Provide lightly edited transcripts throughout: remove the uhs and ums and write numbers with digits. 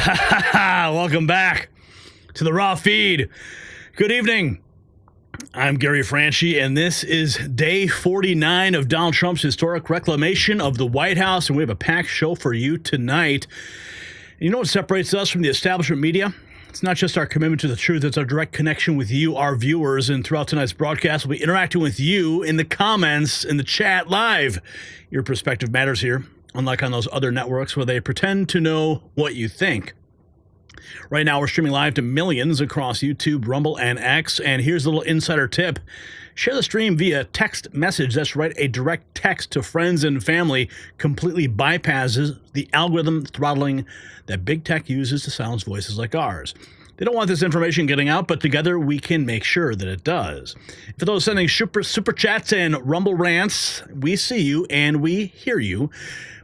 Welcome back to the Raw Feed. Good evening. I'm Gary Franchi, and this is day 49 of Donald Trump's historic reclamation of the White House, and we have a packed show for you tonight. And you know what separates us from the establishment media? It's not just our commitment to the truth, it's our direct connection with you, our viewers, and throughout tonight's broadcast, we'll be interacting with you in the comments, in the chat, live. Your perspective matters here, unlike on those other networks where they pretend to know what you think. Right now, we're streaming live to millions across YouTube, Rumble, and X, and here's a little insider tip. Share the stream via text message. That's right, a direct text to friends and family completely bypasses the algorithm throttling that big tech uses to silence voices like ours. They don't want this information getting out, but together we can make sure that it does. For those sending super chats and Rumble rants, we see you and we hear you.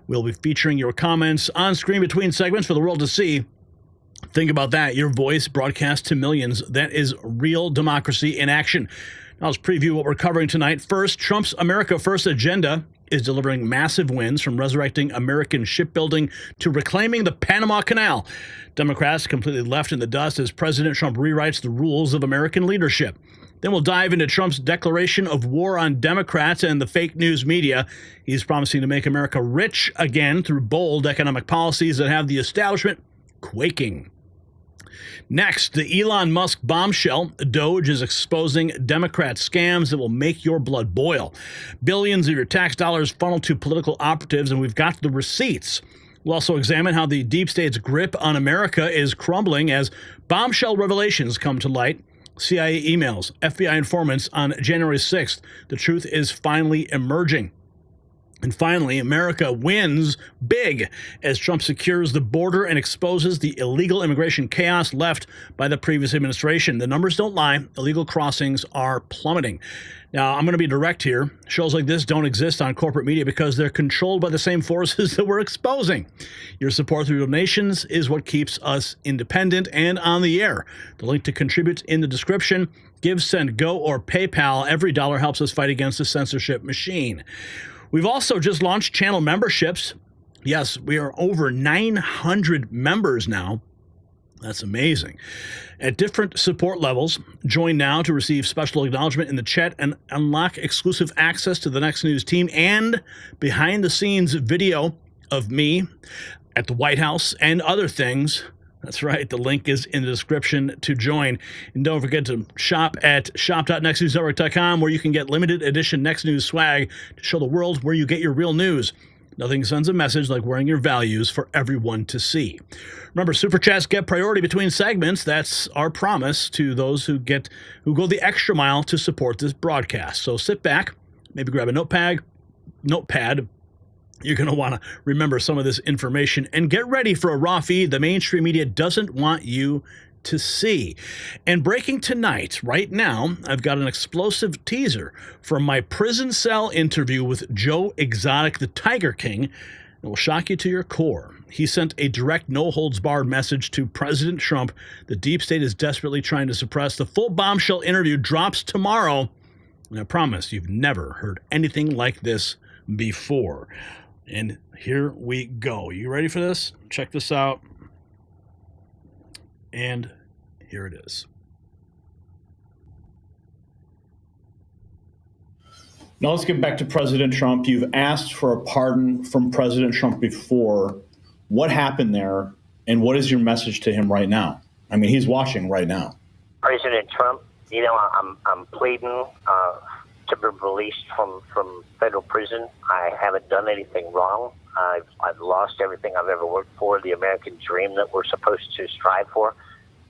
We'll be featuring your comments on screen between segments for the world to see. Think about that. Your voice broadcast to millions. That is real democracy in action. Now let's preview what we're covering tonight. First, Trump's America First agenda is delivering massive wins, from resurrecting American shipbuilding to reclaiming the Panama Canal. Democrats completely left in the dust as President Trump rewrites the rules of American leadership. Then we'll dive into Trump's declaration of war on Democrats and the fake news media. He's promising to make America rich again through bold economic policies that have the establishment quaking. Next, the Elon Musk bombshell. Doge is exposing Democrat scams that will make your blood boil. Billions of your tax dollars funneled to political operatives, and we've got the receipts. We'll also examine how the deep state's grip on America is crumbling as bombshell revelations come to light. CIA emails, FBI informants on January 6th. The truth is finally emerging. And finally, America wins big as Trump secures the border and exposes the illegal immigration chaos left by the previous administration. The numbers don't lie. Illegal crossings are plummeting. Now, I'm going to be direct here. Shows like this don't exist on corporate media because they're controlled by the same forces that we're exposing. Your support through donations is what keeps us independent and on the air. The link to contribute in the description. Give, send, go, or PayPal. Every dollar helps us fight against the censorship machine. We've also just launched channel memberships. Yes, we are over 900 members now. That's amazing. At different support levels, join now to receive special acknowledgement in the chat and unlock exclusive access to the Next News team and behind-the-scenes video of me at the White House and other things. That's right. The link is in the description to join. And don't forget to shop at shop.nextnewsnetwork.com, where you can get limited edition Next News swag to show the world where you get your real news. Nothing sends a message like wearing your values for everyone to see. Remember, Super Chats get priority between segments. That's our promise to those who go the extra mile to support this broadcast. So sit back, maybe grab a notepad. You're going to want to remember some of this information and get ready for a raw feed the mainstream media doesn't want you to see. And breaking tonight, right now, I've got an explosive teaser from my prison cell interview with Joe Exotic, the Tiger King. It will shock you to your core. He sent a direct, no-holds-barred message to President Trump. The deep state is desperately trying to suppress. The full bombshell interview drops tomorrow. And I promise you've never heard anything like this before. And here we go. You ready for this? Check this out. And here it is. Now let's get back to President Trump. You've asked for a pardon from President Trump before. What happened there, and what is your message to him right now? I mean, he's watching right now. President Trump, you know, I'm pleading to be released from federal prison. I haven't done anything wrong. I've lost everything I've ever worked for, the American dream that we're supposed to strive for.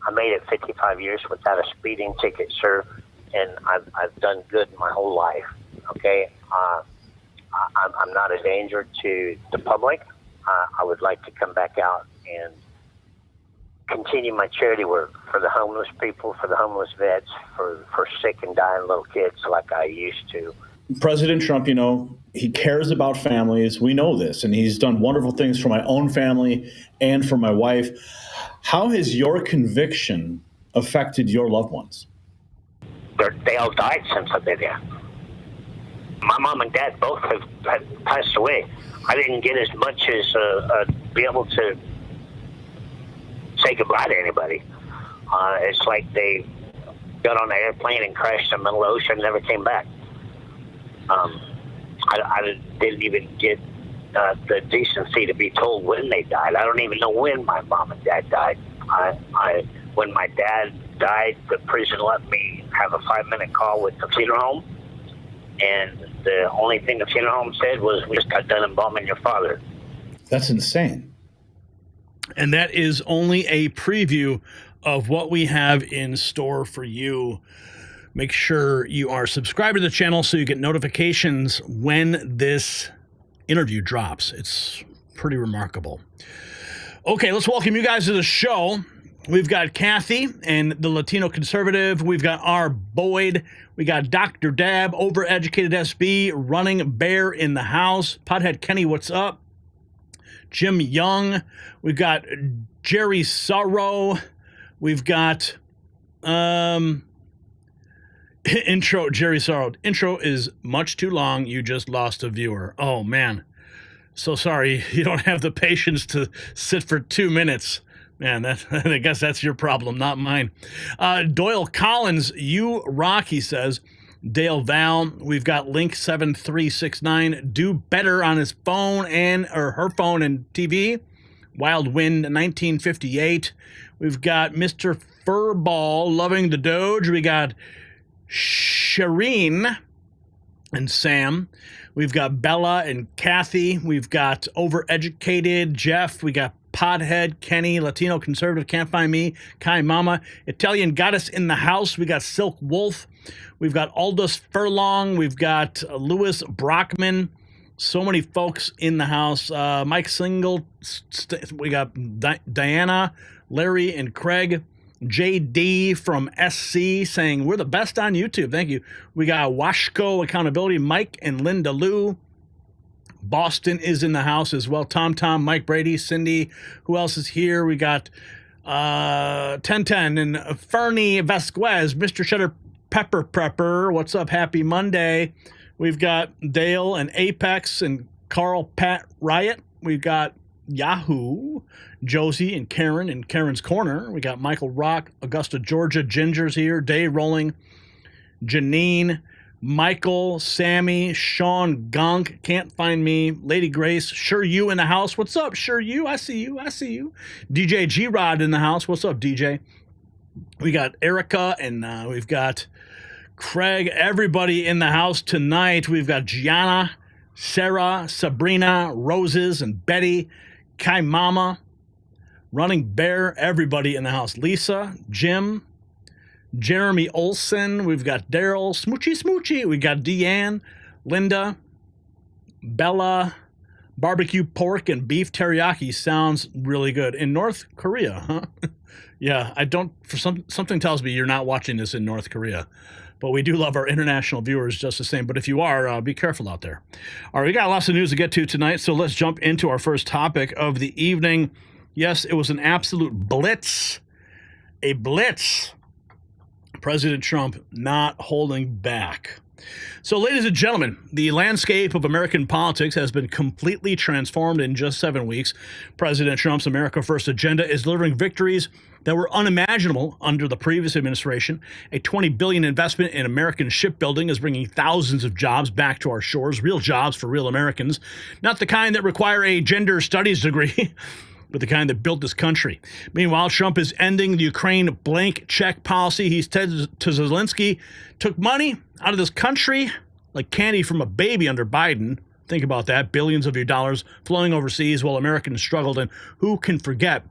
I made it 55 years without a speeding ticket, sir, and I've done good my whole life. Okay, I'm not a danger to the public. I would like to come back out and continue my charity work for the homeless people, for the homeless vets, for sick and dying little kids like I used to. President Trump, you know, he cares about families. We know this, and he's done wonderful things for my own family and for my wife. How has your conviction affected your loved ones? They all died since I've been here. My mom and dad both have passed away. I didn't get as much as be able to say goodbye to anybody. It's like they got on an airplane and crashed in the middle of the ocean and never came back. I didn't even get the decency to be told when they died. I don't even know when my mom and dad died. When my dad died, the prison let me have a 5-minute call with the funeral home, and the only thing the funeral home said was, "We just got done embalming your father." That's insane. And that is only a preview of what we have in store for you. Make sure you are subscribed to the channel so you get notifications when this interview drops. It's pretty remarkable. Okay, let's welcome you guys to the show. We've got Kathy and the Latino conservative. We've got R. Boyd. We got Dr. Dab, overeducated SB, running bear in the house. Pothead Kenny, what's up? Jim Young. We've got Jerry Sorrow. We've got intro, Jerry Sorrow. Intro is much too long. You just lost a viewer. Oh, man. So sorry. You don't have the patience to sit for 2 minutes. Man, I guess that's your problem, not mine. Doyle Collins, you rock, he says. Dale Val, we've got Link 7369, do better on his phone or her phone and TV. Wild Wind 1958. We've got Mr. Furball, loving the Doge. We got Shireen and Sam. We've got Bella and Kathy. We've got Overeducated Jeff. We got Podhead Kenny, Latino conservative, can't find me. Kai Mama, Italian goddess in the house. We got Silk Wolf. We've got Aldous Furlong. We've got Lewis Brockman. So many folks in the house. Mike Single. We got Diana, Larry, and Craig. JD from SC saying, we're the best on YouTube. Thank you. We got Washko Accountability, Mike and Linda Lou. Boston is in the house as well. Tom, Mike Brady, Cindy. Who else is here? We got 1010 and Fernie Vasquez, Mr. Cheddar Pepper Prepper. What's up? Happy Monday. We've got Dale and Apex and Carl Pat Riot. We've got Yahoo, Josie and Karen in Karen's Corner. We got Michael Rock, Augusta, Georgia. Ginger's here. Day Rolling. Janine. Michael, Sammy, Sean Gunk, can't find me. Lady Grace, Sure You in the house. What's up, Sure You? I see you. DJ G-Rod in the house. What's up, DJ? We got Erica and we've got Craig. Everybody in the house tonight. We've got Gianna, Sarah, Sabrina, Roses, and Betty. Kai Mama, Running Bear. Everybody in the house. Lisa, Jim, Jeremy Olson, we've got Daryl, Smoochy, we got Deanne, Linda, Bella, barbecue pork and beef teriyaki sounds really good. In North Korea, huh? Yeah, I don't, something tells me you're not watching this in North Korea. But we do love our international viewers just the same. But if you are, be careful out there. All right, we got lots of news to get to tonight, so let's jump into our first topic of the evening. Yes, it was an absolute blitz. A blitz. President Trump not holding back. So, ladies and gentlemen, the landscape of American politics has been completely transformed in just 7 weeks. President Trump's America First agenda is delivering victories that were unimaginable under the previous administration. A $20 billion investment in American shipbuilding is bringing thousands of jobs back to our shores, real jobs for real Americans, not the kind that require a gender studies degree. But the kind that built this country. Meanwhile, Trump is ending the Ukraine blank check policy. He said to Zelensky, took money out of this country like candy from a baby under Biden. Think about that. Billions of your dollars flowing overseas while Americans struggled. And who can forget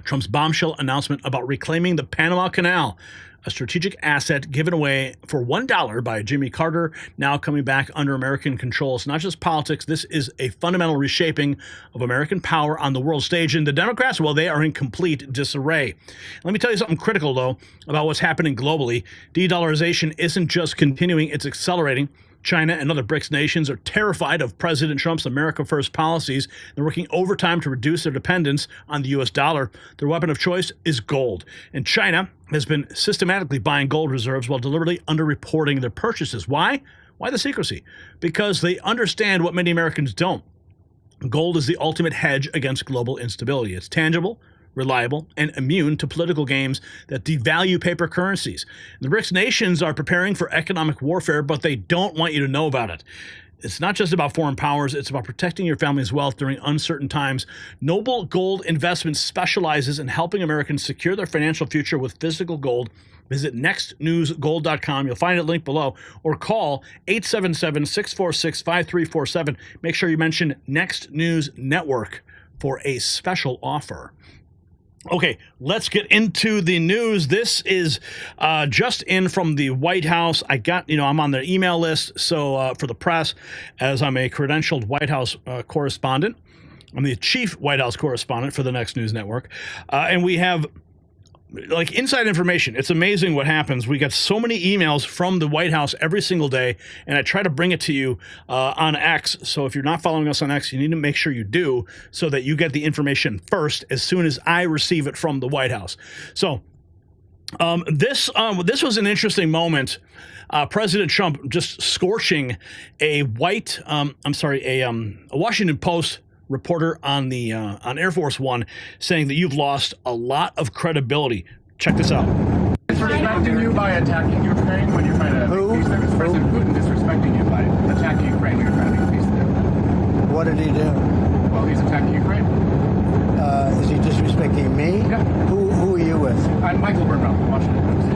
Trump's bombshell announcement about reclaiming the Panama Canal, a strategic asset given away for $1 by Jimmy Carter, now coming back under American control. It's not just politics. This is a fundamental reshaping of American power on the world stage. And the Democrats, well, they are in complete disarray. Let me tell you something critical, though, about what's happening globally. De-dollarization isn't just continuing, it's accelerating. China and other BRICS nations are terrified of President Trump's America First policies. They're working overtime to reduce their dependence on the U.S. dollar. Their weapon of choice is gold. And China has been systematically buying gold reserves while deliberately underreporting their purchases. Why? Why the secrecy? Because they understand what many Americans don't. Gold is the ultimate hedge against global instability. It's tangible, reliable, and immune to political games that devalue paper currencies. The BRICS nations are preparing for economic warfare, but they don't want you to know about it. It's not just about foreign powers, it's about protecting your family's wealth during uncertain times. Noble Gold Investments specializes in helping Americans secure their financial future with physical gold. Visit nextnewsgold.com. You'll find it linked below, or call 877-646-5347. Make sure you mention Next News Network for a special offer. Okay, let's get into the news. This is just in from the White House. I'm on the email list, so for the press, as I'm a credentialed White House correspondent. I'm the chief White House correspondent for the Next News Network. And we have like inside information. It's amazing what happens. We get so many emails from the White House every single day, and I try to bring it to you on X. So if you're not following us on X, you need to make sure you do, so that you get the information first as soon as I receive it from the White House. So this was an interesting moment. President Trump just scorching a Washington Post reporter on Air Force One, saying that you've lost a lot of credibility. Check this out. Disrespecting you by attacking Ukraine when you're trying to make peace there. It's President Putin disrespecting you by attacking Ukraine when you're trying to make peace there. What did he do? Well, he's attacking Ukraine. Is he disrespecting me? Yeah. Who are you with? I'm Michael Burnell from Washington Post.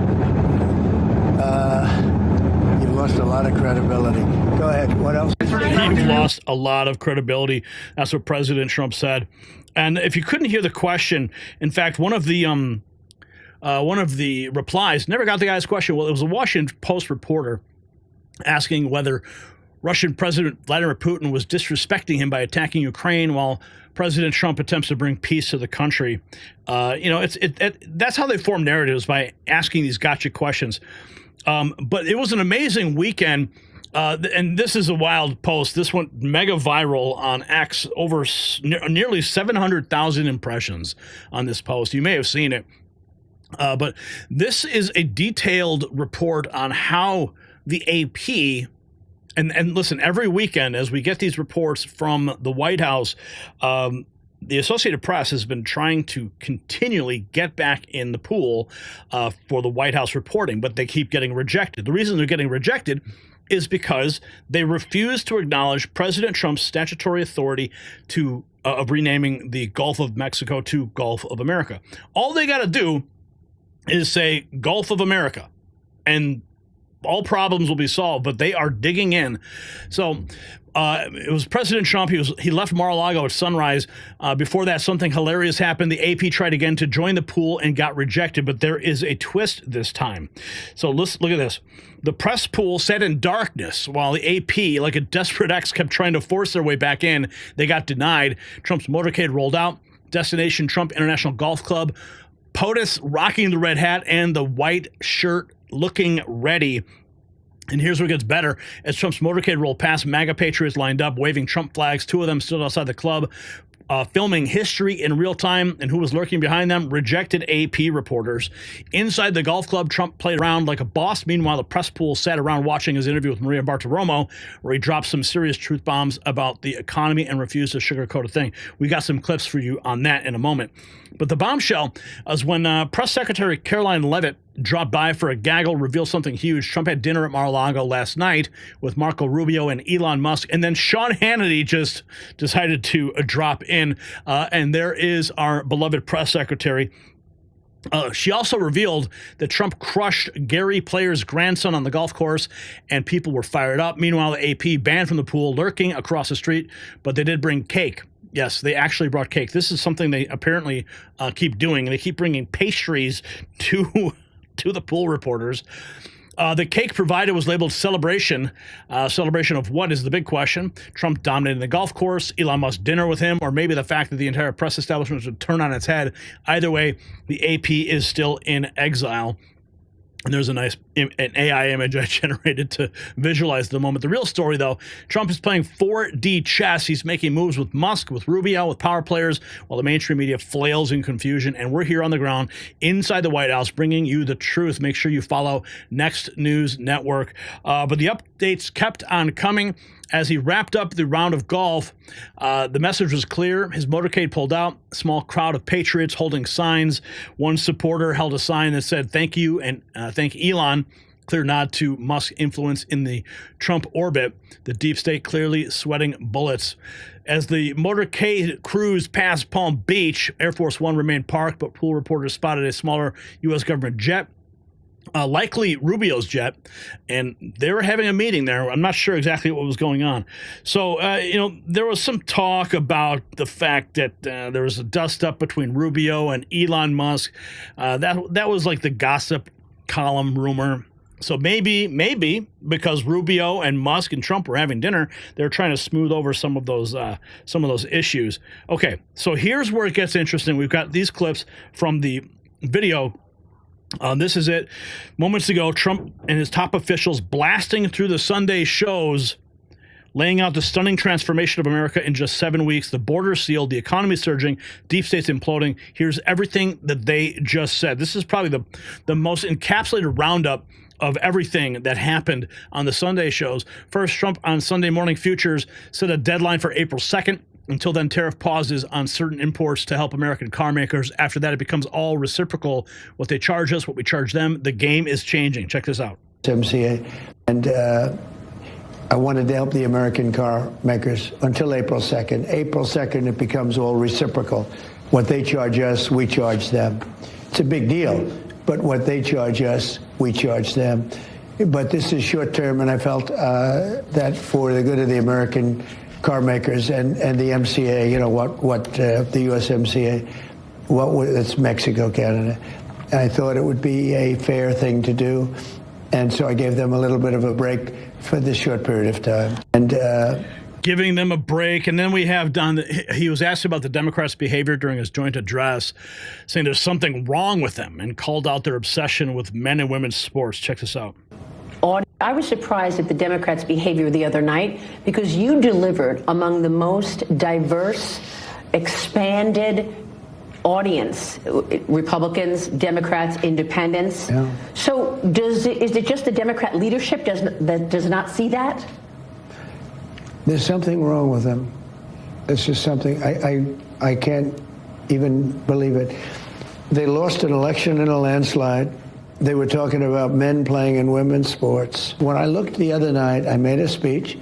You've lost a lot of credibility. Go ahead. What else? You've lost a lot of credibility. That's what President Trump said. And if you couldn't hear the question, in fact, one of the replies never got the guy's question. Well, it was a Washington Post reporter asking whether Russian President Vladimir Putin was disrespecting him by attacking Ukraine while President Trump attempts to bring peace to the country. That's how they form narratives, by asking these gotcha questions. But it was an amazing weekend. And this is a wild post. This went mega viral on X, over nearly 700,000 impressions on this post. You may have seen it. But this is a detailed report on how the AP, and listen, every weekend as we get these reports from the White House, the Associated Press has been trying to continually get back in the pool for the White House reporting, but they keep getting rejected. The reason they're getting rejected is because they refuse to acknowledge President Trump's statutory authority of renaming the Gulf of Mexico to Gulf of America. All they got to do is say Gulf of America, and all problems will be solved, but they are digging in. So it was President Trump. He left Mar-a-Lago at sunrise. Before that, something hilarious happened. The AP tried again to join the pool and got rejected, but there is a twist this time. So let's look at this. The press pool sat in darkness while the AP, like a desperate ex, kept trying to force their way back in. They got denied. Trump's motorcade rolled out. Destination Trump International Golf Club. POTUS rocking the red hat and the white shirt, looking ready. And here's where it gets better. As Trump's motorcade rolled past, MAGA patriots lined up, waving Trump flags. Two of them stood outside the club, filming history in real time. And who was lurking behind them? Rejected AP reporters. Inside the golf club, Trump played around like a boss. Meanwhile, the press pool sat around watching his interview with Maria Bartiromo, where he dropped some serious truth bombs about the economy and refused to sugarcoat a thing. We got some clips for you on that in a moment. But the bombshell was when Press Secretary Caroline Leavitt dropped by for a gaggle, revealed something huge. Trump had dinner at Mar-a-Lago last night with Marco Rubio and Elon Musk, and then Sean Hannity just decided to drop in, and there is our beloved press secretary. She also revealed that Trump crushed Gary Player's grandson on the golf course, and people were fired up. Meanwhile, the AP banned from the pool, lurking across the street, but they did bring cake. Yes, they actually brought cake. This is something they apparently keep doing. They keep bringing pastries to the pool reporters. The cake provided was labeled celebration. Celebration of what is the big question? Trump dominating the golf course, Elon Musk dinner with him, or maybe the fact that the entire press establishment would turn on its head. Either way, the AP is still in exile. And there's a nice an AI image I generated to visualize the moment. The real story, though, Trump is playing 4D chess. He's making moves with Musk, with Rubio, with power players, while the mainstream media flails in confusion. And we're here on the ground inside the White House bringing you the truth. Make sure you follow Next News Network. But the updates kept on coming. As he wrapped up the round of golf, the message was clear. His motorcade pulled out. A small crowd of patriots holding signs. One supporter held a sign that said, "Thank you," and thank Elon. Clear nod to Musk's influence in the Trump orbit. The deep state clearly sweating bullets. As the motorcade cruised past Palm Beach, Air Force One remained parked, but pool reporters spotted a smaller U.S. government jet. Likely Rubio's jet, and they were having a meeting there. I'm not sure exactly what was going on. So, there was some talk about the fact that there was a dust-up between Rubio and Elon Musk. That was like the gossip column rumor. So maybe because Rubio and Musk and Trump were having dinner, they're trying to smooth over some of those issues. Okay, so here's where it gets interesting. We've got these clips from the video. This is it. Moments ago, Trump and his top officials blasting through the Sunday shows, laying out the stunning transformation of America in just 7 weeks, the border sealed, the economy surging, deep states imploding. Here's everything that they just said. This is probably the most encapsulated roundup of everything that happened on the Sunday shows. First, Trump on Sunday Morning Futures set a deadline for April 2nd. Until then, tariff pauses on certain imports to help American car makers. After that, it becomes all reciprocal. What they charge us, what we charge them. The game is changing. Check this out. MCA. And I wanted to help the American car makers until April 2nd. April 2nd, it becomes all reciprocal. What they charge us, we charge them. It's a big deal. But what they charge us, we charge them. But this is short term, and I felt that for the good of the American car makers and the MCA, the USMCA, it's Mexico, Canada. And I thought it would be a fair thing to do. And so I gave them a little bit of a break for this short period of time. And giving them a break. And then we have Don, he was asked about the Democrats' behavior during his joint address, saying there's something wrong with them, and called out their obsession with men and women's sports. Check this out. I was surprised at the Democrats' behavior the other night because you delivered among the most diverse, expanded audience, Republicans, Democrats, independents. Yeah. So is it just the Democrat leadership that does not see that? There's something wrong with them. It's just something, I can't even believe it. They lost an election in a landslide. They were talking about men playing in women's sports. When I looked the other night, I made a speech.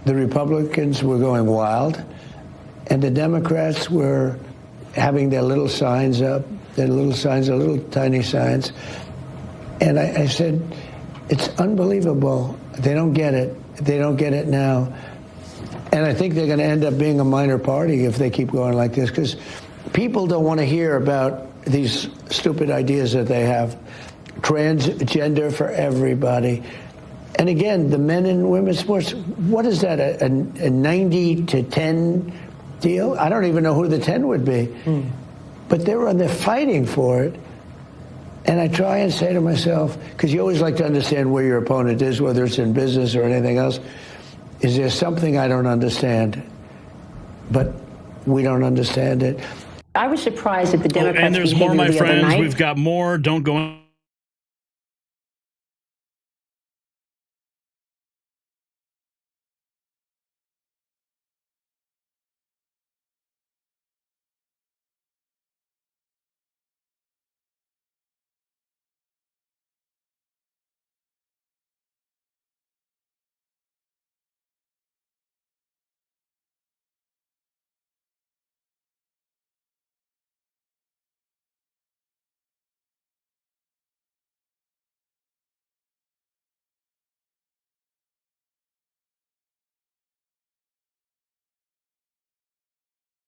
The Republicans were going wild, and the Democrats were having their little signs up, their little tiny signs. And I said, it's unbelievable. They don't get it. They don't get it now. And I think they're going to end up being a minor party if they keep going like this, because people don't want to hear about these stupid ideas that they have. Transgender for everybody. And again, the men and women's sports, what is that, a 90 to 10 deal? I don't even know who the 10 would be. But they're fighting for it. And I try and say to myself, because you always like to understand where your opponent is, whether it's in business or anything else, is there something I don't understand? But we don't understand it. I was surprised at the Democrats' and there's behavior more, my the other friends. night. We've got more. Don't go.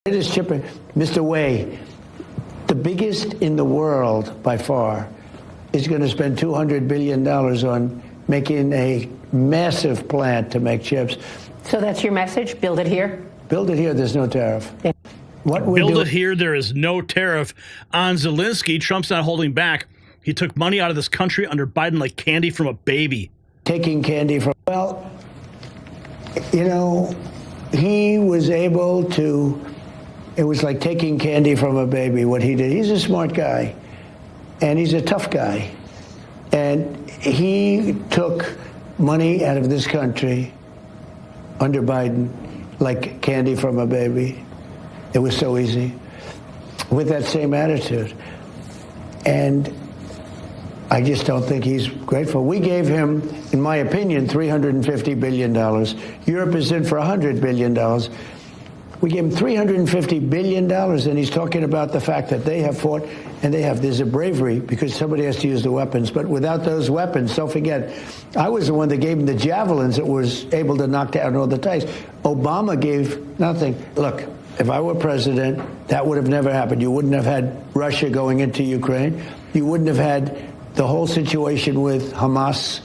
It is chipping. Mr. Wei, the biggest in the world by far, is going to spend $200 billion on making a massive plant to make chips. So that's your message? Build it here? Build it here, there's no tariff. Yeah. What we Build do, it here, there is no tariff on Zelensky. Trump's not holding back. He took money out of this country under Biden like candy from a baby. Taking candy from, well, you know, he was able to, it was like taking candy from a baby, what he did. He's a smart guy, and he's a tough guy. And he took money out of this country under Biden like candy from a baby. It was so easy, with that same attitude. And I just don't think he's grateful. We gave him, in my opinion, $350 billion. Europe is in for $100 billion. We gave him $350 billion, and he's talking about the fact that they have fought, and there's a bravery because somebody has to use the weapons. But without those weapons, don't forget, I was the one that gave him the javelins that was able to knock down all the tanks. Obama gave nothing. Look, if I were president, that would have never happened. You wouldn't have had Russia going into Ukraine. You wouldn't have had the whole situation with Hamas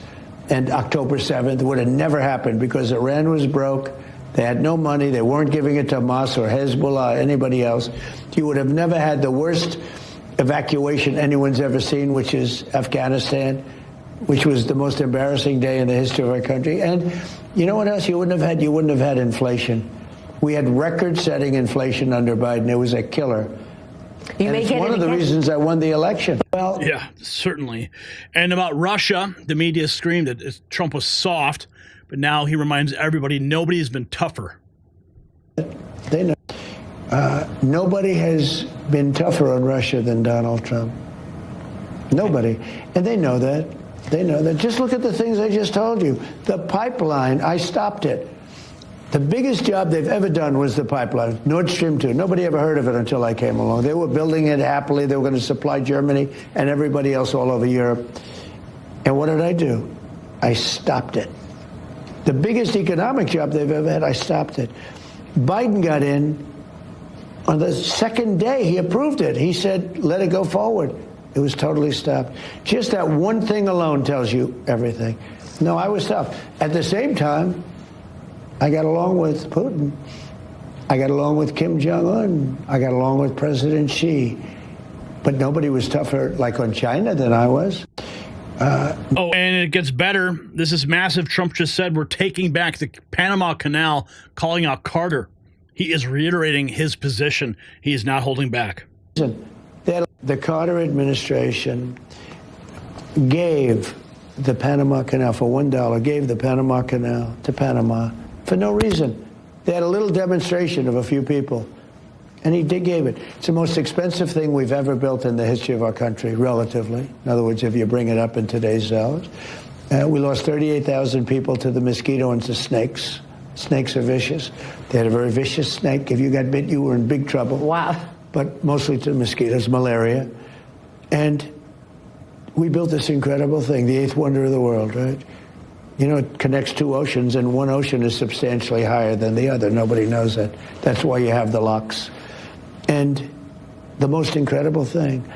and October 7th. It would have never happened because Iran was broke. They had no money. They weren't giving it to Hamas or Hezbollah or anybody else. You would have never had the worst evacuation anyone's ever seen, which is Afghanistan, which was the most embarrassing day in the history of our country. And you know what else you wouldn't have had? You wouldn't have had inflation. We had record-setting inflation under Biden. It was a killer. And it's one of the reasons I won the election. Well, yeah, certainly. And about Russia, the media screamed that Trump was soft, but now he reminds everybody nobody's been tougher. They know. Nobody has been tougher on Russia than Donald Trump. Nobody. And they know that. They know that. Just look at the things I just told you. The pipeline, I stopped it. The biggest job they've ever done was the pipeline, Nord Stream 2. Nobody ever heard of it until I came along. They were building it happily. They were going to supply Germany and everybody else all over Europe. And what did I do? I stopped it. The biggest economic job they've ever had, I stopped it. Biden got in. On the second day, he approved it. He said, let it go forward. It was totally stopped. Just that one thing alone tells you everything. No, I was tough. At the same time, I got along with Putin. I got along with Kim Jong-un. I got along with President Xi. But nobody was tougher, like on China, than I was. Oh, and it gets better. This is massive. Trump just said we're taking back the Panama Canal, calling out Carter. He is reiterating his position. He is not holding back. The Carter administration gave the Panama Canal for $1, gave the Panama Canal to Panama for no reason. They had a little demonstration of a few people, and he gave it. It's the most expensive thing we've ever built in the history of our country, relatively. In other words, if you bring it up in today's dollars. We lost 38,000 people to the mosquito and to snakes. Snakes are vicious. They had a very vicious snake. If you got bit, you were in big trouble. Wow. But mostly to mosquitoes, malaria. And we built this incredible thing, the eighth wonder of the world, right? You know, it connects two oceans, and one ocean is substantially higher than the other. Nobody knows that. That's why you have the locks. And the most incredible thing,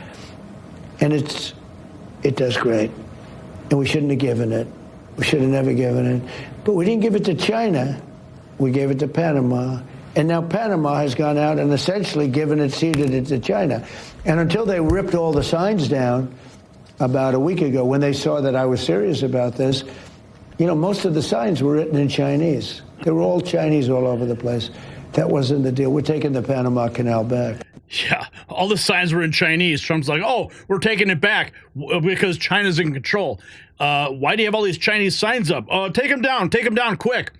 and it does great. And we shouldn't have given it. We should have never given it. But we didn't give it to China. We gave it to Panama. And now Panama has gone out and essentially ceded it to China. And until they ripped all the signs down about a week ago, when they saw that I was serious about this, you know, most of the signs were written in Chinese. They were all Chinese all over the place. That wasn't the deal. We're taking the Panama Canal back. Yeah, all the signs were in Chinese. Trump's like, oh, we're taking it back because China's in control. Why do you have all these Chinese signs up? Take them down quick.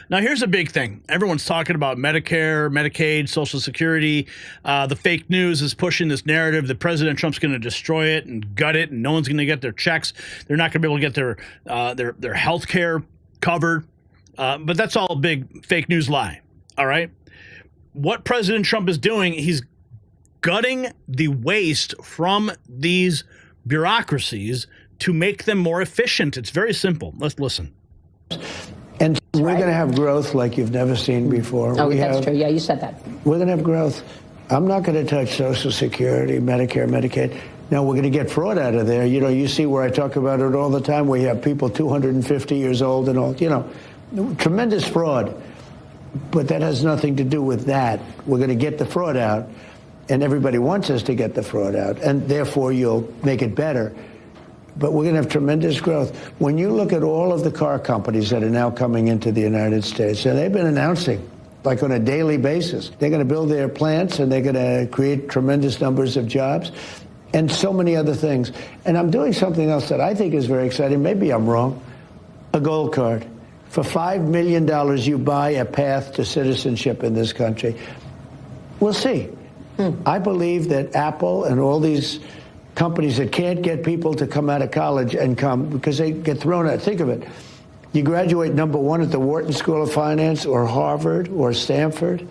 Now, here's a big thing. Everyone's talking about Medicare, Medicaid, Social Security. The fake news is pushing this narrative that President Trump's going to destroy it and gut it, and no one's going to get their checks. They're not going to be able to get their health care covered. But that's all a big fake news lie, all right? What President Trump is doing, he's gutting the waste from these bureaucracies to make them more efficient. It's very simple. Let's listen. And we're going to have growth like you've never seen before. Oh, that's true. Yeah, you said that. We're going to have growth. I'm not going to touch Social Security, Medicare, Medicaid. Now, we're going to get fraud out of there. You know, you see where I talk about it all the time, where you have people 250 years old and all, you know, tremendous fraud. But that has nothing to do with that. We're going to get the fraud out. and everybody wants us to get the fraud out, and therefore you'll make it better. But we're going to have tremendous growth. When you look at all of the car companies that are now coming into the United States, and they've been announcing, like on a daily basis, they're going to build their plants and they're going to create tremendous numbers of jobs and so many other things. And I'm doing something else that I think is very exciting. Maybe I'm wrong. A gold card. For $5 million, you buy a path to citizenship in this country. We'll see. I believe that Apple and all these companies that can't get people to come out of college and come because they get thrown out. Think of it. You graduate #1 at the Wharton School of Finance or Harvard or Stanford,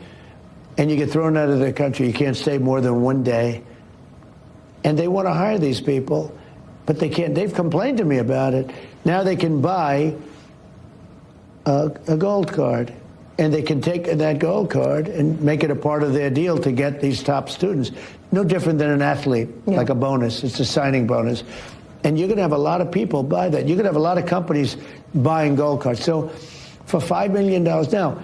and you get thrown out of the country. You can't stay more than 1 day. And they want to hire these people, but they can't. They've complained to me about it. Now they can buy a gold card, and they can take that gold card and make it a part of their deal to get these top students. No different than an athlete, like a bonus. It's a signing bonus. And you're going to have a lot of people buy that. You're going to have a lot of companies buying gold cards. So for $5 million now,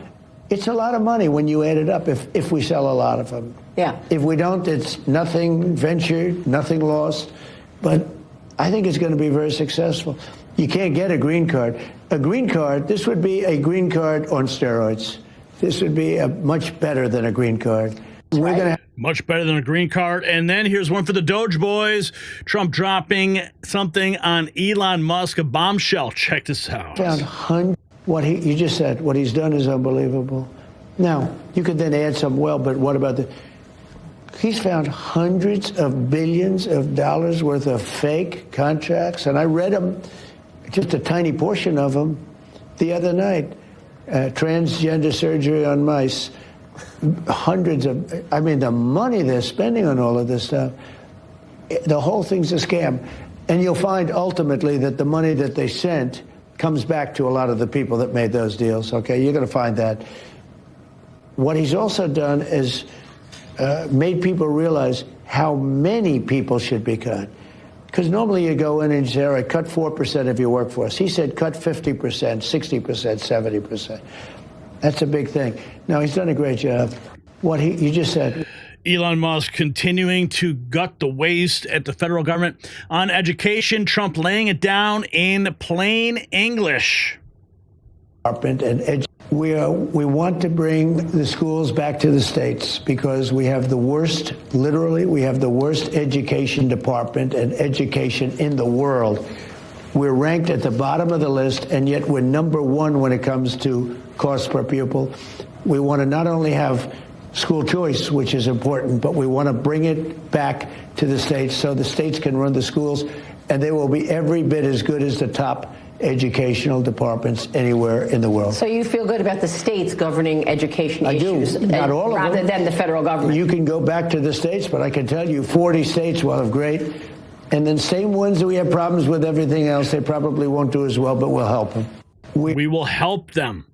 it's a lot of money when you add it up if we sell a lot of them. Yeah. If we don't, it's nothing ventured, nothing lost. But I think it's going to be very successful. You can't get a green card. A green card, this would be a green card on steroids. This would be much better than a green card. We're going to Much better than a green card. And then here's one for the Doge boys. Trump dropping something on Elon Musk, a bombshell. Check this out. found you just said, what he's done is unbelievable. Now, you could then add some, but what about he's found hundreds of billions of dollars worth of fake contracts, and I read them, just a tiny portion of them, the other night. Transgender surgery on mice. Hundreds of, the money they're spending on all of this stuff, the whole thing's a scam. And you'll find ultimately that the money that they sent comes back to a lot of the people that made those deals, okay? You're going to find that. What he's also done is made people realize how many people should be cut. Because normally you go in and you say, all right, cut 4% of your workforce. He said cut 50%, 60%, 70%. That's a big thing. Now, he's done a great job. You just said. Elon Musk continuing to gut the waste at the federal government. On education, Trump laying it down in plain English. We want to bring the schools back to the states because we have the worst, literally, we have the worst education department and education in the world. We're ranked at the bottom of the list, and yet we're #1 when it comes to cost per pupil. We want to not only have school choice, which is important, but we want to bring it back to the states so the states can run the schools, and they will be every bit as good as the top educational departments anywhere in the world. So you feel good about the states governing education issues? I do. Not all of them. Rather than the federal government? You can go back to the states, but I can tell you 40 states will have great. And then same ones that we have problems with everything else, they probably won't do as well, but we'll help them. We will help them.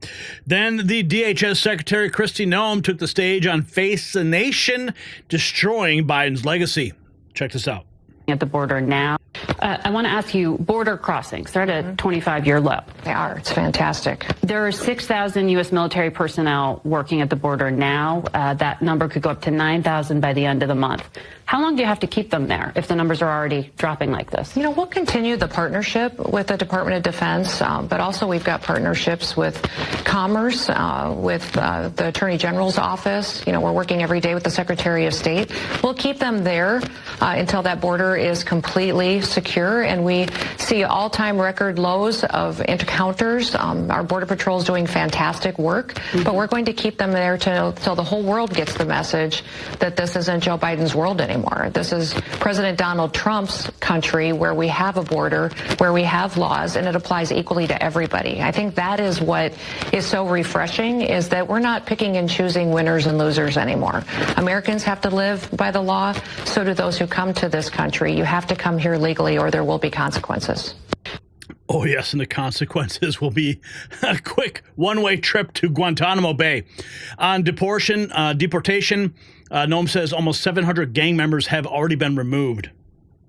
Then the DHS Secretary Kristi Noem took the stage on Face the Nation, destroying Biden's legacy. Check this out. At the border now. I want to ask you, border crossings, they're at a 25-year low. They are. It's fantastic. There are 6,000 U.S. military personnel working at the border now. That number could go up to 9,000 by the end of the month. How long do you have to keep them there if the numbers are already dropping like this? You know, we'll continue the partnership with the Department of Defense, but also we've got partnerships with Commerce, with the Attorney General's office. You know, we're working every day with the Secretary of State. We'll keep them there until that border is completely secure, and we see all-time record lows of encounters. Our Border Patrol is doing fantastic work, but we're going to keep them there till the whole world gets the message that this isn't Joe Biden's world anymore. This is President Donald Trump's country, where we have a border, where we have laws, and it applies equally to everybody. I think that is what is so refreshing, is that we're not picking and choosing winners and losers anymore. Americans have to live by the law. So do those who come to this country. You have to come here legally, or there will be consequences. Oh, yes, and the consequences will be a quick one-way trip to Guantanamo Bay. On deportation, Noem says almost 700 gang members have already been removed.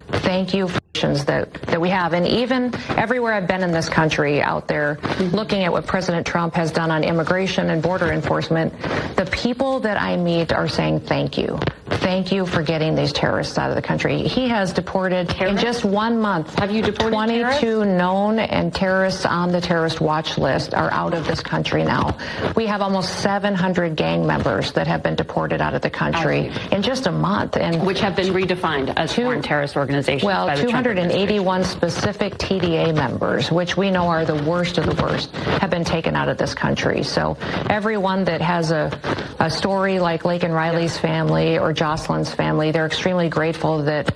Thank you for that we have. And even everywhere I've been in this country out there looking at what President Trump has done on immigration and border enforcement, the people that I meet are saying thank you. Thank you for getting these terrorists out of the country. He has deported in just 1 month. Have you deported 22 terrorists? known and terrorists on the terrorist watch list are out of this country now. We have almost 700 gang members that have been deported out of the country in just a month. And Which have been redefined as foreign terrorist organizations. well, by the Trump 281 specific TDA members, which we know are the worst of the worst, have been taken out of this country. So everyone that has a story like Laken Riley's family or Jocelyn's family, they're extremely grateful that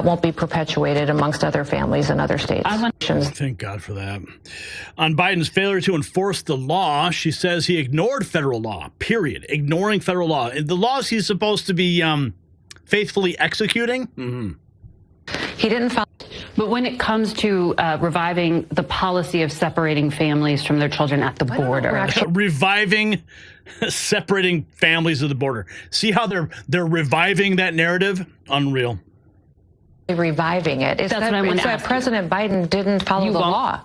won't be perpetuated amongst other families in other states. Thank God for that. On Biden's failure to enforce the law, she says he ignored federal law, period. Ignoring federal law. The laws he's supposed to be faithfully executing. He didn't follow. But when it comes to reviving the policy of separating families from their children at the border. Reviving separating families at the border. See how they're reviving that narrative? Unreal. Reviving it. It's That's what I want to that ask President Biden didn't follow the law.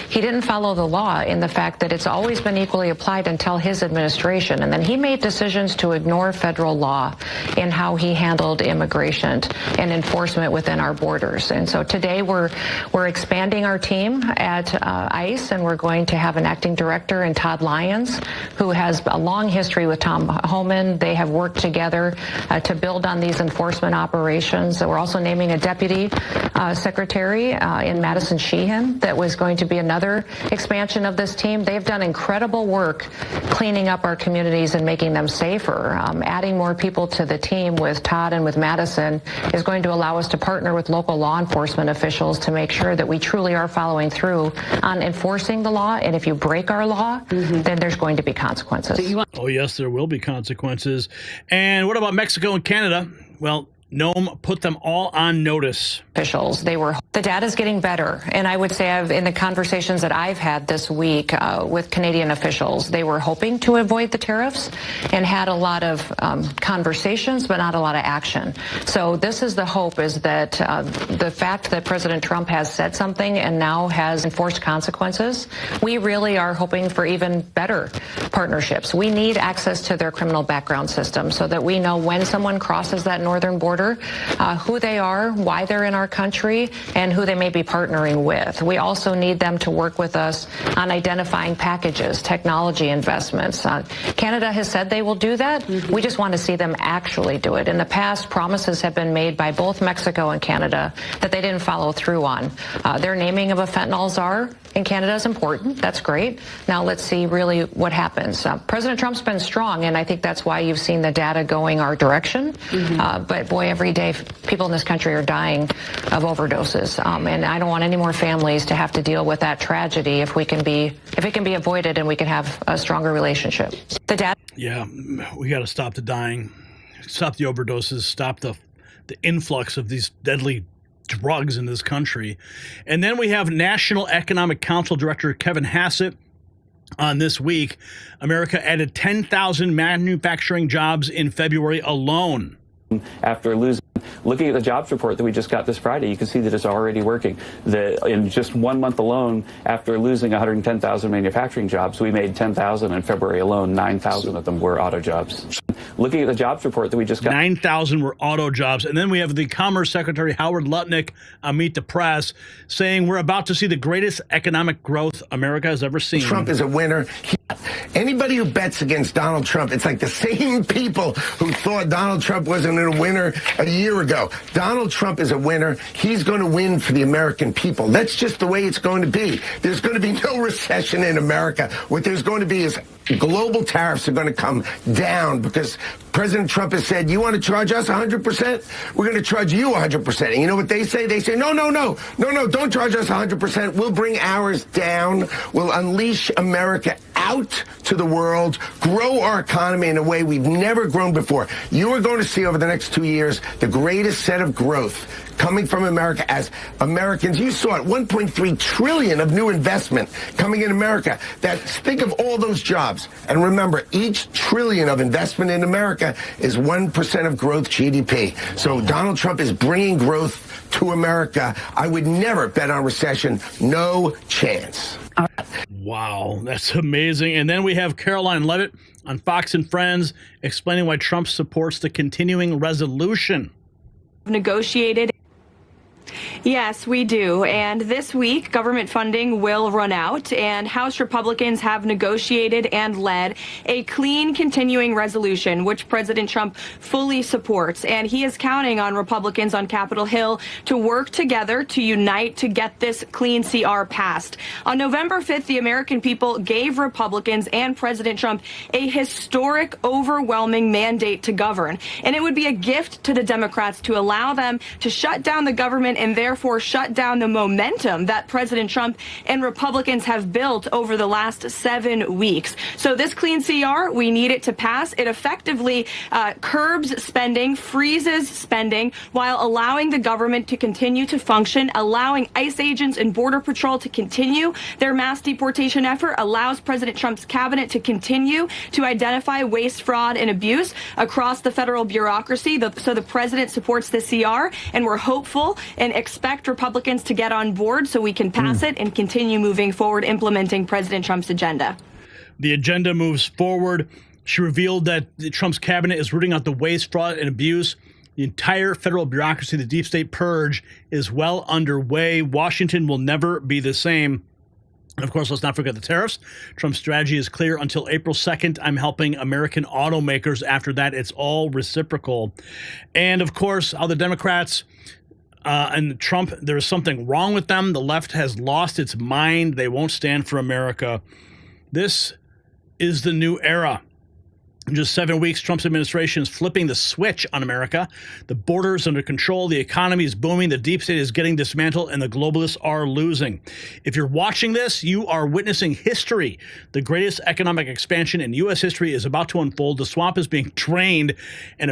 He didn't follow the law in the fact that it's always been equally applied until his administration. And then he made decisions to ignore federal law in how he handled immigration and enforcement within our borders. And so today we're expanding our team at ICE, and we're going to have an acting director in Todd Lyons, who has a long history with Tom Homan. They have worked together to build on these enforcement operations. So we're also naming a deputy secretary in Madison Sheehan that was going to be another expansion of this team. They've done incredible work cleaning up our communities and making them safer. Adding more people to the team with Todd and with Madison is going to allow us to partner with local law enforcement officials to make sure that we truly are following through on enforcing the law. And if you break our law, then there's going to be consequences. Oh, yes, there will be consequences. And what about Mexico and Canada? Well, Noam put them all on notice. Officials, the data is getting better, and I would say in the conversations that I've had this week with Canadian officials, they were hoping to avoid the tariffs and had a lot of conversations, but not a lot of action. So this is the hope, is that the fact that President Trump has said something and now has enforced consequences, we really are hoping for even better partnerships. We need access to their criminal background system so that we know when someone crosses that northern border, who they are, why they're in our country, and who they may be partnering with. We also need them to work with us on identifying packages, technology investments. Canada has said they will do that. We just want to see them actually do it. In the past, promises have been made by both Mexico and Canada that they didn't follow through on. Their naming of a fentanyl czar in Canada is important. That's great. Now let's see really what happens. President Trump's been strong, and I think that's why you've seen the data going our direction. But boy, every day people in this country are dying of overdoses, and I don't want any more families to have to deal with that tragedy if it can be avoided and we can have a stronger relationship. Yeah, we got to stop the dying, stop the overdoses, stop the influx of these deadly drugs in this country. And then we have National Economic Council Director Kevin Hassett on this week. America added 10,000 manufacturing jobs in February alone. After looking at the jobs report that we just got this Friday, you can see that it's already working. In just 1 month alone, after losing 110,000 manufacturing jobs, we made 10,000 in February alone. 9,000 of them were auto jobs. Looking at the jobs report that we just got. 9,000 were auto jobs. And then we have the Commerce Secretary Howard Lutnick on Meet the Press saying we're about to see the greatest economic growth America has ever seen. Trump is a winner. Anybody who bets against Donald Trump, it's like the same people who thought Donald Trump wasn't a winner a year ago. Donald Trump is a winner. He's going to win for the American people. That's just the way it's going to be. There's going to be no recession in America. What there's going to be is global tariffs are going to come down because President Trump has said, you want to charge us 100%? We're going to charge you 100%. And you know what they say? They say, no, don't charge us 100%. We'll bring ours down. We'll unleash America out to the world, grow our economy in a way we've never grown before. You are going to see over the next 2 years the greatest set of growth coming from America as Americans. You saw it, 1.3 trillion of new investment coming in America. Think of all those jobs. And remember, each trillion of investment in America is 1% of growth GDP. So Donald Trump is bringing growth to America. I would never bet on recession. No chance. Wow, that's amazing. And then we have Caroline Levitt on Fox and Friends explaining why Trump supports the continuing resolution. Negotiated. Yes, we do. And this week, government funding will run out, and House Republicans have negotiated and led a clean continuing resolution, which President Trump fully supports. And he is counting on Republicans on Capitol Hill to work together to unite to get this clean CR passed. On November 5th, the American people gave Republicans and President Trump a historic, overwhelming mandate to govern. And it would be a gift to the Democrats to allow them to shut down the government and therefore shut down the momentum that President Trump and Republicans have built over the last 7 weeks. So this clean CR, we need it to pass. It effectively curbs spending, freezes spending, while allowing the government to continue to function, allowing ICE agents and Border Patrol to continue their mass deportation effort, allows President Trump's cabinet to continue to identify waste, fraud, and abuse across the federal bureaucracy. So the president supports the CR, and we're hopeful and expect Republicans to get on board so we can pass it and continue moving forward implementing President Trump's agenda. The agenda moves forward. She revealed that Trump's cabinet is rooting out the waste, fraud, and abuse. The entire federal bureaucracy, the deep state purge, is well underway. Washington will never be the same. And of course, let's not forget the tariffs. Trump's strategy is clear. Until April 2nd, I'm helping American automakers. After that, it's all reciprocal. And of course, how the Democrats and Trump, there's something wrong with them. The left has lost its mind. They won't stand for America. This is the new era. In just 7 weeks, Trump's administration is flipping the switch on America. The border is under control. The economy is booming. The deep state is getting dismantled, and the globalists are losing. If you're watching this, you are witnessing history. The greatest economic expansion in U.S. history is about to unfold. The swamp is being drained, and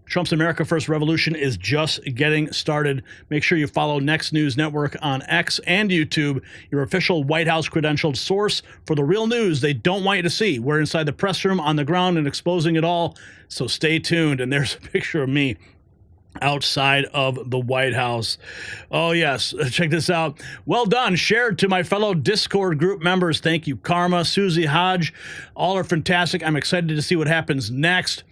Trump's America First revolution is just getting started. Make sure you follow Next News Network on X and YouTube, your official White House credentialed source for the real news they don't want you to see. We're inside the press room on the ground and exposing it all, so stay tuned. And there's a picture of me outside of the White House. Oh, yes. Check this out. Well done. Shared to my fellow Discord group members. Thank you, Karma, Susie, Hodge. All are fantastic. I'm excited to see what happens next.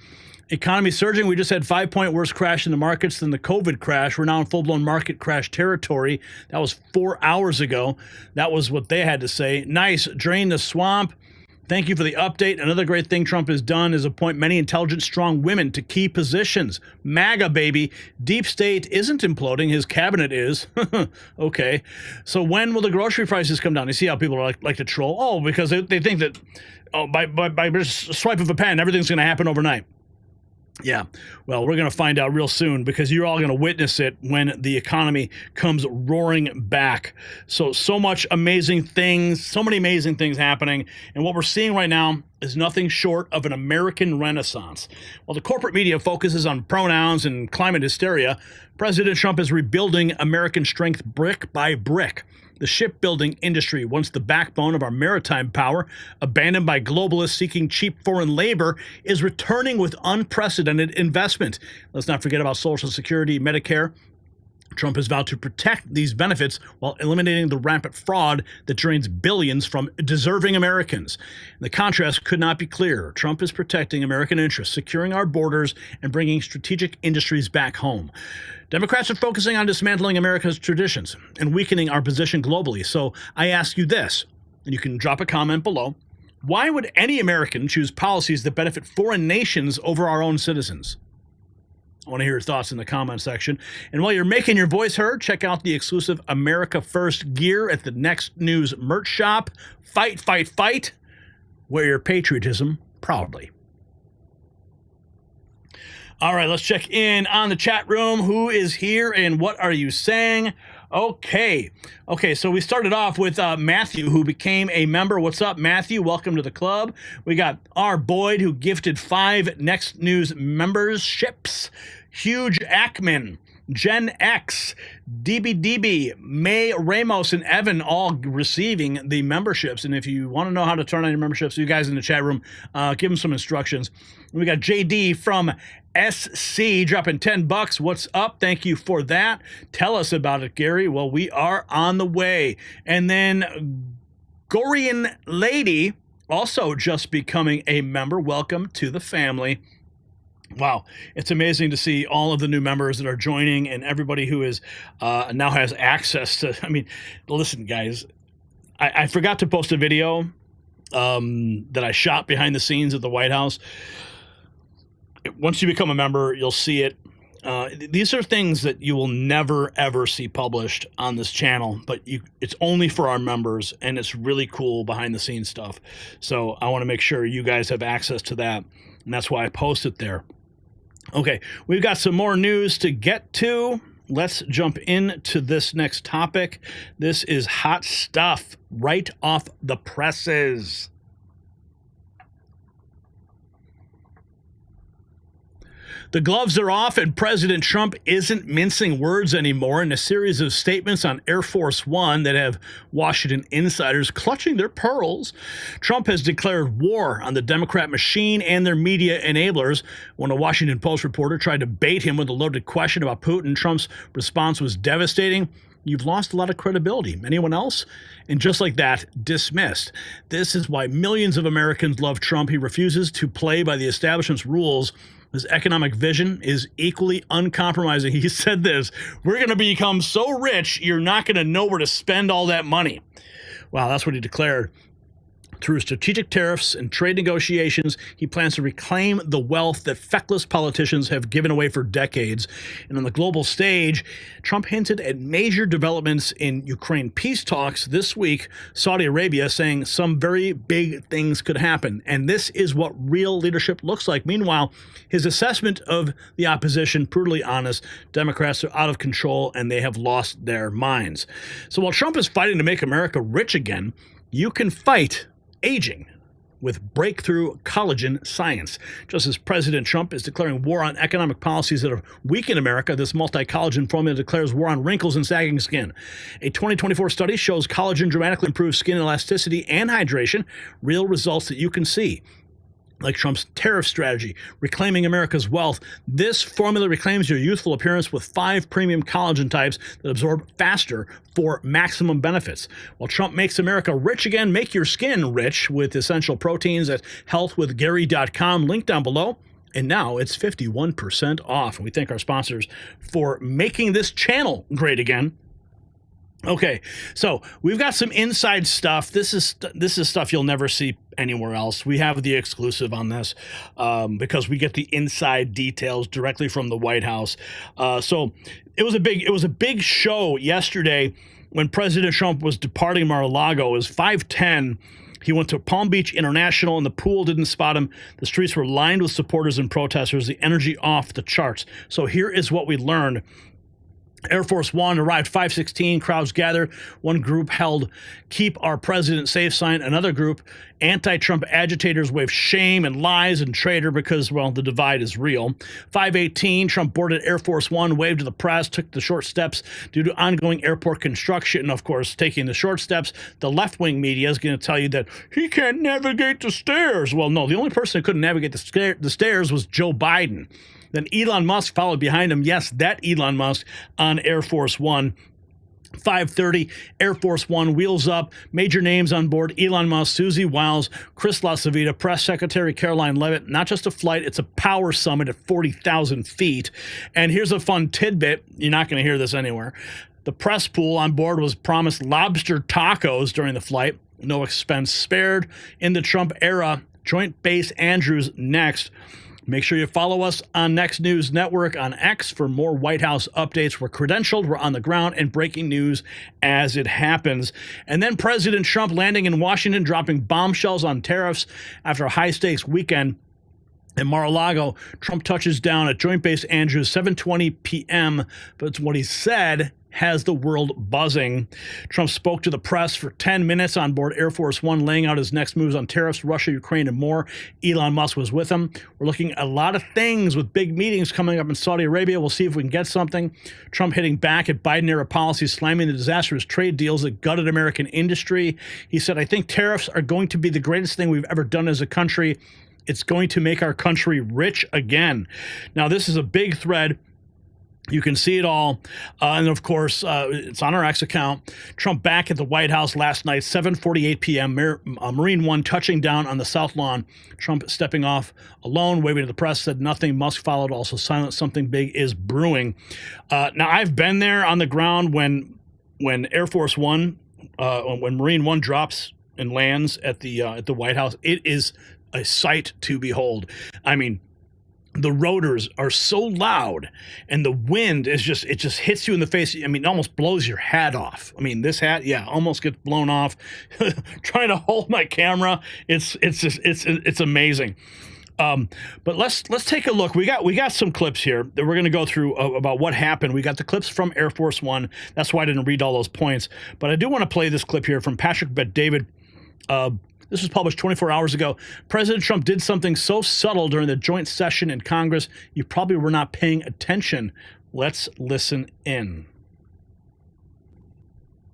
Economy surging. We just had 5-point worse crash in the markets than the COVID crash. We're now in full-blown market crash territory. That was 4 hours ago. That was what they had to say. Nice. Drain the swamp. Thank you for the update. Another great thing Trump has done is appoint many intelligent, strong women to key positions. MAGA, baby. Deep state isn't imploding. His cabinet is. Okay. So when will the grocery prices come down? You see how people are like to troll? Oh, because they think that by just a swipe of a pen, everything's going to happen overnight. Yeah, well, we're going to find out real soon because you're all going to witness it when the economy comes roaring back. So much amazing things, so many amazing things happening. And what we're seeing right now is nothing short of an American renaissance. While the corporate media focuses on pronouns and climate hysteria, President Trump is rebuilding American strength brick by brick. The shipbuilding industry, once the backbone of our maritime power, abandoned by globalists seeking cheap foreign labor, is returning with unprecedented investment. Let's not forget about Social Security, Medicare. Trump has vowed to protect these benefits while eliminating the rampant fraud that drains billions from deserving Americans. The contrast could not be clearer. Trump is protecting American interests, securing our borders, and bringing strategic industries back home. Democrats are focusing on dismantling America's traditions and weakening our position globally. So I ask you this, and you can drop a comment below. Why would any American choose policies that benefit foreign nations over our own citizens? I want to hear your thoughts in the comment section. And while you're making your voice heard, check out the exclusive America First gear at the Next News merch shop. Fight, fight, fight. Wear your patriotism proudly. All right, let's check in on the chat room. Who is here and what are you saying? Okay, so we started off with Matthew, who became a member. What's up, Matthew? Welcome to the club. We got R. Boyd, who gifted 5 Next News memberships. Huge Ackman, Gen X, DBDB, May Ramos, and Evan all receiving the memberships. And if you want to know how to turn on your memberships, you guys in the chat room, give them some instructions. We got JD from SC dropping $10. What's up? Thank you for that. Tell us about it, Gary. Well, we are on the way. And then Gorian Lady also just becoming a member. Welcome to the family. Wow, it's amazing to see all of the new members that are joining and everybody who is now has access to. I mean, listen, guys, I forgot to post a video that I shot behind the scenes at the White House. Once you become a member, you'll see it. These are things that you will never, ever see published on this channel, but it's only for our members, and it's really cool behind-the-scenes stuff. So I want to make sure you guys have access to that, and that's why I post it there. Okay, we've got some more news to get to. Let's jump into this next topic. This is hot stuff right off the presses. The gloves are off, and President Trump isn't mincing words anymore in a series of statements on Air Force One that have Washington insiders clutching their pearls. Trump has declared war on the Democrat machine and their media enablers. When a Washington Post reporter tried to bait him with a loaded question about Putin, Trump's response was devastating. You've lost a lot of credibility. Anyone else? And just like that, dismissed. This is why millions of Americans love Trump. He refuses to play by the establishment's rules. His economic vision is equally uncompromising. He said this: we're going to become so rich, you're not going to know where to spend all that money. Wow, that's what he declared. Through strategic tariffs and trade negotiations, he plans to reclaim the wealth that feckless politicians have given away for decades. And on the global stage, Trump hinted at major developments in Ukraine peace talks this week, Saudi Arabia saying some very big things could happen. And this is what real leadership looks like. Meanwhile, his assessment of the opposition, brutally honest, Democrats are out of control and they have lost their minds. So while Trump is fighting to make America rich again, you can fight aging with breakthrough collagen science. Just as President Trump is declaring war on economic policies that have weakened America, this multi-collagen formula declares war on wrinkles and sagging skin. A 2024 study shows collagen dramatically improves skin elasticity and hydration, real results that you can see. Like Trump's tariff strategy, reclaiming America's wealth, this formula reclaims your youthful appearance with 5 premium collagen types that absorb faster for maximum benefits. While Trump makes America rich again, make your skin rich with essential proteins at healthwithgary.com, link down below. And now it's 51% off. And we thank our sponsors for making this channel great again. Okay, so we've got some inside stuff. This is stuff you'll never see anywhere else. We have the exclusive on this because we get the inside details directly from the White House. So it was a big show yesterday when President Trump was departing Mar-a-Lago. It was 5:10. He went to Palm Beach International, and the pool didn't spot him. The streets were lined with supporters and protesters. The energy off the charts. So here is what we learned. Air Force One arrived 5:16. Crowds gathered. One group held "Keep Our President Safe" sign. Another group, anti-Trump agitators, waved shame and lies and traitor because, well, the divide is real. 5:18. Trump boarded Air Force One, waved to the press, took the short steps due to ongoing airport construction. And, of course, taking the short steps, the left-wing media is going to tell you that he can't navigate the stairs. Well, no, the only person who couldn't navigate the stairs was Joe Biden. Then Elon Musk followed behind him. Yes, that Elon Musk on Air Force One. 5:30, Air Force One wheels up. Major names on board: Elon Musk, Susie Wiles, Chris LaCivita, Press Secretary Caroline Leavitt. Not just a flight, it's a power summit at 40,000 feet. And here's a fun tidbit. You're not going to hear this anywhere. The press pool on board was promised lobster tacos during the flight. No expense spared. In the Trump era, Joint Base Andrews next. Make sure you follow us on Next News Network on X for more White House updates. We're credentialed, we're on the ground, and breaking news as it happens. And then President Trump landing in Washington, dropping bombshells on tariffs after a high-stakes weekend. In Mar-a-Lago, Trump touches down at Joint Base Andrews, 7:20 p.m., but it's what he said has the world buzzing. Trump spoke to the press for 10 minutes on board Air Force One, laying out his next moves on tariffs, Russia, Ukraine, and more. Elon Musk was with him. We're looking at a lot of things with big meetings coming up in Saudi Arabia. We'll see if we can get something. Trump hitting back at Biden-era policies, slamming the disastrous trade deals that gutted American industry. He said, "I think tariffs are going to be the greatest thing we've ever done as a country. It's going to make our country rich again. Now, this is a big thread. You can see it all. And of course, it's on our X account. Trump back at the White House last night, 7:48 p.m. Marine One touching down on the South Lawn. Trump stepping off alone, waving to the press, said nothing. Musk followed, also silent. Something big is brewing. Now, I've been there on the ground when Air Force One, when Marine One drops and lands at the White House. It is a sight to behold. I mean, the rotors are so loud and the wind is just hits you in the face. I mean, it almost blows your hat off. I mean, this hat, almost gets blown off. Trying to hold my camera. It's amazing. But let's take a look. We got some clips here that we're going to go through about what happened. We got the clips from Air Force One. That's why I didn't read all those points. But I do want to play this clip here from Patrick Bet-David. This was published 24 hours ago. President Trump did something so subtle during the joint session in Congress, you probably were not paying attention. Let's listen in.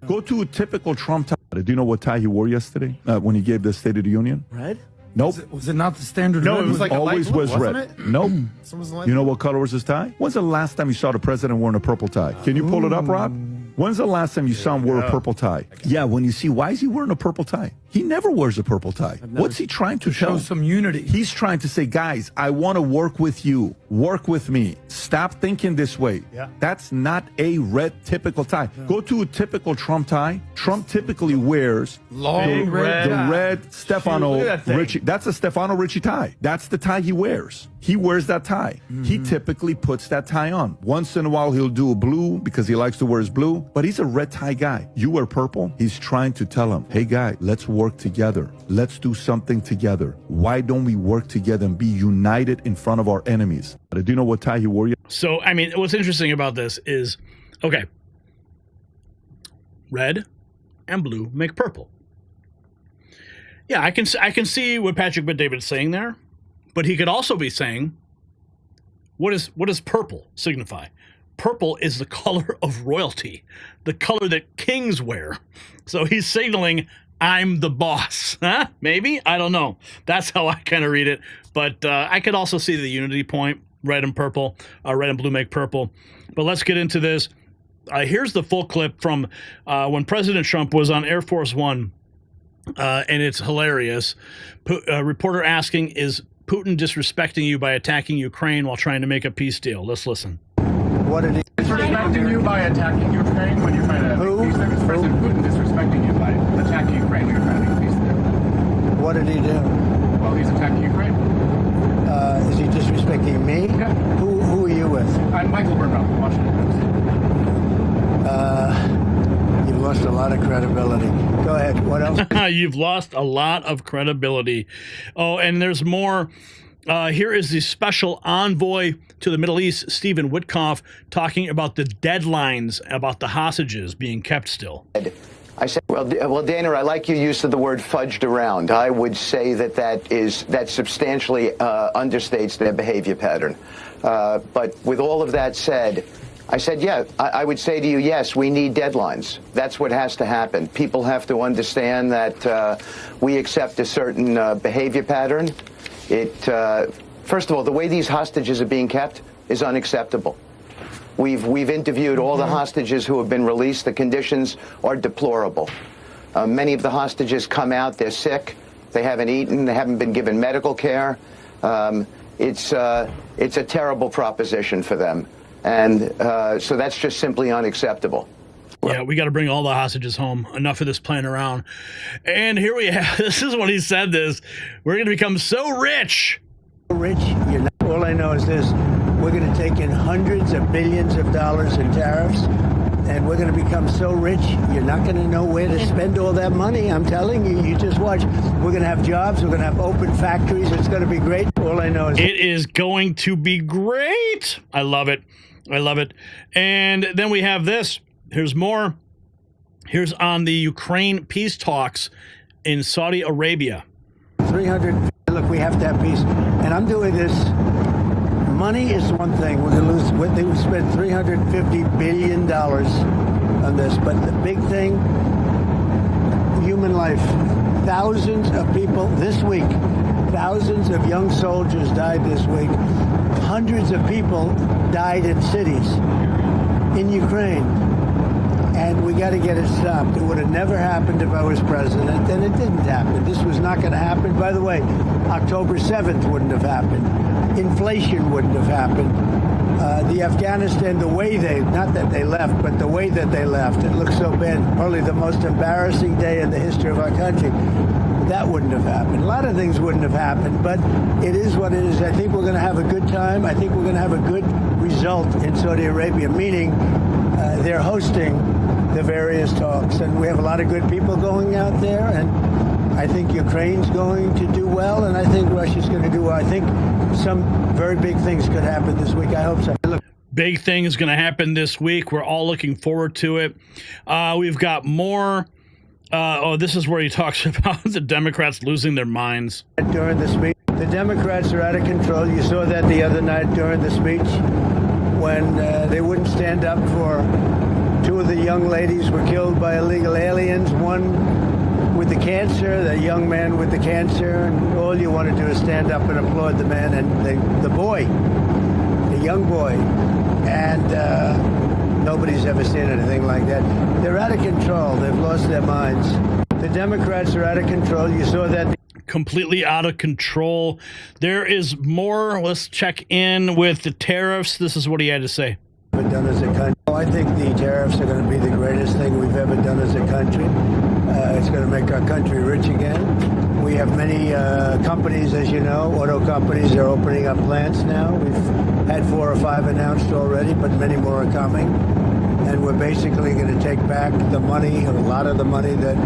Go to a typical Trump tie. Do you know what tie he wore yesterday when he gave the State of the Union? Red? Nope. Was it not the standard No, red? it was like always a light blue, was wasn't red. It? Nope. Someone's You know what color was his tie? When's the last time you saw the president wearing a purple tie? Can you pull it up, Rob? When's the last time you saw him wear a purple tie? Yeah, when you see, why is he wearing a purple tie? He never wears a purple tie. What's he trying to tell? Show some unity. He's trying to say, guys, I want to work with you. Work with me. Stop thinking this way. Yeah. That's not a red typical tie. Go to a typical Trump tie. Trump typically wears Long red the tie. red Stefano Look at that thing. Ricci. That's a Stefano Ricci tie. That's the tie he wears. He wears that tie. He typically puts that tie on. Once in a while, he'll do a blue because he likes to wear his blue, but he's a red tie guy. You wear purple. He's trying to tell him, hey, guy, let's work together. Let's do something together. Why don't we work together and be united in front of our enemies? Do you know what tie he wore? So, I mean, what's interesting about this is, okay, red and blue make purple. Yeah, I can see what Patrick Bet-David is saying there, but he could also be saying, what does purple signify? Purple is the color of royalty, the color that kings wear. So he's signaling, I'm the boss. Huh? Maybe? I don't know. That's how I kind of read it. But I could also see the unity point, red and purple, red and blue make purple. But let's get into this. Here's the full clip from when President Trump was on Air Force One, and it's hilarious. Reporter asking, is Putin disrespecting you by attacking Ukraine while trying to make a peace deal? Let's listen. What did he? Disrespecting you by attacking Ukraine when you're trying to make peace there? Is President Putin disrespecting you by attacking Ukraine when you're trying to make peace there? What did he do? Well, he's attacking Ukraine. Is he disrespecting me? Yeah. Who are you with? I'm Michael Burnham, Washington Post. You've lost a lot of credibility. Go ahead. What else? You've lost a lot of credibility. Oh, and there's more. Here is the special envoy to the Middle East, Stephen Witkoff, talking about the deadlines about the hostages being kept still. I said, well, Dana, I like your use of the word fudged around. I would say that substantially understates their behavior pattern. But with all of that said, I said, yeah, I would say to you, yes, we need deadlines. That's what has to happen. People have to understand that we accept a certain behavior pattern. First of all, the way these hostages are being kept is unacceptable. We've interviewed all the hostages who have been released. The conditions are deplorable. Many of the hostages come out, they're sick, they haven't eaten, they haven't been given medical care. It's a terrible proposition for them. And so that's just simply unacceptable. Yeah, we got to bring all the hostages home. Enough of this playing around. And here we have, this is when he said this, we're going to become so rich. Rich? You're not. All I know is this. We're going to take in hundreds of billions of dollars in tariffs, and we're going to become so rich, you're not going to know where to spend all that money. I'm telling you, you just watch. We're going to have jobs. We're going to have open factories. It's going to be great. All I know is it is going to be great. I love it. I love it. And then we have this. Here's more. Here's on the Ukraine peace talks in Saudi Arabia. 300. Look, we have to have peace. And I'm doing this. Money is one thing. We're going to lose. They would spend $350 billion on this. But the big thing, human life. Thousands of people this week Thousands of young soldiers died this week. Hundreds of people died in cities in Ukraine. And we got to get it stopped. It would have never happened if I was president, and it didn't happen. This was not going to happen. By the way, October 7th wouldn't have happened. Inflation wouldn't have happened. The Afghanistan, the way not that they left, but the way that they left, it looks so bad. Probably the most embarrassing day in the history of our country. That wouldn't have happened. A lot of things wouldn't have happened, but it is what it is. I think we're going to have a good time. I think we're going to have a good result in Saudi Arabia, meaning they're hosting the various talks, and we have a lot of good people going out there, and I think Ukraine's going to do well, and I think Russia's going to do well. I think some very big things could happen this week. I hope so. Big thing is going to happen this week. We're all looking forward to it. We've got more. This is where he talks about the Democrats losing their minds. During the speech, the Democrats are out of control. You saw that the other night during the speech when they wouldn't stand up for two of the young ladies were killed by illegal aliens. One with the cancer, the young man with the cancer, and all you want to do is stand up and applaud the man and the boy, the young boy. And nobody's ever seen anything like that. They're out of control. They've lost their minds. The Democrats are out of control. You saw that. Completely out of control. There is more. Let's check in with the tariffs. This is what he had to say. Done as a country. I think the tariffs are going to be the greatest thing we've ever done as a country. It's going to make our country rich again. We have many companies, as you know, auto companies are opening up plants now. We've had 4 or 5 announced already, but many more are coming. And we're basically going to take back the money, or a lot of the money that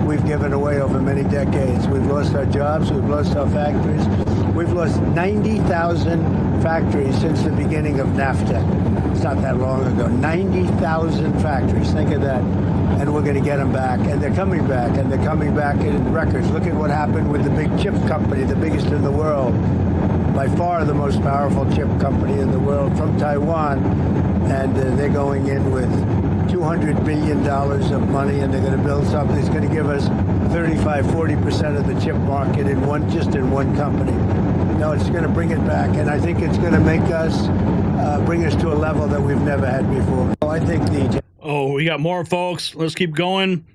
we've given away over many decades. We've lost our jobs, we've lost our factories. We've lost 90,000 factories since the beginning of NAFTA. It's not that long ago. 90,000 factories. Think of that. And we're going to get them back. And they're coming back. And they're coming back in records. Look at what happened with the big chip company, the biggest in the world. By far the most powerful chip company in the world, from Taiwan. And they're going in with $200 billion of money, and they're going to build something that's going to give us 35-40% of the chip market in one company. No, it's going to bring it back, and I think it's going to make us bring us to a level that we've never had before. I think we got more, folks. Let's keep going.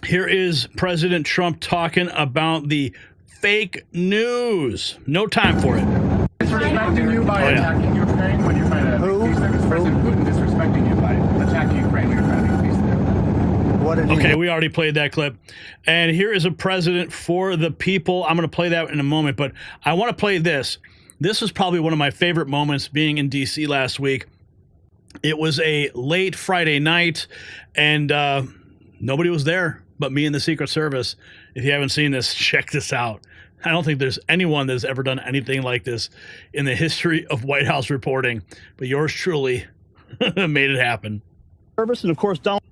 Here is President Trump talking about the fake news. No time for it. Disrespecting you by attacking Ukraine when you're trying to make peace there. It's President Putin disrespecting you by attacking Ukraine when you're trying to make peace there. Okay, we already played that clip. And here is a president for the people. I'm going to play that in a moment, but I want to play this. This was probably one of my favorite moments being in D.C. last week. It was a late Friday night, and nobody was there but me and the Secret Service. If you haven't seen this, check this out. I don't think there's anyone that's ever done anything like this in the history of White House reporting, but yours truly made it happen. Service, and of course, Donald.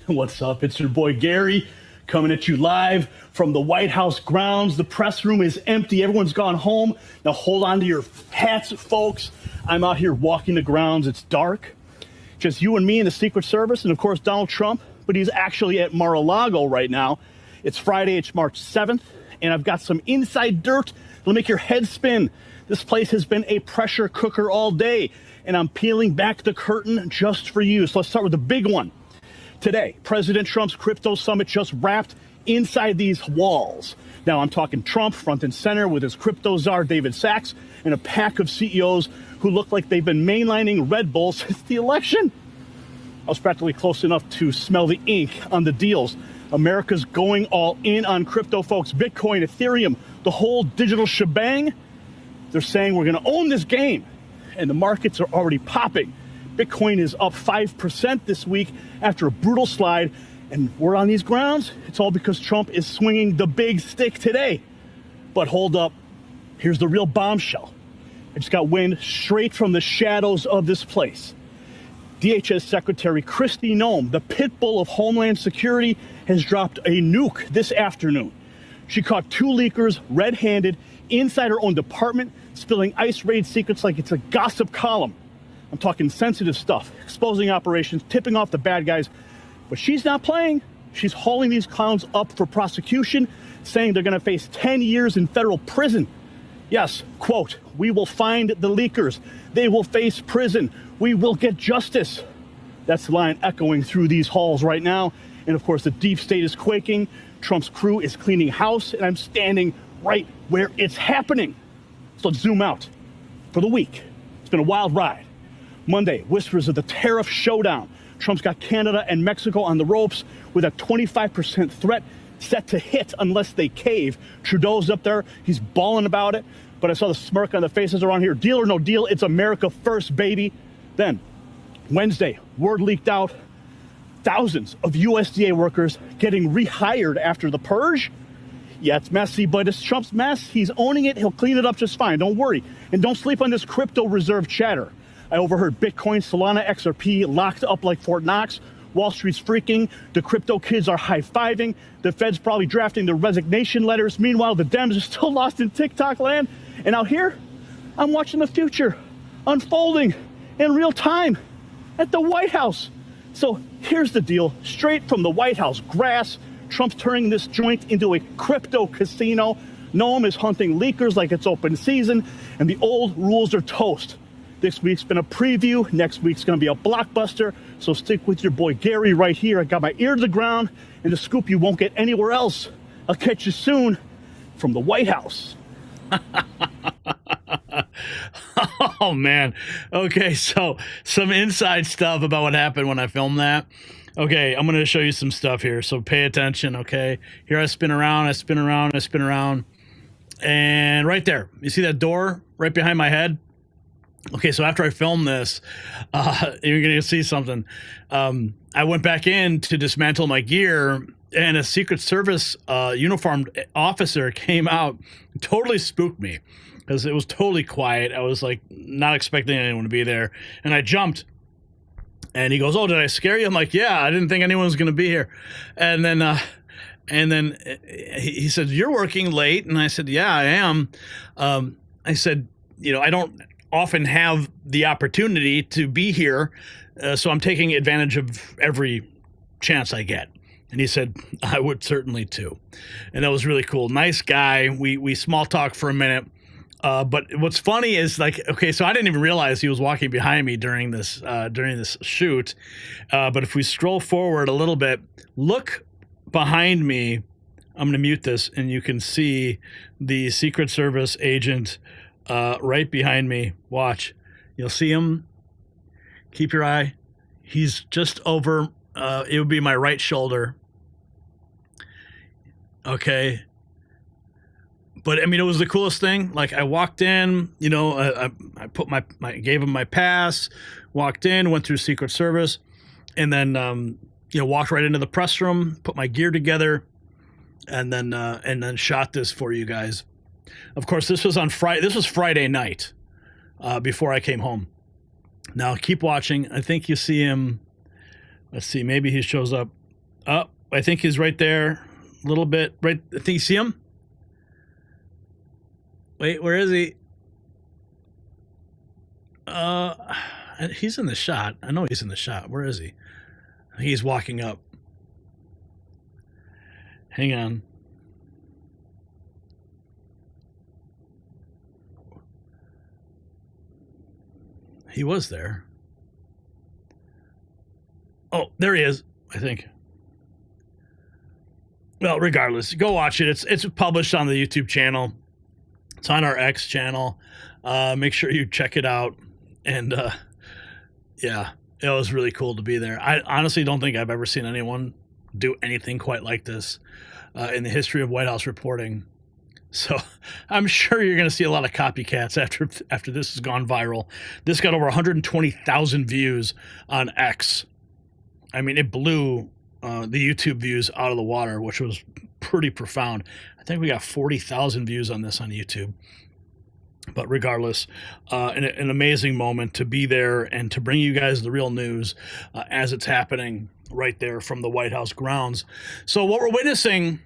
What's up? It's your boy Gary coming at you live from the White House grounds. The press room is empty. Everyone's gone home. Now hold on to your hats, folks. I'm out here walking the grounds. It's dark. Just you and me and the Secret Service, and of course Donald Trump, but he's actually at Mar-a-Lago right now. It's Friday, it's March 7th, and I've got some inside dirt that'll make your head spin. This place has been a pressure cooker all day, and I'm peeling back the curtain just for you. So let's start with the big one. Today, President Trump's crypto summit just wrapped inside these walls. Now I'm talking Trump front and center with his crypto czar David Sachs and a pack of CEOs who look like they've been mainlining Red Bull since the election. I was practically close enough to smell the ink on the deals. America's going all in on crypto, folks. Bitcoin, Ethereum, the whole digital shebang. They're saying we're going to own this game, and the markets are already popping. Bitcoin is up 5% this week after a brutal slide, and we're on these grounds. It's all because Trump is swinging the big stick today. But hold up, here's the real bombshell. I just got wind straight from the shadows of this place. DHS Secretary Kristi Noem, the pit bull of Homeland Security, has dropped a nuke this afternoon. She caught 2 leakers red-handed inside her own department, spilling ICE raid secrets like it's a gossip column. I'm talking sensitive stuff, exposing operations, tipping off the bad guys. But she's not playing. She's hauling these clowns up for prosecution, saying they're going to face 10 years in federal prison. Yes, quote, we will find the leakers. They will face prison. We will get justice. That's the line echoing through these halls right now. And of course, the deep state is quaking. Trump's crew is cleaning house, and I'm standing right where it's happening. So let's zoom out. For the week, it's been a wild ride. Monday, whispers of the tariff showdown. Trump's got Canada and Mexico on the ropes with a 25% threat set to hit unless they cave. Trudeau's up there. He's bawling about it. But I saw the smirk on the faces around here. Deal or no deal, it's America first, baby. Then, Wednesday, word leaked out. Thousands of USDA workers getting rehired after the purge. Yeah, it's messy, but it's Trump's mess. He's owning it. He'll clean it up just fine. Don't worry. And don't sleep on this crypto reserve chatter. I overheard Bitcoin, Solana, XRP locked up like Fort Knox. Wall Street's freaking. The crypto kids are high-fiving. The Fed's probably drafting their resignation letters. Meanwhile, the Dems are still lost in TikTok land. And out here, I'm watching the future unfolding in real time at the White House. So here's the deal. Straight from the White House grass, Trump's turning this joint into a crypto casino. Noam is hunting leakers like it's open season, and the old rules are toast. This week's been a preview. Next week's going to be a blockbuster. So stick with your boy Gary right here. I got my ear to the ground, and the scoop you won't get anywhere else. I'll catch you soon from the White House. Oh, man. Okay, so some inside stuff about what happened when I filmed that. Okay, I'm going to show you some stuff here, so pay attention, okay? Here I spin around, I spin around, I spin around. And right there, you see that door right behind my head? Okay, so after I filmed this, you're going to see something. I went back in to dismantle my gear, and a Secret Service uniformed officer came out, totally spooked me, because it was totally quiet. I was like not expecting anyone to be there, and I jumped. And he goes, "Oh, did I scare you?" I'm like, "Yeah, I didn't think anyone was going to be here." And then he said, "You're working late," and I said, "Yeah, I am." I said, I don't often have the opportunity to be here, so I'm taking advantage of every chance I get. And he said, "I would certainly too." And that was really cool. Nice guy. We small talked for a minute. But what's funny is, like, okay, so I didn't even realize he was walking behind me during this shoot. But if we scroll forward a little bit, look behind me. I'm going to mute this, and you can see the Secret Service agent right behind me. Watch. You'll see him. Keep your eye. He's just over. It would be my right shoulder. Okay. But I mean, it was the coolest thing. Like, I walked in, I put gave him my pass, walked in, went through Secret Service, and then, walked right into the press room, put my gear together, and then shot this for you guys. Of course, this was on Friday. This was Friday night, before I came home. Now keep watching. I think you see him. Let's see. Maybe he shows up. Oh, I think he's right there. A little bit. Right. I think you see him. Wait, where is he? He's in the shot. I know he's in the shot. Where is he? He's walking up. Hang on. He was there. Oh, there he is, I think. Well, regardless, go watch it. It's published on the YouTube channel. It's on our X channel. Make sure you check it out. And yeah, it was really cool to be there. I honestly don't think I've ever seen anyone do anything quite like this in the history of White House reporting. So I'm sure you're going to see a lot of copycats after this has gone viral. This got over 120,000 views on X. I mean, it blew the YouTube views out of the water, which was pretty profound. I think we got 40,000 views on this on YouTube. But regardless, an amazing moment to be there and to bring you guys the real news as it's happening right there from the White House grounds. So what we're witnessing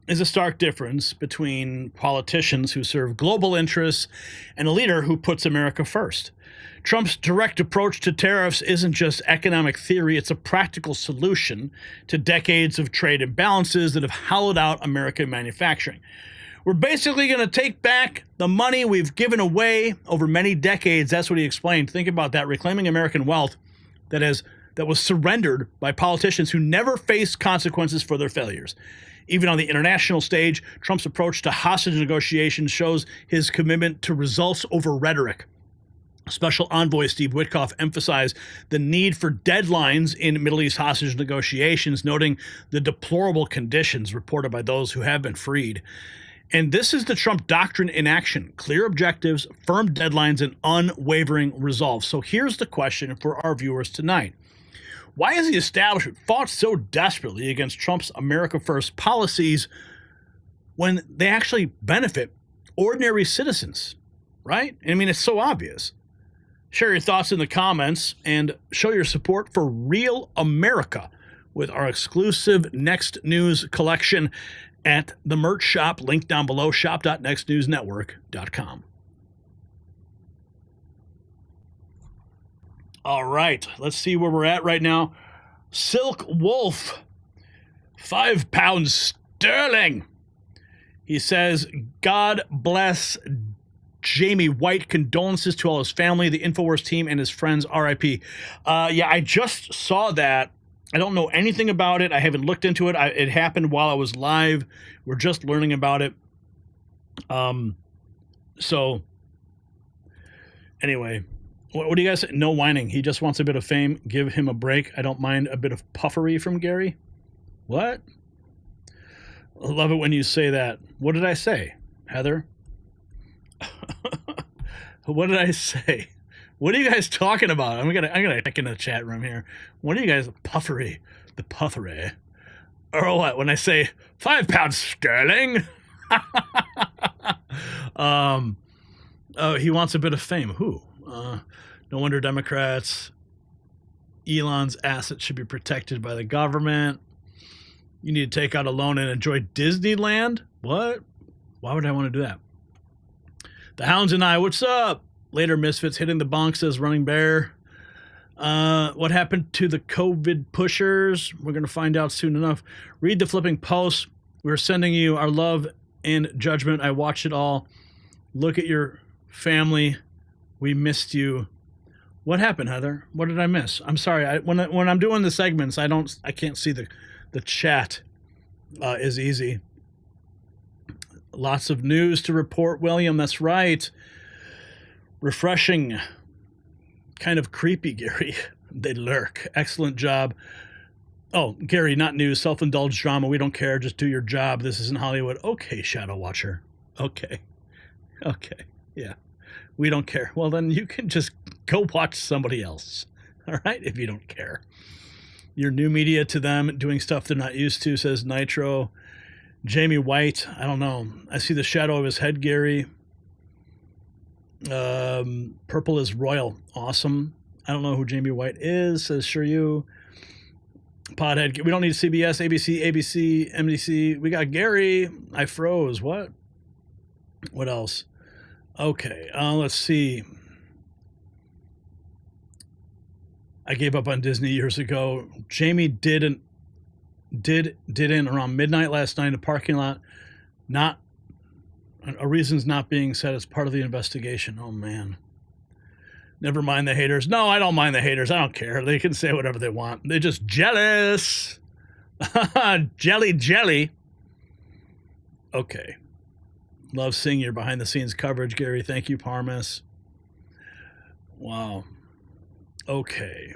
is a stark difference between politicians who serve global interests and a leader who puts America first. Trump's direct approach to tariffs isn't just economic theory, it's a practical solution to decades of trade imbalances that have hollowed out American manufacturing. We're basically going to take back the money we've given away over many decades. That's what he explained. Think about that, reclaiming American wealth that was surrendered by politicians who never faced consequences for their failures. Even on the international stage, Trump's approach to hostage negotiations shows his commitment to results over rhetoric. Special Envoy Steve Witkoff emphasized the need for deadlines in Middle East hostage negotiations, noting the deplorable conditions reported by those who have been freed. And this is the Trump doctrine in action: clear objectives, firm deadlines, and unwavering resolve. So here's the question for our viewers tonight. Why has the establishment fought so desperately against Trump's America First policies when they actually benefit ordinary citizens, right? I mean, it's so obvious. Share your thoughts in the comments and show your support for real America with our exclusive Next News collection at the merch shop, link down below, shop.nextnewsnetwork.com. All right, let's see where we're at right now. Silk Wolf, £5 sterling. He says, God bless Jamie White. Condolences to all his family, the InfoWars team, and his friends. RIP. Yeah, I just saw that. I don't know anything about it. I haven't looked into it. It happened while I was live. We're just learning about it. So, anyway. What do you guys say? No whining. He just wants a bit of fame. Give him a break. I don't mind a bit of puffery from Gary. What? I love it when you say that. What did I say, Heather? What did I say? What are you guys talking about? I'm gonna check in the chat room here. What are you guys puffery? The puffery. Or what? When I say £5 sterling? Oh, he wants a bit of fame. Who? No wonder Democrats. Elon's assets should be protected by the government. You need to take out a loan and enjoy Disneyland? What? Why would I want to do that? The Hounds and I, what's up? Later Misfits hitting the bunk, says Running Bear. What happened to the COVID pushers? We're going to find out soon enough. Read the flipping post. We're sending you our love and judgment. I watched it all. Look at your family. We missed you. What happened, Heather? What did I miss? I'm sorry. When I'm doing the segments, I can't see the chat is easy. Lots of news to report, William. That's right. Refreshing. Kind of creepy, Gary. They lurk. Excellent job. Oh, Gary, not news. Self-indulged drama. We don't care. Just do your job. This isn't Hollywood. Okay, Shadow Watcher. Okay. Yeah. We don't care. Well, then you can just go watch somebody else. All right? If you don't care. You're new media to them, doing stuff they're not used to, says Nitro. Jamie White. I don't know. I see the shadow of his head, Gary. Purple is royal. Awesome. I don't know who Jamie White is, says Sure You. Podhead. We don't need CBS, ABC, NBC. We got Gary. I froze. What else? Okay, let's see. I gave up on Disney years ago. Jamie did in around midnight last night in a parking lot. Not a reason's not being said as part of the investigation. Oh man. Never mind the haters. No, I don't mind the haters. I don't care. They can say whatever they want. They're just jealous. Jelly. Okay. Love seeing your behind-the-scenes coverage, Gary. Thank you, Parmas. Wow. Okay.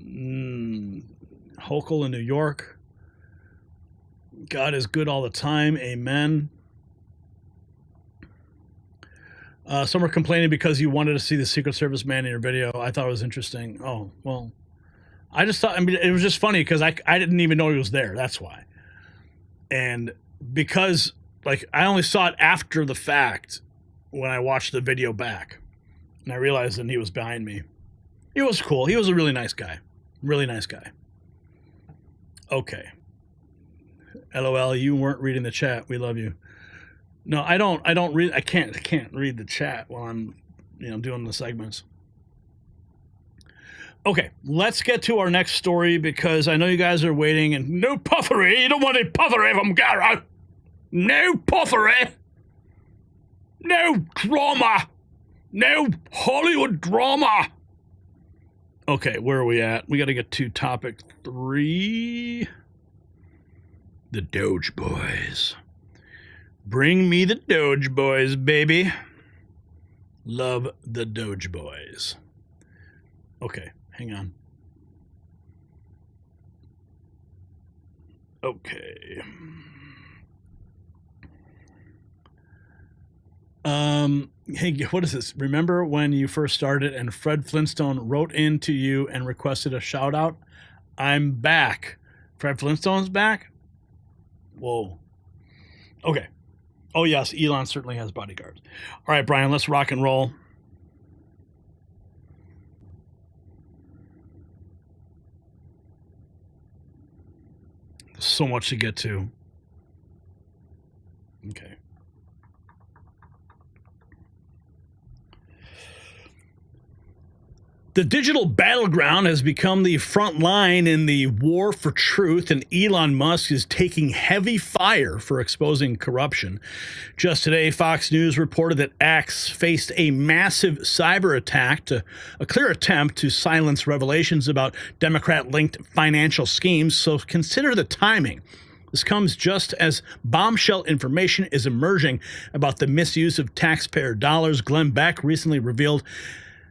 Hochul in New York. God is good all the time. Amen. Some were complaining because you wanted to see the Secret Service man in your video. I thought it was interesting. Oh, well. I just thought, it was just funny because I didn't even know he was there. That's why. And because... I only saw it after the fact when I watched the video back. And I realized that he was behind me. He was cool. He was a really nice guy. Really nice guy. Okay. LOL, you weren't reading the chat. We love you. No, I don't read. I can't read the chat while I'm, doing the segments. Okay, let's get to our next story because I know you guys are waiting. And no puffery. You don't want any puffery from Garrow. No puffery. No drama. No Hollywood drama. Okay, where are we at? We got to get to topic 3. The Doge Boys. Bring me the Doge Boys, baby. Love the Doge Boys. Okay, hang on. Okay. Hey, what is this? Remember when you first started and Fred Flintstone wrote into you and requested a shout out? I'm back. Fred Flintstone's back? Whoa. Okay. Oh, yes, Elon certainly has bodyguards. All right, Brian, let's rock and roll. There's so much to get to. Okay. The digital battleground has become the front line in the war for truth, and Elon Musk is taking heavy fire for exposing corruption. Just today, Fox News reported that X faced a massive cyber attack, a clear attempt to silence revelations about Democrat-linked financial schemes, so consider the timing. This comes just as bombshell information is emerging about the misuse of taxpayer dollars. Glenn Beck recently revealed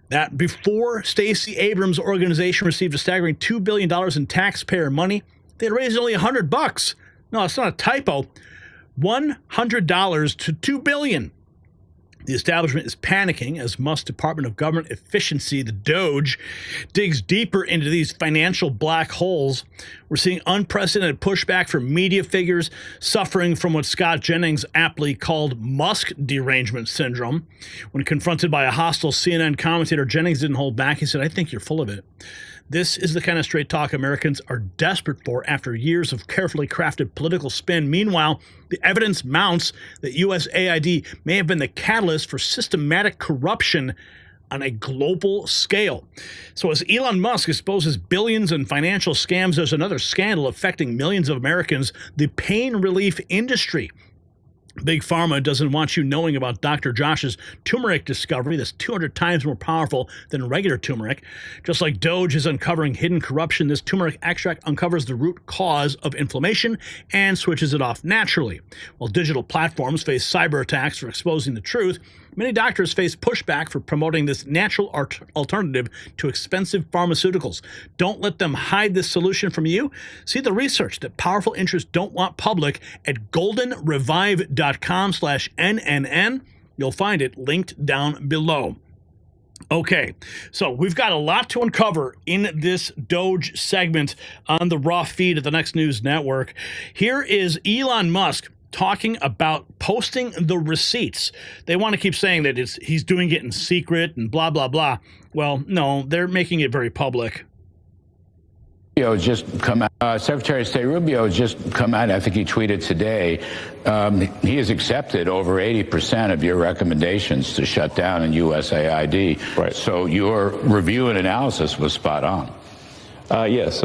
that before Stacey Abrams' organization received a staggering $2 billion in taxpayer money, they had raised only $100. No, it's not a typo. $100 to $2 billion. The establishment is panicking as Musk's Department of Government Efficiency, the DOGE, digs deeper into these financial black holes. We're seeing unprecedented pushback from media figures suffering from what Scott Jennings aptly called Musk derangement syndrome. When confronted by a hostile CNN commentator, Jennings didn't hold back. He said, "I think you're full of it." This is the kind of straight talk Americans are desperate for after years of carefully crafted political spin. Meanwhile, the evidence mounts that USAID may have been the catalyst for systematic corruption on a global scale. So as Elon Musk exposes billions in financial scams, there's another scandal affecting millions of Americans, the pain relief industry. Big Pharma doesn't want you knowing about Dr. Josh's turmeric discovery that's 200 times more powerful than regular turmeric. Just like Doge is uncovering hidden corruption, this turmeric extract uncovers the root cause of inflammation and switches it off naturally. While digital platforms face cyber attacks for exposing the truth, many doctors face pushback for promoting this natural alternative to expensive pharmaceuticals. Don't let them hide this solution from you. See the research that powerful interests don't want public at goldenrevive.com/NNN. You'll find it linked down below. Okay, so we've got a lot to uncover in this Doge segment on the Raw feed at the Next News Network. Here is Elon Musk talking about posting the receipts. They want to keep saying that he's doing it in secret and blah, blah, blah. Well, no, they're making it very public. Secretary of State Rubio has just come out, I think he tweeted today, he has accepted over 80% of your recommendations to shut down in USAID. Right. So your review and analysis was spot on. Yes.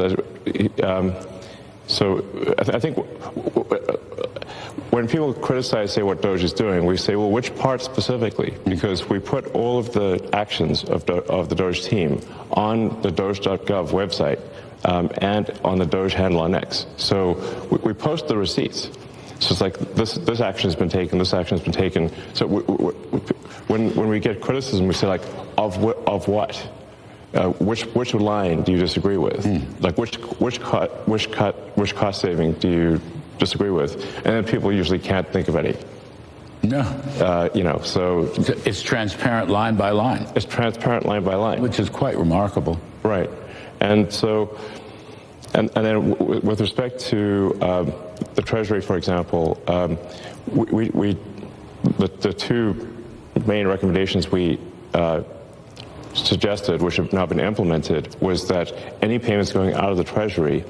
So I think when people criticize, say, what Doge is doing, we say, well, which part specifically? Because we put all of the actions of the Doge team on the Doge.gov website and on the Doge handle on X. So we post the receipts. So it's like this action has been taken, this action has been taken. So when we get criticism, we say, like, of what? Which line do you disagree with? Like which cost saving do you disagree with? And then people usually can't think of any. No. So it's transparent line by line. It's transparent line by line, which is quite remarkable. Right. And so, and then with respect to the Treasury, for example, the two main recommendations we suggested, which have now been implemented, was that any payments going out of the Treasury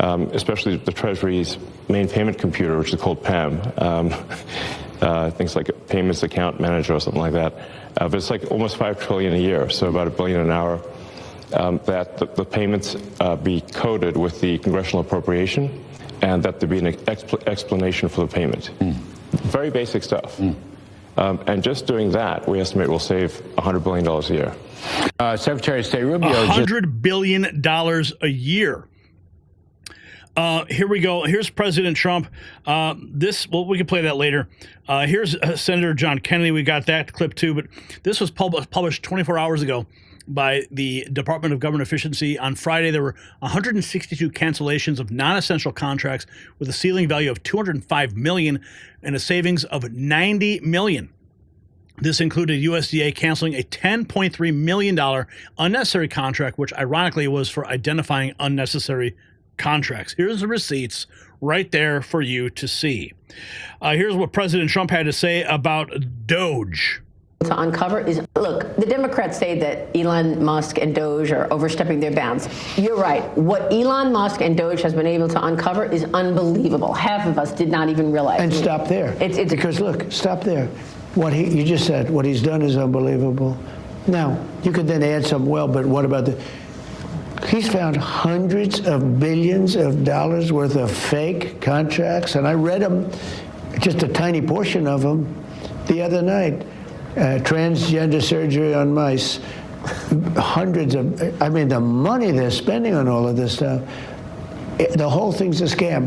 especially the Treasury's main payment computer, which is called PAM. Things like a payments account manager or something like that. But it's like almost $5 trillion a year, so about $1 billion an hour. That the payments be coded with the congressional appropriation, and that there be an explanation for the payment. Very basic stuff. And just doing that, we estimate will save $100 billion a year. Secretary of State Rubio. $100 billion a year. Here we go. Here's President Trump. Well, we can play that later. Here's Senator John Kennedy. We got that clip too, but this was published 24 hours ago by the Department of Government Efficiency. On Friday, there were 162 cancellations of non-essential contracts with a ceiling value of $205 million and a savings of $90 million. This included USDA canceling a $10.3 million unnecessary contract, which ironically was for identifying unnecessary contracts. Here's the receipts right there for you to see. Here's what President Trump had to say about Doge. To uncover is, look, the Democrats say that Elon Musk and Doge are overstepping their bounds. You're right. What Elon Musk and Doge has been able to uncover is unbelievable. Half of us did not even realize. And stop there. Because look, stop there. You just said, what he's done is unbelievable. Now, you could then add some, but what about he's found hundreds of billions of dollars worth of fake contracts, and I read them, just a tiny portion of them, the other night. Transgender surgery on mice, hundreds of, the money they're spending on all of this stuff, the whole thing's a scam.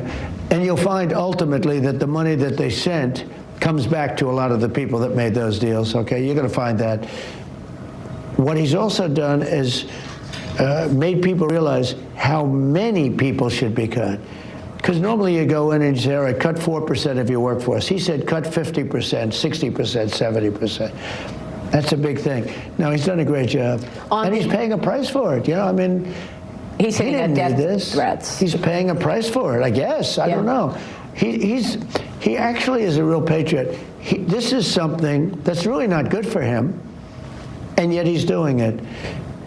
And you'll find ultimately that the money that they sent comes back to a lot of the people that made those deals, okay? You're going to find that. What he's also done is made people realize how many people should be cut. Because normally you go in and you say, all right, cut 4% of your workforce. He said cut 50%, 60%, 70%. That's a big thing. Now, he's done a great job. And he's paying a price for it. He's saying didn't death need this. Threats. He's paying a price for it, I guess. I don't know. He actually is a real patriot. This is something that's really not good for him, and yet he's doing it.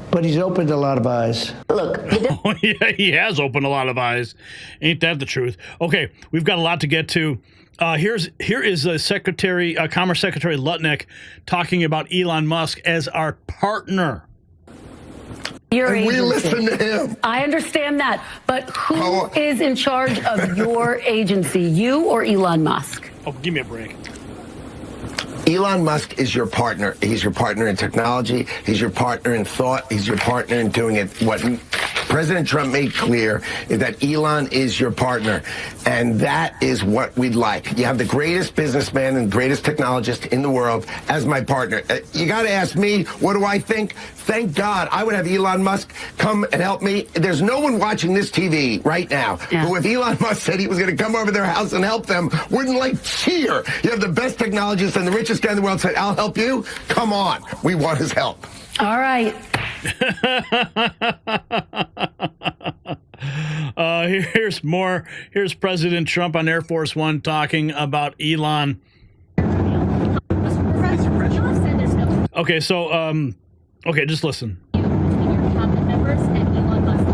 But he's opened a lot of eyes. Look. Oh, yeah, he has opened a lot of eyes. Ain't that the truth? Okay, we've got a lot to get to. Here is Commerce Secretary Lutnick talking about Elon Musk as our partner. And we listen to him. I understand that. But who is in charge of your agency, you or Elon Musk? Oh, give me a break. Elon Musk is your partner. He's your partner in technology. He's your partner in thought. He's your partner in doing it. What President Trump made clear is that Elon is your partner. And that is what we'd like. You have the greatest businessman and greatest technologist in the world as my partner. You got to ask me, what do I think? Thank God I would have Elon Musk come and help me. There's no one watching this TV right now who, if Elon Musk said he was going to come over their house and help them, wouldn't cheer. You have the best technologist and the richest guy in the world said, I'll help you. Come on. We want his help. All right. Here's more. Here's President Trump on Air Force One talking about Elon. Okay, so, just listen.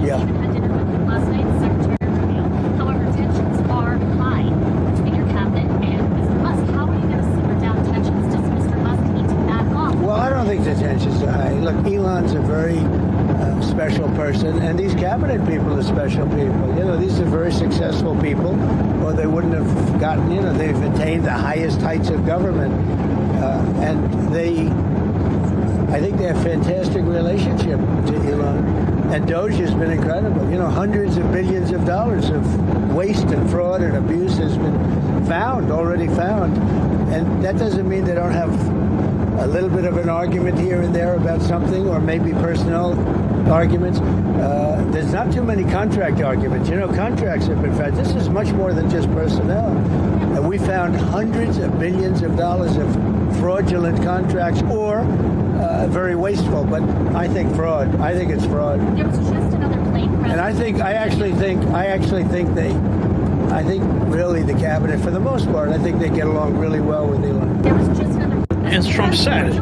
Yeah. The tensions are high. Look, Elon's a very special person, and these cabinet people are special people. These are very successful people, or they wouldn't have gotten, they've attained the highest heights of government. And I think they have a fantastic relationship to Elon. And Doge has been incredible. Hundreds of billions of dollars of waste and fraud and abuse has been already found. And that doesn't mean they don't have a little bit of an argument here and there about something, or maybe personnel arguments. There's not too many contract arguments. Contracts have been found. This is much more than just personnel. And we found hundreds of billions of dollars of fraudulent contracts, or very wasteful. But I think fraud. I think it's fraud. There was just another plane crash. And I actually think really the cabinet, for the most part, I think they get along really well with Elon. There was just another. As Trump said,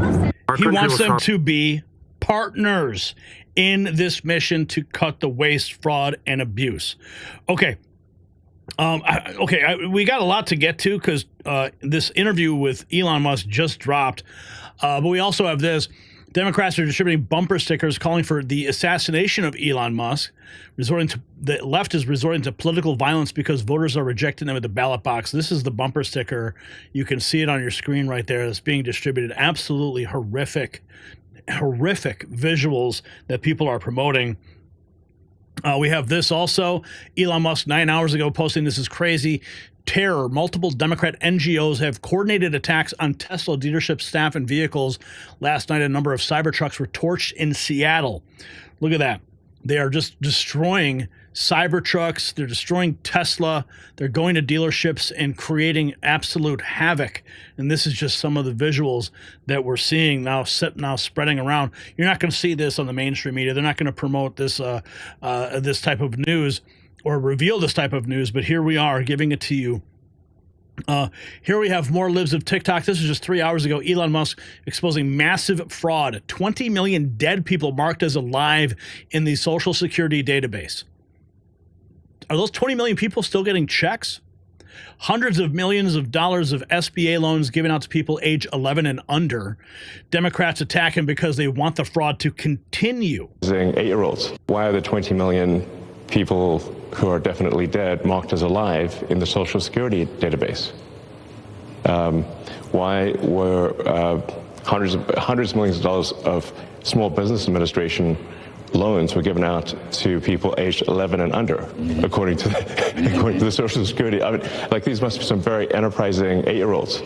he wants them to be partners. in this mission to cut the waste, fraud, and abuse. Okay. We got a lot to get to because this interview with Elon Musk just dropped. But we also have this. Democrats are distributing bumper stickers calling for the assassination of Elon Musk. The left is resorting to political violence because voters are rejecting them at the ballot box. This is the bumper sticker. You can see it on your screen right there. It's being distributed. Absolutely horrific visuals that people are promoting. We have this also. Elon Musk 9 hours ago posting, "This is crazy. Terror. Multiple Democrat NGOs have coordinated attacks on Tesla dealership staff and vehicles. Last night, a number of Cybertrucks were torched in Seattle." Look at that. They are just destroying Cybertrucks. They're destroying Tesla. They're going to dealerships and creating absolute havoc. And this is just some of the visuals that we're seeing now spreading around. You're not going to see this on the mainstream media. They're not going to promote this this type of news or reveal this type of news, but here we are giving it to you. Here we have more libs of TikTok. This was just 3 hours ago. Elon Musk exposing massive fraud. 20 million dead people marked as alive in the Social Security database. Are those 20 million people still getting checks? Hundreds of millions of dollars of SBA loans given out to people age 11 and under. Democrats attack him because they want the fraud to continue. 8-year-olds. Why are the 20 million people who are definitely dead marked as alive in the Social Security database? Why were hundreds of millions of dollars of Small Business Administration loans were given out to people aged 11 and under, according to the Social Security? I mean, like, these must be some very enterprising 8-year-olds,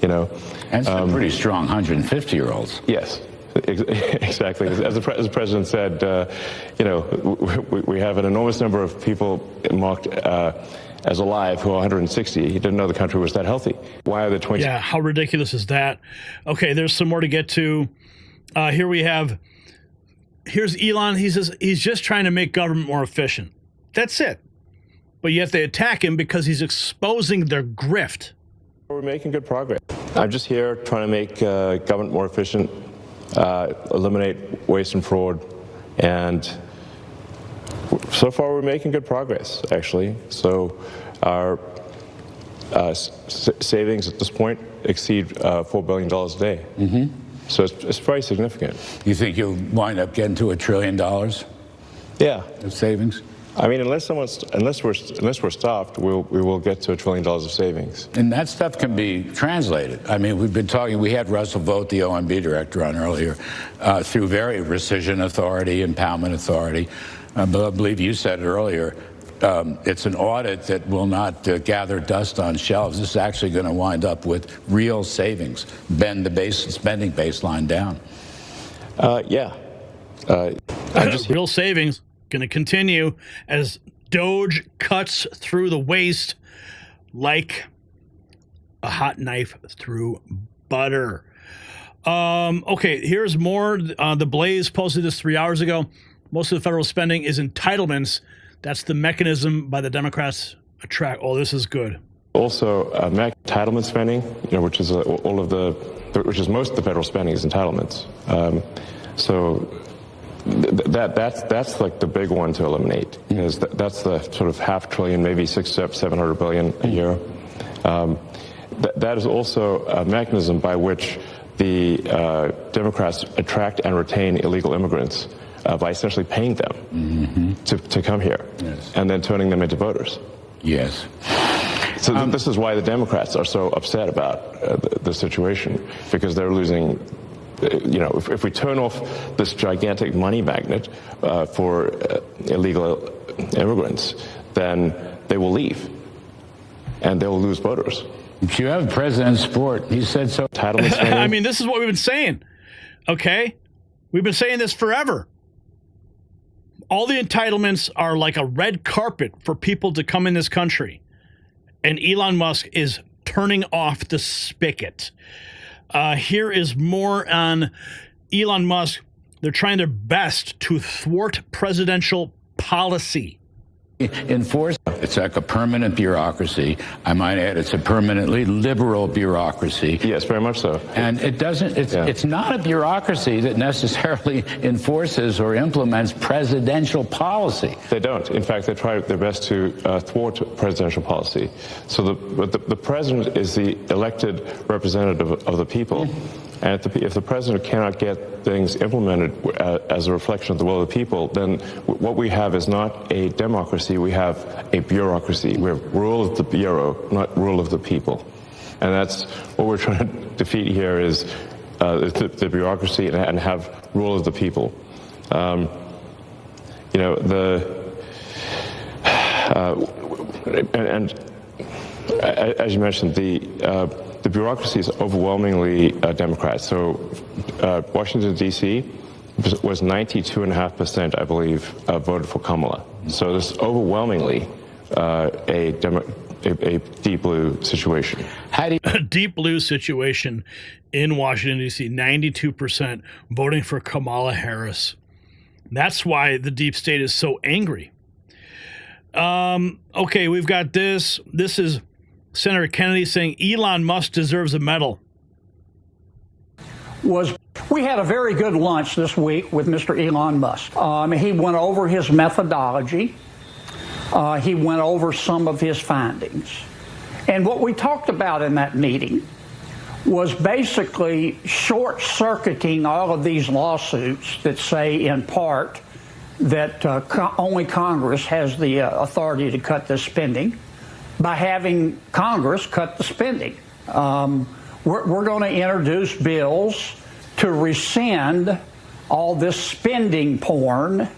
you know. And some pretty strong 150-year-olds. Yes. Exactly. As the president said, you know, we have an enormous number of people marked as alive who are 160. He didn't know the country was that healthy. Why are the 20? Yeah, how ridiculous is that? Okay, there's some more to get to. Here we have, here's Elon. He says he's just trying to make government more efficient. That's it. But yet they attack him because he's exposing their grift. We're making good progress. I'm just here trying to make government more efficient, eliminate waste and fraud, and so far we're making good progress, actually. So our savings at this point exceed $4 billion a day. Mm-hmm. So it's very significant. You think you'll wind up getting to $1 trillion? Yeah. Of savings? I mean, unless we're stopped, we will get to $1 trillion of savings. And that stuff can be translated. I mean, we've been talking. We had Russell Vogt, the OMB director, on earlier, through very rescission authority, impoundment authority. But I believe you said it earlier. It's an audit that will not gather dust on shelves. This is actually going to wind up with real savings, bend the spending baseline down. Yeah. Real savings. Going to continue as Doge cuts through the waste like a hot knife through butter. Okay, here's more. The Blaze posted this 3 hours ago. Most of the federal spending is entitlements. That's the mechanism by the Democrats attract. Oh, this is good. Also, entitlement spending, you know, which is most of the federal spending is entitlements. That's like the big one to eliminate, because that's the sort of $500 billion, maybe $700 billion a year. That is also a mechanism by which the Democrats attract and retain illegal immigrants by essentially paying them to come here, yes, and then turning them into voters. Yes. So this is why the Democrats are so upset about the situation, because they're losing. You know, if we turn off this gigantic money magnet for illegal immigrants, then they will leave, and they will lose voters. If you have president's support, he said so. I mean, this is what we've been saying, okay? We've been saying this forever. All the entitlements are like a red carpet for people to come in this country, and Elon Musk is turning off the spigot. Here is more on Elon Musk. They're trying their best to thwart presidential policy. enforce. It's like a permanent bureaucracy. I might add, it's a permanently liberal bureaucracy. Yes, very much so. And it doesn't. It's not a bureaucracy that necessarily enforces or implements presidential policy. They don't. In fact, they try their best to thwart presidential policy. So the president is the elected representative of the people. And if the president cannot get things implemented as a reflection of the will of the people, then what we have is not a democracy, we have a bureaucracy. We have rule of the bureau, not rule of the people. And that's what we're trying to defeat here is the bureaucracy and have rule of the people. You know, as you mentioned, the bureaucracy is overwhelmingly Democrat. So Washington, D.C. was 92.5%, I believe, voted for Kamala. So this is overwhelmingly a deep blue situation. A deep blue situation in Washington, D.C., 92% voting for Kamala Harris. That's why the deep state is so angry. Okay, we've got this. This is Senator Kennedy saying Elon Musk deserves a medal. We had a very good lunch this week with Mr. Elon Musk. He went over his methodology. He went over some of his findings. And what we talked about in that meeting was basically short-circuiting all of these lawsuits that say, in part, that only Congress has the authority to cut this spending, by having Congress cut the spending. We're going to introduce bills to rescind all this spending porn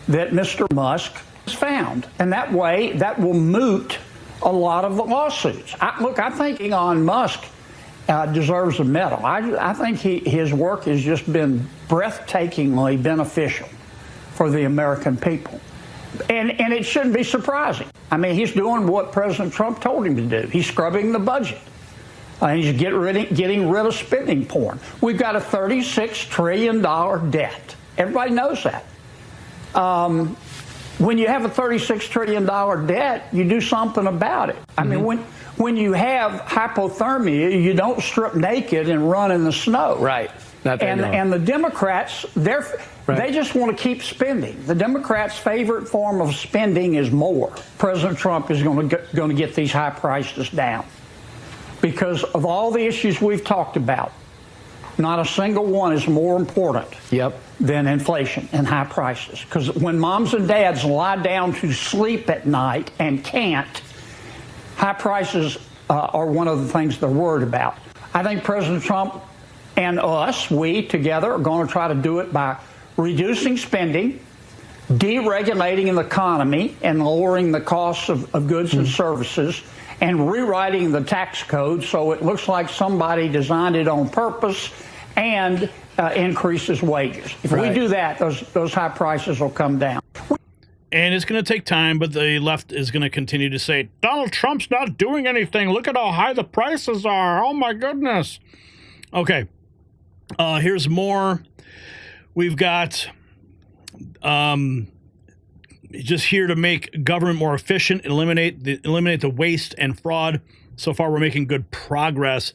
that Mr. Musk has found. And that way, that will moot a lot of the lawsuits. I think Elon Musk deserves a medal. I think his work has just been breathtakingly beneficial for the American people. And it shouldn't be surprising. I mean, he's doing what President Trump told him to do. He's scrubbing the budget. He's getting rid of spending porn. We've got a $36 trillion debt. Everybody knows that. When you have a $36 trillion debt, you do something about it. I mean, when you have hypothermia, you don't strip naked and run in the snow. Right. And the Democrats, they just want to keep spending. The Democrats' favorite form of spending is more. President Trump is going to get these high prices down. Because of all the issues we've talked about, not a single one is more important than inflation and high prices. Because when moms and dads lie down to sleep at night and can't, high prices are one of the things they're worried about. I think President Trump and us, we together, are going to try to do it by reducing spending, deregulating the economy and lowering the costs of goods and services, and rewriting the tax code so it looks like somebody designed it on purpose and increases wages. If we do that, those high prices will come down. And it's going to take time, but the left is going to continue to say, Donald Trump's not doing anything. Look at how high the prices are. Oh, my goodness. Okay. Here's more. We've got just here to make government more efficient, eliminate the waste and fraud. So far, we're making good progress.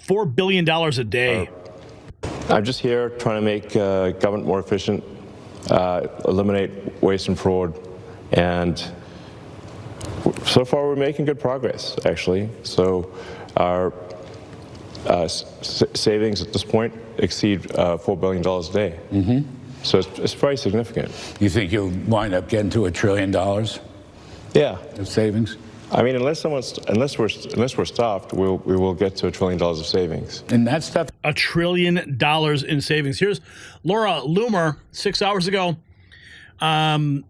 $4 billion a day. I'm just here trying to make government more efficient, eliminate waste and fraud, and so far we're making good progress, actually. So our savings at this point exceed $4 billion a day. Mm-hmm. So it's very significant. You think you'll wind up getting to $1 trillion? Yeah. Of savings? I mean, unless we're stopped, we will get to $1 trillion of savings. And that stuff. $1 trillion in savings. Here's Laura Loomer 6 hours ago. Violent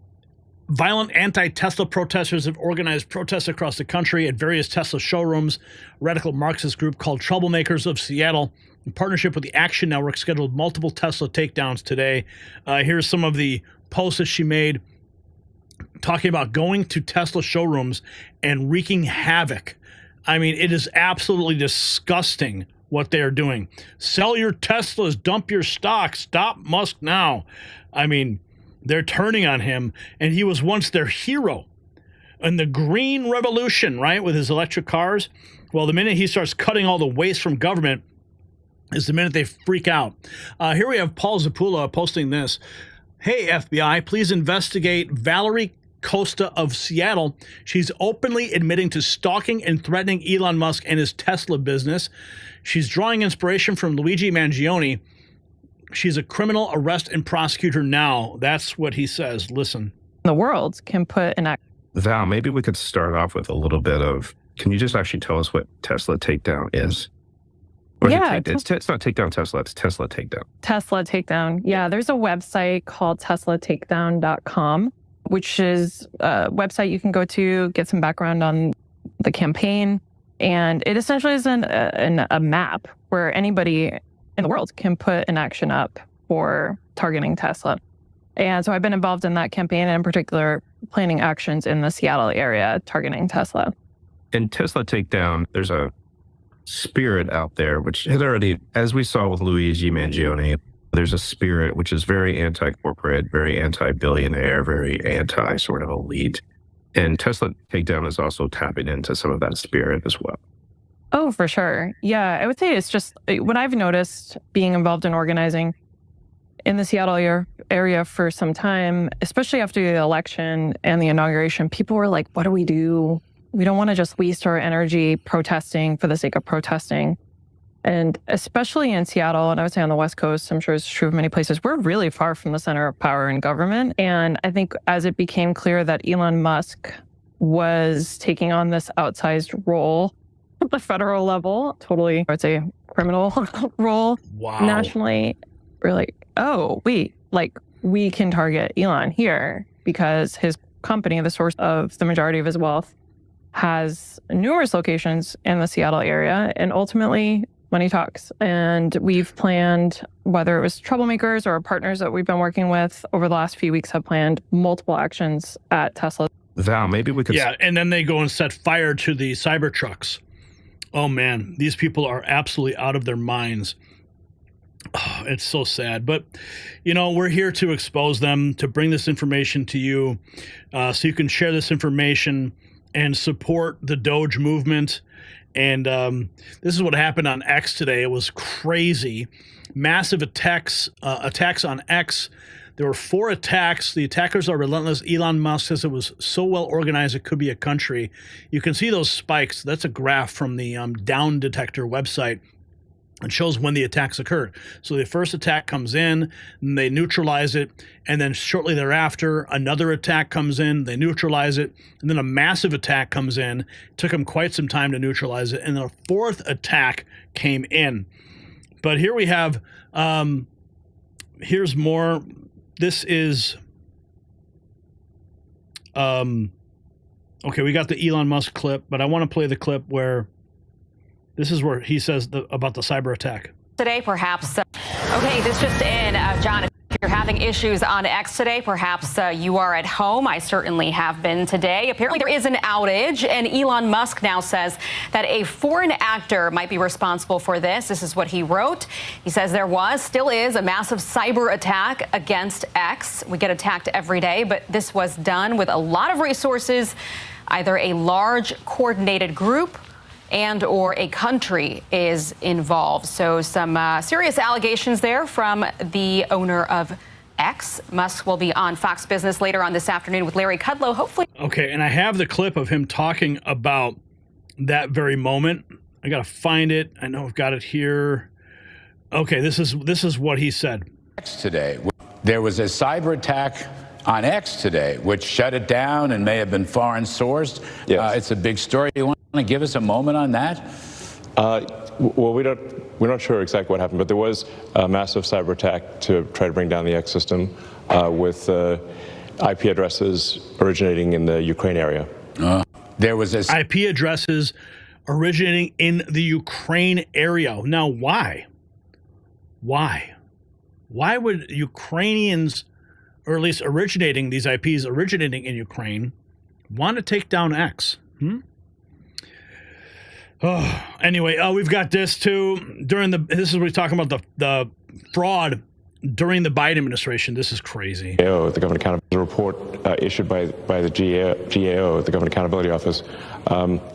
anti-Tesla protesters have organized protests across the country at various Tesla showrooms. Radical Marxist group called Troublemakers of Seattle, in partnership with the Action Network, scheduled multiple Tesla takedowns today. Here's some of the posts that she made talking about going to Tesla showrooms and wreaking havoc. I mean, it is absolutely disgusting what they are doing. Sell your Teslas, dump your stock, stop Musk now. I mean, They're turning on him, and he was once their hero. And the green revolution, right, with his electric cars, well, the minute he starts cutting all the waste from government is the minute they freak out. Here we have Paul Zapula posting this. Hey, FBI, please investigate Valerie Costa of Seattle. She's openly admitting to stalking and threatening Elon Musk and his Tesla business. She's drawing inspiration from Luigi Mangione. She's a criminal, arrest and prosecute her now. That's what he says. Listen. The world can put an act. Val, maybe we could start off with a little bit of, can you just actually tell us what Tesla Takedown is? Or Yeah. it's not Takedown Tesla, it's Tesla Takedown. Tesla Takedown. Yeah, there's a website called TeslaTakedown.com, which is a website you can go to, get some background on the campaign. And it essentially is a map where anybody in the world can put an action up for targeting Tesla. And so I've been involved in that campaign, and in particular, planning actions in the Seattle area targeting Tesla. In Tesla Takedown, there's a spirit out there, which has already, as we saw with Luigi Mangione, there's a spirit which is very anti-corporate, very anti-billionaire, very anti-sort of elite. And Tesla Takedown is also tapping into some of that spirit as well. Oh, for sure. Yeah, I would say it's just what I've noticed being involved in organizing in the Seattle area for some time, especially after the election and the inauguration. People were like, what do we do? We don't want to just waste our energy protesting for the sake of protesting. And especially in Seattle, and I would say on the West Coast, I'm sure it's true of many places, we're really far from the center of power in government. And I think as it became clear that Elon Musk was taking on this outsized role at the federal level, totally, I would say, criminal role nationally, we're like, oh, wait, like we can target Elon here because his company, the source of the majority of his wealth, has numerous locations in the Seattle area, and ultimately money talks. And we've planned, whether it was troublemakers or partners that we've been working with over the last few weeks, have planned multiple actions at Tesla. Val, maybe we could... Yeah, and then they go and set fire to the Cybertrucks. Oh, man, these people are absolutely out of their minds. Oh, it's so sad. But, you know, we're here to expose them, to bring this information to you so you can share this information and support the Doge movement. And this is what happened on X today. It was crazy. Massive attacks on X. There were 4 attacks. The attackers are relentless. Elon Musk says it was so well organized it could be a country. You can see those spikes. That's a graph from the Down Detector website. It shows when the attacks occurred. So the first attack comes in, and they neutralize it, and then shortly thereafter, another attack comes in, they neutralize it, and then a massive attack comes in. It took them quite some time to neutralize it, and then a 4th attack came in. But here we have, here's more. This is, okay, we got the Elon Musk clip, but I want to play the clip where this is where he says about the cyber attack. Today, perhaps. Okay, this just in, John, if you're having issues on X today, perhaps you are at home. I certainly have been today. Apparently, there is an outage, and Elon Musk now says that a foreign actor might be responsible for this. This is what he wrote. He says there still is a massive cyber attack against X. We get attacked every day, but this was done with a lot of resources, either a large coordinated group and or a country is involved. So some serious allegations there from the owner of X. Musk will be on Fox Business later on this afternoon with Larry Kudlow, hopefully. Okay, and I have the clip of him talking about that very moment. I got to find it. I know I've got it here. Okay, this is what he said. Today, there was a cyber attack on X today, which shut it down and may have been foreign sourced. Yes. It's a big story. You want to give us a moment on that? Well, we're not sure exactly what happened, but there was a massive cyber attack to try to bring down the X system with IP addresses originating in the Ukraine area. There was IP addresses originating in the Ukraine area. Now, why? Why would Ukrainians, or at least originating these IPs originating in Ukraine, want to take down X? Anyway, we've got this too. This is what we're talking about, the fraud during the Biden administration. This is crazy. GAO, the Government Accountability Report issued by the GAO, the Government Accountability Office,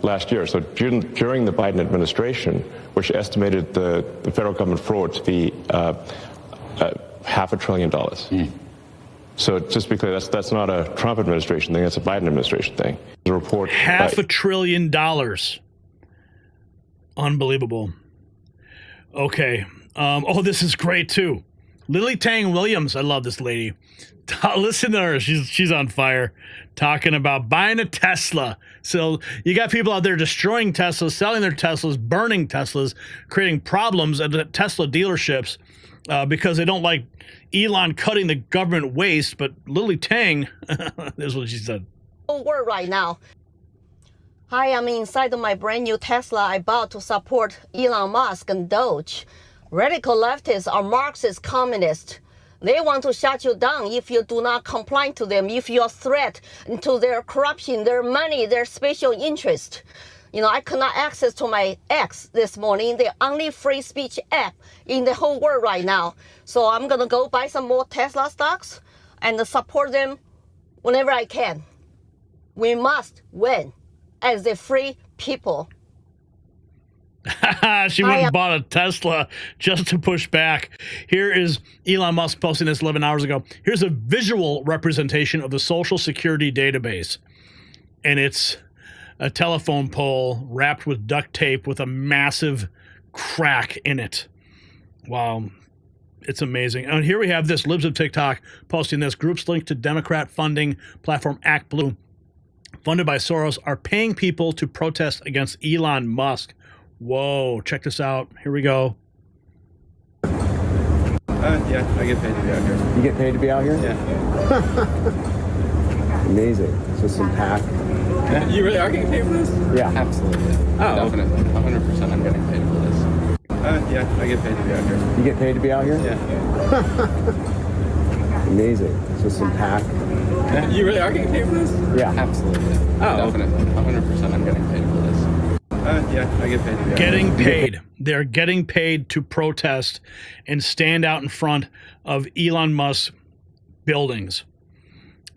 last year. So during the Biden administration, which estimated the federal government fraud to be $500 billion. So just be clear, that's not a Trump administration thing, that's a Biden administration thing. The report $500 billion. Unbelievable. Okay. Oh, this is great too. Lily Tang Williams, I love this lady. Listen to her. She's on fire, talking about buying a Tesla. So you got people out there destroying Teslas, selling their Teslas, burning Teslas, creating problems at the Tesla dealerships because they don't like Elon cutting the government waste. But Lily Tang, this is what she said. World right now. Hi, I'm inside my brand new Tesla I bought to support Elon Musk and Doge. Radical leftists are Marxist communists. They want to shut you down if you do not comply to them, if you're a threat to their corruption, their money, their special interest. You know, I could not access to my X this morning, the only free speech app in the whole world right now. So I'm going to go buy some more Tesla stocks and support them whenever I can. We must win as the free people. She went and bought a Tesla just to push back. Here is Elon Musk posting this 11 hours ago. Here's a visual representation of the Social Security database. And it's a telephone pole wrapped with duct tape with a massive crack in it. Wow. It's amazing. And here we have this. Libs of TikTok posting this. Groups linked to Democrat funding platform Act Blue, funded by Soros, are paying people to protest against Elon Musk. Whoa, check this out. Here we go. Yeah, I get paid to be out here. You get paid to be out here? Yeah. Amazing. So some pack. You really are getting paid for this? Yeah. Absolutely. Oh. Definitely. 100% I'm getting paid for this. Yeah, I get paid to be out here. You get paid to be out here? Yeah. Amazing. So some pack. You really are getting paid for this? Yeah. Absolutely. Definitely. 100% I'm getting paid for this. Yeah, I get paid to be out Getting here. paid. They're getting paid to protest and stand out in front of Elon Musk buildings.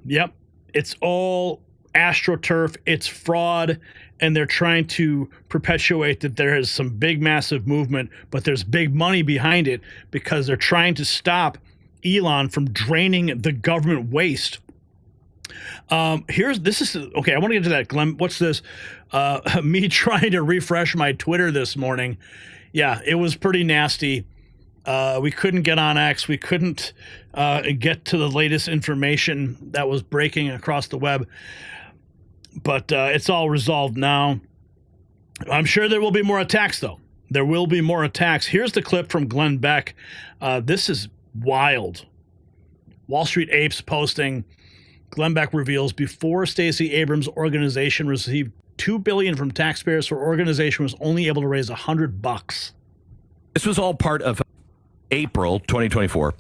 Yep. It's all AstroTurf. It's fraud. And they're trying to perpetuate that there is some big, massive movement, but there's big money behind it because they're trying to stop Elon from draining the government waste. This is okay. I want to get to that, Glenn. What's this? Me trying to refresh my Twitter this morning. Yeah, it was pretty nasty. We couldn't get on X. We couldn't get to the latest information that was breaking across the web. But it's all resolved now. I'm sure there will be more attacks, though. There will be more attacks. Here's the clip from Glenn Beck. This is wild. Wall Street Apes posting. Glenn Beck reveals before Stacey Abrams' organization received $2 billion from taxpayers, her organization was only able to raise $100. This was all part of April 2024.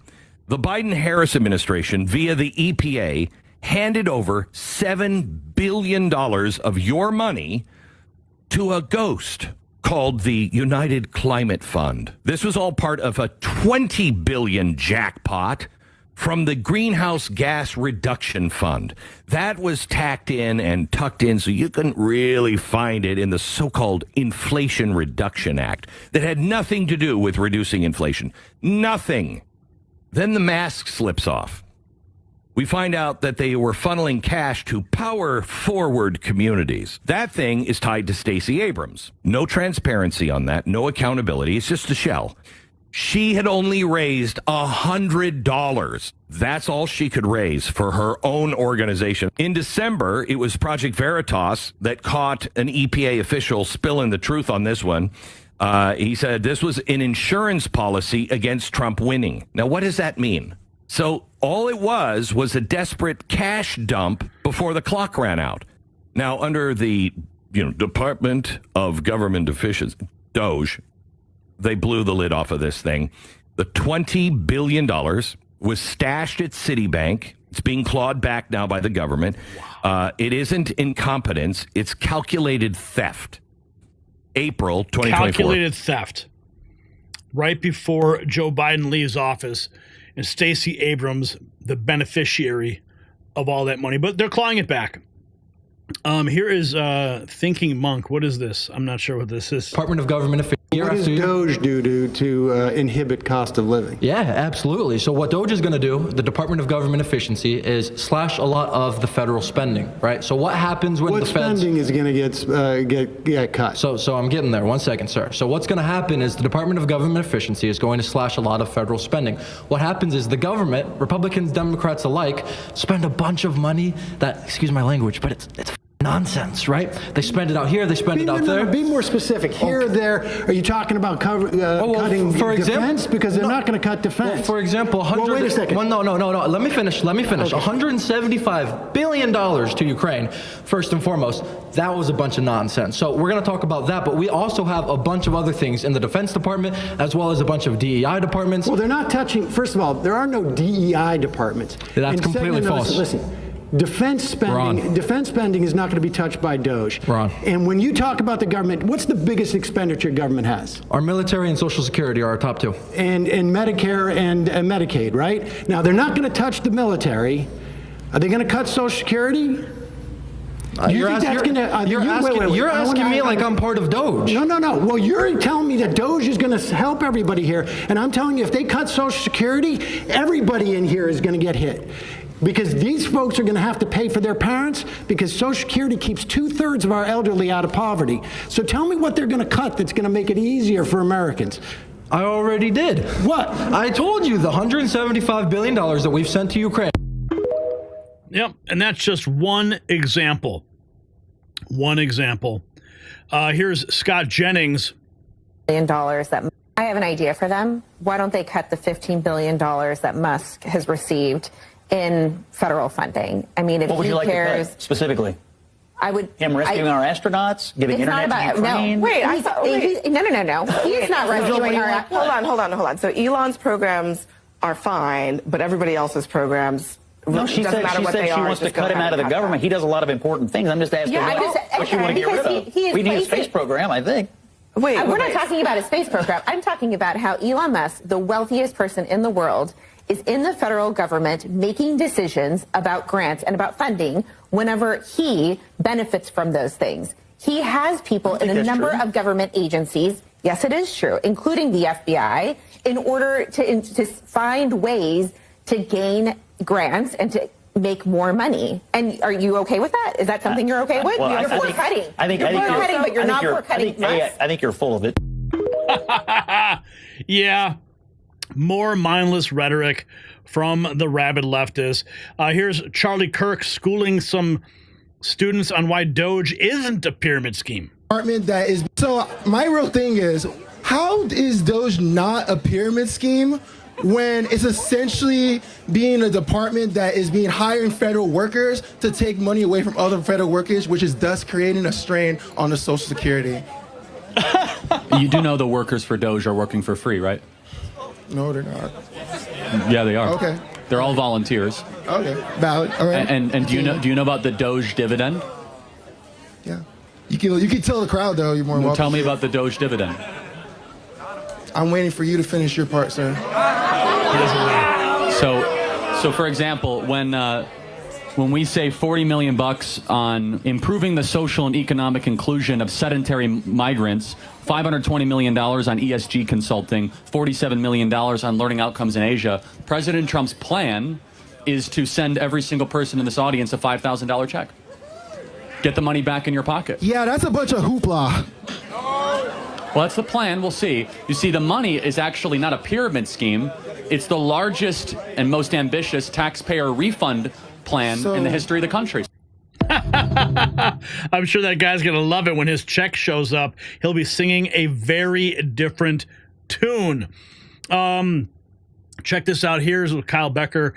The Biden-Harris administration, via the EPA, handed over $7 billion of your money to a ghost called the United Climate Fund. This was all part of a $20 billion jackpot from the Greenhouse Gas Reduction Fund. That was tacked in and tucked in so you couldn't really find it in the so-called Inflation Reduction Act that had nothing to do with reducing inflation. Nothing. Then the mask slips off. We find out that they were funneling cash to power-forward communities. That thing is tied to Stacey Abrams. No transparency on that, no accountability. It's just a shell. She had only raised $100. That's all she could raise for her own organization. In December, it was Project Veritas that caught an EPA official spilling the truth on this one. He said this was an insurance policy against Trump winning. Now, what does that mean? So all it was a desperate cash dump before the clock ran out. Now, under the Department of Government Efficiency, DOGE, they blew the lid off of this thing. The $20 billion was stashed at Citibank. It's being clawed back now by the government. Wow. It isn't incompetence. It's calculated theft. April 2024. Calculated theft. Right before Joe Biden leaves office. and Stacey Abrams, the beneficiary of all that money. But they're clawing it back. Here is Thinking Monk. What is this? I'm not sure what this is. Department of Government Efficiency. What does Doge do to inhibit cost of living? Yeah, absolutely. So what Doge is going to do, the Department of Government Efficiency, is slash a lot of the federal spending, right? So what happens when the feds... spending is going to get cut? So I'm getting there. 1 second, sir. So what's going to happen is the Department of Government Efficiency is going to slash a lot of federal spending. What happens is the government, Republicans, Democrats alike, spend a bunch of money that, excuse my language, but it's nonsense, right? They spend it out here, they spend it out there. Be more specific. Here or there, are you talking about cutting defense? Because they're not going to cut defense. Well, for example, wait a second. Well, no. Let me finish. Okay. $175 billion to Ukraine, first and foremost. That was a bunch of nonsense. So we're going to talk about that, but we also have a bunch of other things in the Defense Department, as well as a bunch of DEI departments. Well, they're not touching, first of all, there are no DEI departments. That's completely false. Listen. Defense spending is not going to be touched by Doge. Ron. And when you talk about the government, what's the biggest expenditure government has? Our military and Social Security are our top two. And Medicare and Medicaid, right? Now, they're not going to touch the military. Are they going to cut Social Security? You're asking me like I'm part of Doge. No. Well, you're telling me that Doge is going to help everybody here. And I'm telling you, if they cut Social Security, everybody in here is going to get hit. Because these folks are going to have to pay for their parents because Social Security keeps 2/3 of our elderly out of poverty. So tell me what they're going to cut that's going to make it easier for Americans. I already did. What? I told you the $175 billion that we've sent to Ukraine. Yep, and that's just one example. Here's Scott Jennings. $1 billion that I have an idea for them. Why don't they cut the $15 billion that Musk has received in federal funding? I mean, if what would he you like cares, to cut specifically? I would. Him rescuing our astronauts, giving internet to Ukraine. No. No. He's not rescuing our. Hold on. So Elon's programs are fine, but everybody else's programs. No, she said she wants to cut him out of the government. He does a lot of important things. I'm just asking what you want to get rid of. We need a space program, I think. We're not talking about a space program. I'm talking about how Elon Musk, the wealthiest person in the world, is in the federal government making decisions about grants and about funding whenever he benefits from those things. He has people in a number of government agencies, yes, it is true, including the FBI, in order to find ways to gain grants and to make more money. And are you okay with that? Is that something you're okay with? Well, you're for cutting. You're for cutting, but you're not for cutting. I think you're full of it. Yeah. More mindless rhetoric from the rabid leftists. Here's Charlie Kirk schooling some students on why Doge isn't a pyramid scheme. That is, so my real thing is, how is Doge not a pyramid scheme when it's essentially being a department that is being hiring federal workers to take money away from other federal workers, which is thus creating a strain on the Social Security? You do know the workers for Doge are working for free, right? No, they're not. Yeah, they are. Okay. They're all volunteers. Okay, valid. All right. And do you know about the Doge dividend? Yeah. You can tell the crowd though. You're more welcome. Tell me about the Doge dividend. I'm waiting for you to finish your part, sir. So for example, when we say $40 million on improving the social and economic inclusion of sedentary migrants, $520 million on ESG consulting, $47 million on learning outcomes in Asia, President Trump's plan is to send every single person in this audience a $5,000 check. Get the money back in your pocket. Yeah, that's a bunch of hoopla. Well, that's the plan. We'll see. You see, the money is actually not a pyramid scheme. It's the largest and most ambitious taxpayer refund plan in the history of the country. I'm sure that guy's going to love it when his check shows up. He'll be singing a very different tune. Check this out. Here's with Kyle Becker.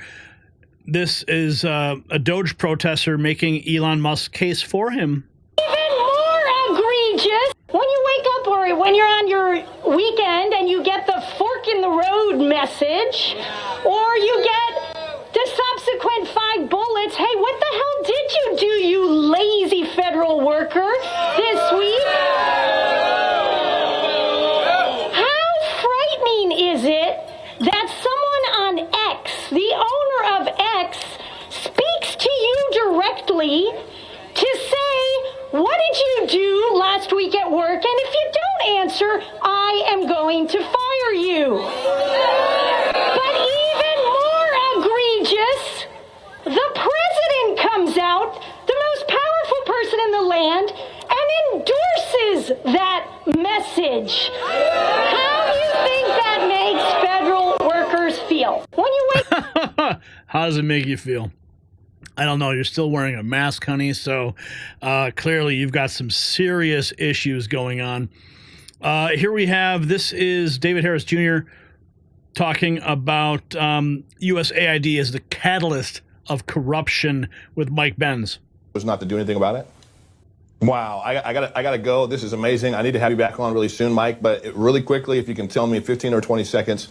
This is a Doge protester making Elon Musk's case for him. Even more egregious when you wake up or when you're on your weekend and you get the fork in the road message, or you get the subsequent 5 bullets. Hey, what the hell did you do, you lazy federal worker, this week? How frightening is it that someone on What did you do last week at work? And if you don't answer, I am going to fire you. But even more egregious, the president comes out, the most powerful person in the land, and endorses that message. How do you think that makes federal workers feel? When you wake How does it make you feel? I don't know. You're still wearing a mask, honey, so clearly you've got some serious issues going on. Here we have, this is David Harris Jr. talking about USAID as the catalyst of corruption with Mike Benz. Was not to do anything about it. Wow, I gotta go. This is amazing. I need to have you back on really soon, Mike. But really quickly, if you can tell me in 15 or 20 seconds,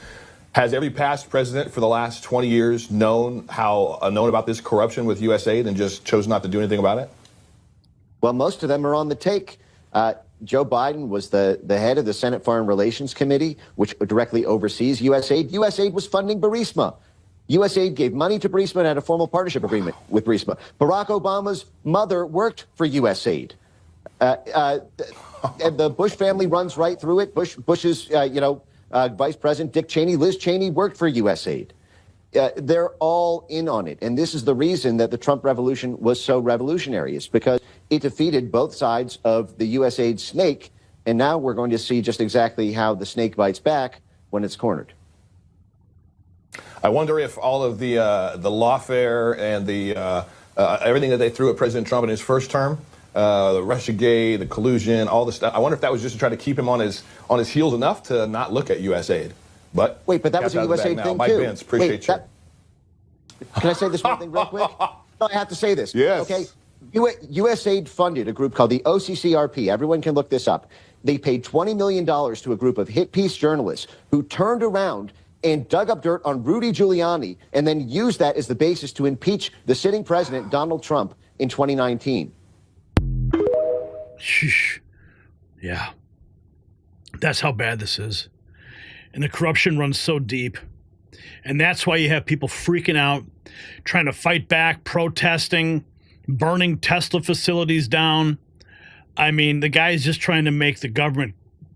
has every past president for the last 20 years known about this corruption with USAID and just chose not to do anything about it? Well, most of them are on the take. Joe Biden was the head of the Senate Foreign Relations Committee, which directly oversees USAID. USAID was funding Burisma. USAID gave money to Burisma and had a formal partnership agreement with Burisma. Barack Obama's mother worked for USAID. And the Bush family runs right through it. Bush's, Vice President Dick Cheney, Liz Cheney worked for USAID. They're all in on it. And this is the reason that the Trump revolution was so revolutionary. It's because it defeated both sides of the USAID snake. And now we're going to see just exactly how the snake bites back when it's cornered. I wonder if all of the lawfare and the everything that they threw at President Trump in his first term, the Russiagate, the collusion, all the stuff. I wonder if that was just to try to keep him on his heels enough to not look at USAID. But wait, but that was a USAID thing Mike too. Benz, appreciate you. Can I say this one thing real quick? No, I have to say this. Yes. Okay. USAID funded a group called the OCCRP. Everyone can look this up. They paid $20 million to a group of hit piece journalists who turned around and dug up dirt on Rudy Giuliani and then used that as the basis to impeach the sitting president, Donald Trump, in 2019. Yeah. That's how bad this is. And the corruption runs so deep. And that's why you have people freaking out, trying to fight back, protesting, burning Tesla facilities down. I mean, the guy's just trying to make the government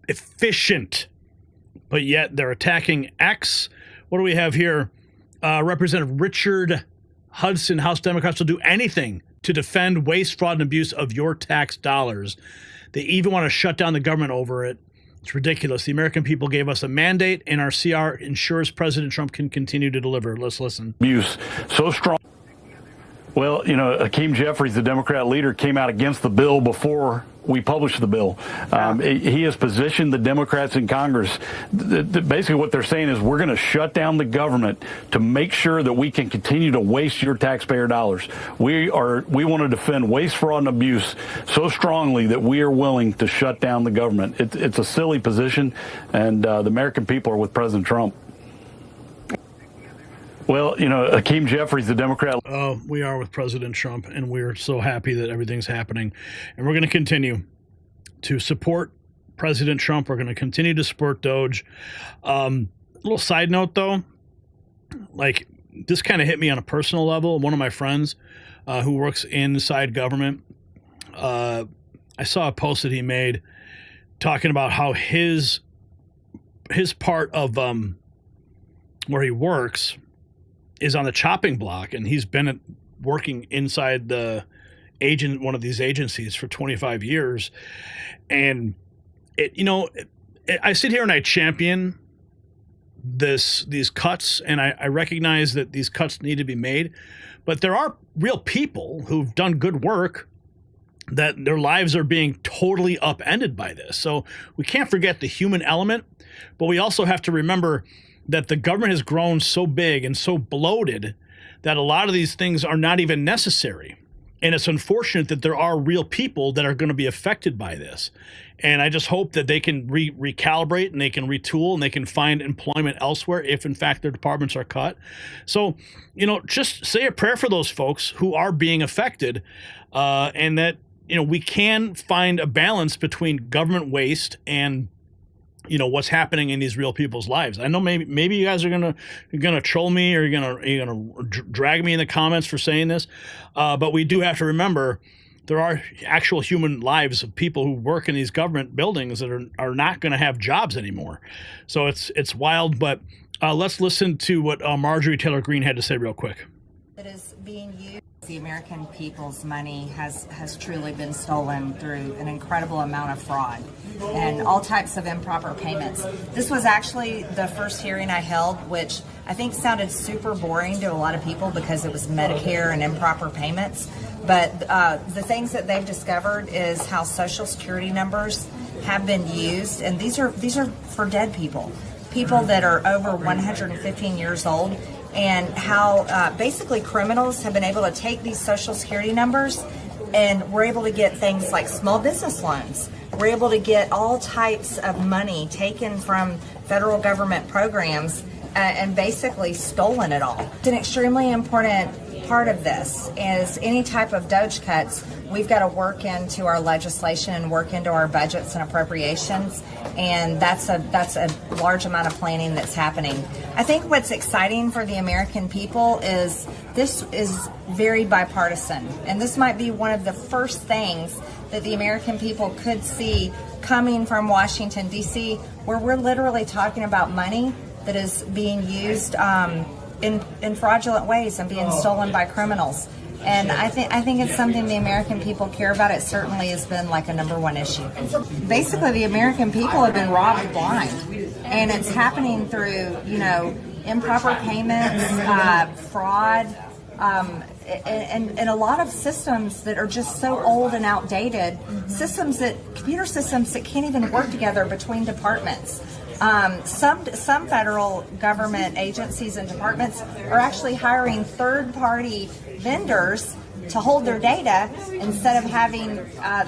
efficient. But yet they're attacking X. What do we have here? Representative Richard Hudson, House Democrats, will do anything to defend waste, fraud, and abuse of your tax dollars. They even want to shut down the government over it. It's ridiculous. The American people gave us a mandate, and our CR ensures President Trump can continue to deliver. Let's listen. Abuse so strong. Well, Hakeem Jeffries, the Democrat leader, came out against the bill before we published the bill. He has positioned the Democrats in Congress. Basically what they're saying is we're going to shut down the government to make sure that we can continue to waste your taxpayer dollars. We want to defend waste, fraud, and abuse so strongly that we are willing to shut down the government. It's a silly position, and the American people are with President Trump. Well, Hakeem Jeffries, the Democrat. We are with President Trump, and we're so happy that everything's happening. And we're going to continue to support President Trump. We're going to continue to support Doge. Little side note, though, like this kind of hit me on a personal level. One of my friends who works inside government, I saw a post that he made talking about how his part of where he works is on the chopping block, and he's been working inside one of these agencies for 25 years. And I sit here and I champion these cuts, and I recognize that these cuts need to be made, but there are real people who've done good work that their lives are being totally upended by this. So we can't forget the human element, but we also have to remember that the government has grown so big and so bloated that a lot of these things are not even necessary. And it's unfortunate that there are real people that are going to be affected by this. And I just hope that they can recalibrate and they can retool and they can find employment elsewhere if, in fact, their departments are cut. So, just say a prayer for those folks who are being affected, and that, we can find a balance between government waste and what's happening in these real people's lives. I know maybe you guys are gonna troll me, or you're gonna drag me in the comments for saying this, but we do have to remember there are actual human lives of people who work in these government buildings that are not going to have jobs anymore. So it's wild. But let's listen to what Marjorie Taylor Greene had to say real quick. That is being used. The American people's money has truly been stolen through an incredible amount of fraud and all types of improper payments. This was actually the first hearing I held, which I think sounded super boring to a lot of people because it was Medicare and improper payments. But the things that they've discovered is how Social Security numbers have been used, and these are for dead people that are over 115 years old. And how basically criminals have been able to take these Social Security numbers, and we're able to get things like small business loans. We're able to get all types of money taken from federal government programs and basically stolen it all. It's an extremely important part of this is any type of DOGE cuts, we've got to work into our legislation and work into our budgets and appropriations, and that's a large amount of planning that's happening. I think what's exciting for the American people is this is very bipartisan, and this might be one of the first things that the American people could see coming from Washington, D.C., where we're literally talking about money that is being used in fraudulent ways and being stolen by criminals. And I think it's something the American people care about. It certainly has been like a number one issue. Basically, the American people have been robbed blind, and it's happening through, improper payments, fraud, and a lot of systems that are just so old and outdated, computer systems that can't even work together between departments. Some federal government agencies and departments are actually hiring third-party vendors to hold their data instead of having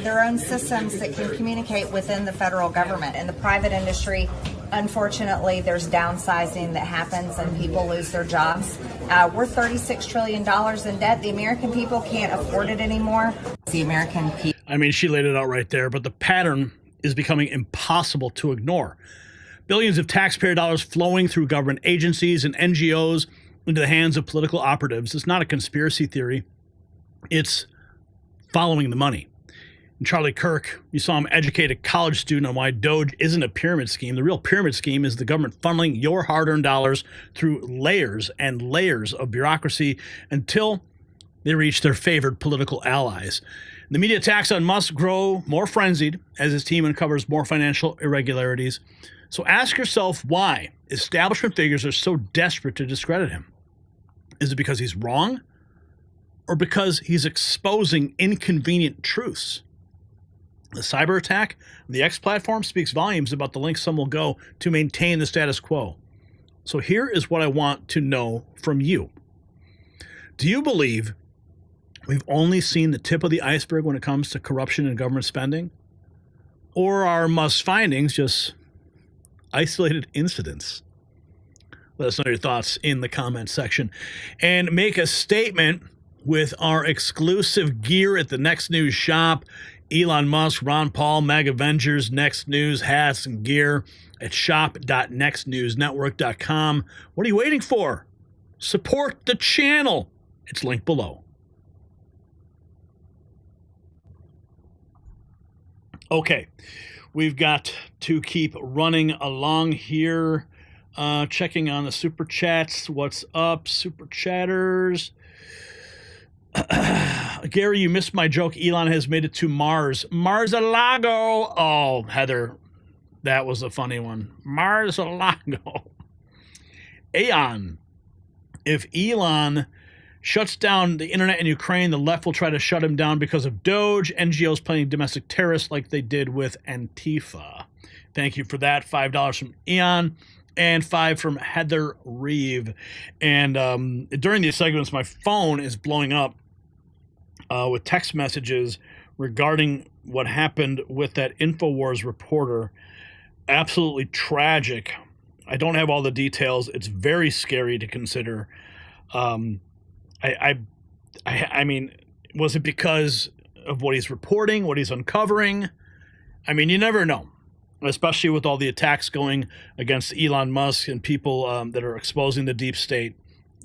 their own systems that can communicate within the federal government. In the private industry, unfortunately, there's downsizing that happens and people lose their jobs. We're $36 trillion in debt. The American people can't afford it anymore. The American people. I mean, she laid it out right there, but the pattern is becoming impossible to ignore. Billions of taxpayer dollars flowing through government agencies and NGOs into the hands of political operatives. It's not a conspiracy theory. It's following the money. And Charlie Kirk, you saw him educate a college student on why DOGE isn't a pyramid scheme. The real pyramid scheme is the government funneling your hard-earned dollars through layers and layers of bureaucracy until they reach their favored political allies. The media attacks on Musk grow more frenzied as his team uncovers more financial irregularities. So ask yourself why establishment figures are so desperate to discredit him. Is it because he's wrong, or because he's exposing inconvenient truths? The cyber attack on the X platform speaks volumes about the lengths some will go to maintain the status quo. So here is what I want to know from you. Do you believe we've only seen the tip of the iceberg when it comes to corruption and government spending? Or are Musk's findings just isolated incidents? Let us know your thoughts in the comments section. And make a statement with our exclusive gear at the Next News shop. Elon Musk, Ron Paul, Mag Avengers, Next News, hats and gear at shop.nextnewsnetwork.com. What are you waiting for? Support the channel. It's linked below. Okay. We've got to keep running along here. Checking on the super chats. What's up, super chatters? Gary, you missed my joke. Elon has made it to Mars. Mars-a-Lago. Oh, Heather, that was a funny one. Mars-a-Lago. Aeon. If Elon shuts down the internet in Ukraine, the left will try to shut him down because of Doge, NGOs playing domestic terrorists like they did with Antifa. Thank you for that. $5 from Eon and $5 from Heather Reeve. And during these segments, my phone is blowing up with text messages regarding what happened with that InfoWars reporter. Absolutely tragic. I don't have all the details. It's very scary to consider. I mean, was it because of what he's reporting, what he's uncovering? I mean, you never know, especially with all the attacks going against Elon Musk and people that are exposing the deep state.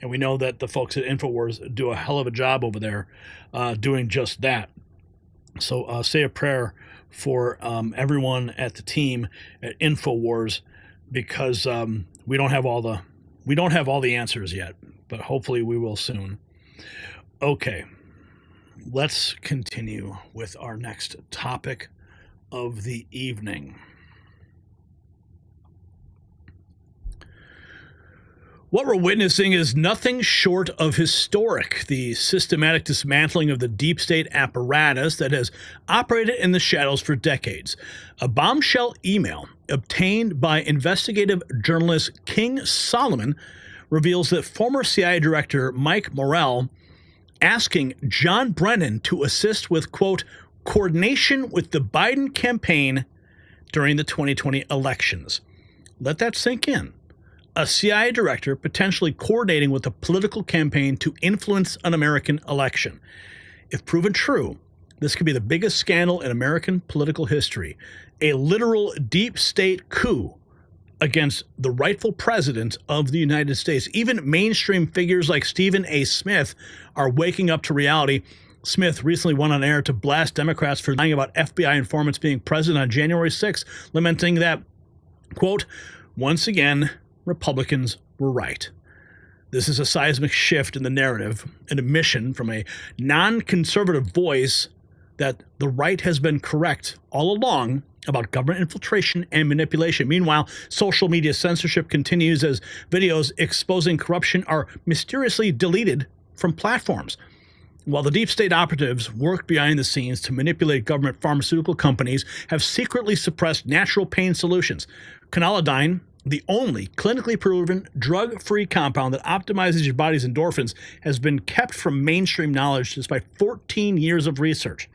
And we know that the folks at InfoWars do a hell of a job over there doing just that. So say a prayer for everyone at the team at InfoWars, because we don't have all the answers yet, but hopefully we will soon. Okay, let's continue with our next topic of the evening. What we're witnessing is nothing short of historic, the systematic dismantling of the deep state apparatus that has operated in the shadows for decades. A bombshell email obtained by investigative journalist King Solomon reveals that former CIA Director Mike Morrell asking John Brennan to assist with, quote, coordination with the Biden campaign during the 2020 elections. Let that sink in. A CIA director potentially coordinating with a political campaign to influence an American election. If proven true, this could be the biggest scandal in American political history. A literal deep state coup against the rightful president of the United States. Even mainstream figures like Stephen A. Smith are waking up to reality. Smith recently went on air to blast Democrats for lying about FBI informants being present on January 6th, lamenting that, quote, once again, Republicans were right. This is a seismic shift in the narrative, an admission from a non-conservative voice that the right has been correct all along about government infiltration and manipulation. Meanwhile, social media censorship continues as videos exposing corruption are mysteriously deleted from platforms. While the deep state operatives work behind the scenes to manipulate government pharmaceutical companies have secretly suppressed natural pain solutions. Canalidine, the only clinically proven drug-free compound that optimizes your body's endorphins, has been kept from mainstream knowledge despite 14 years of research.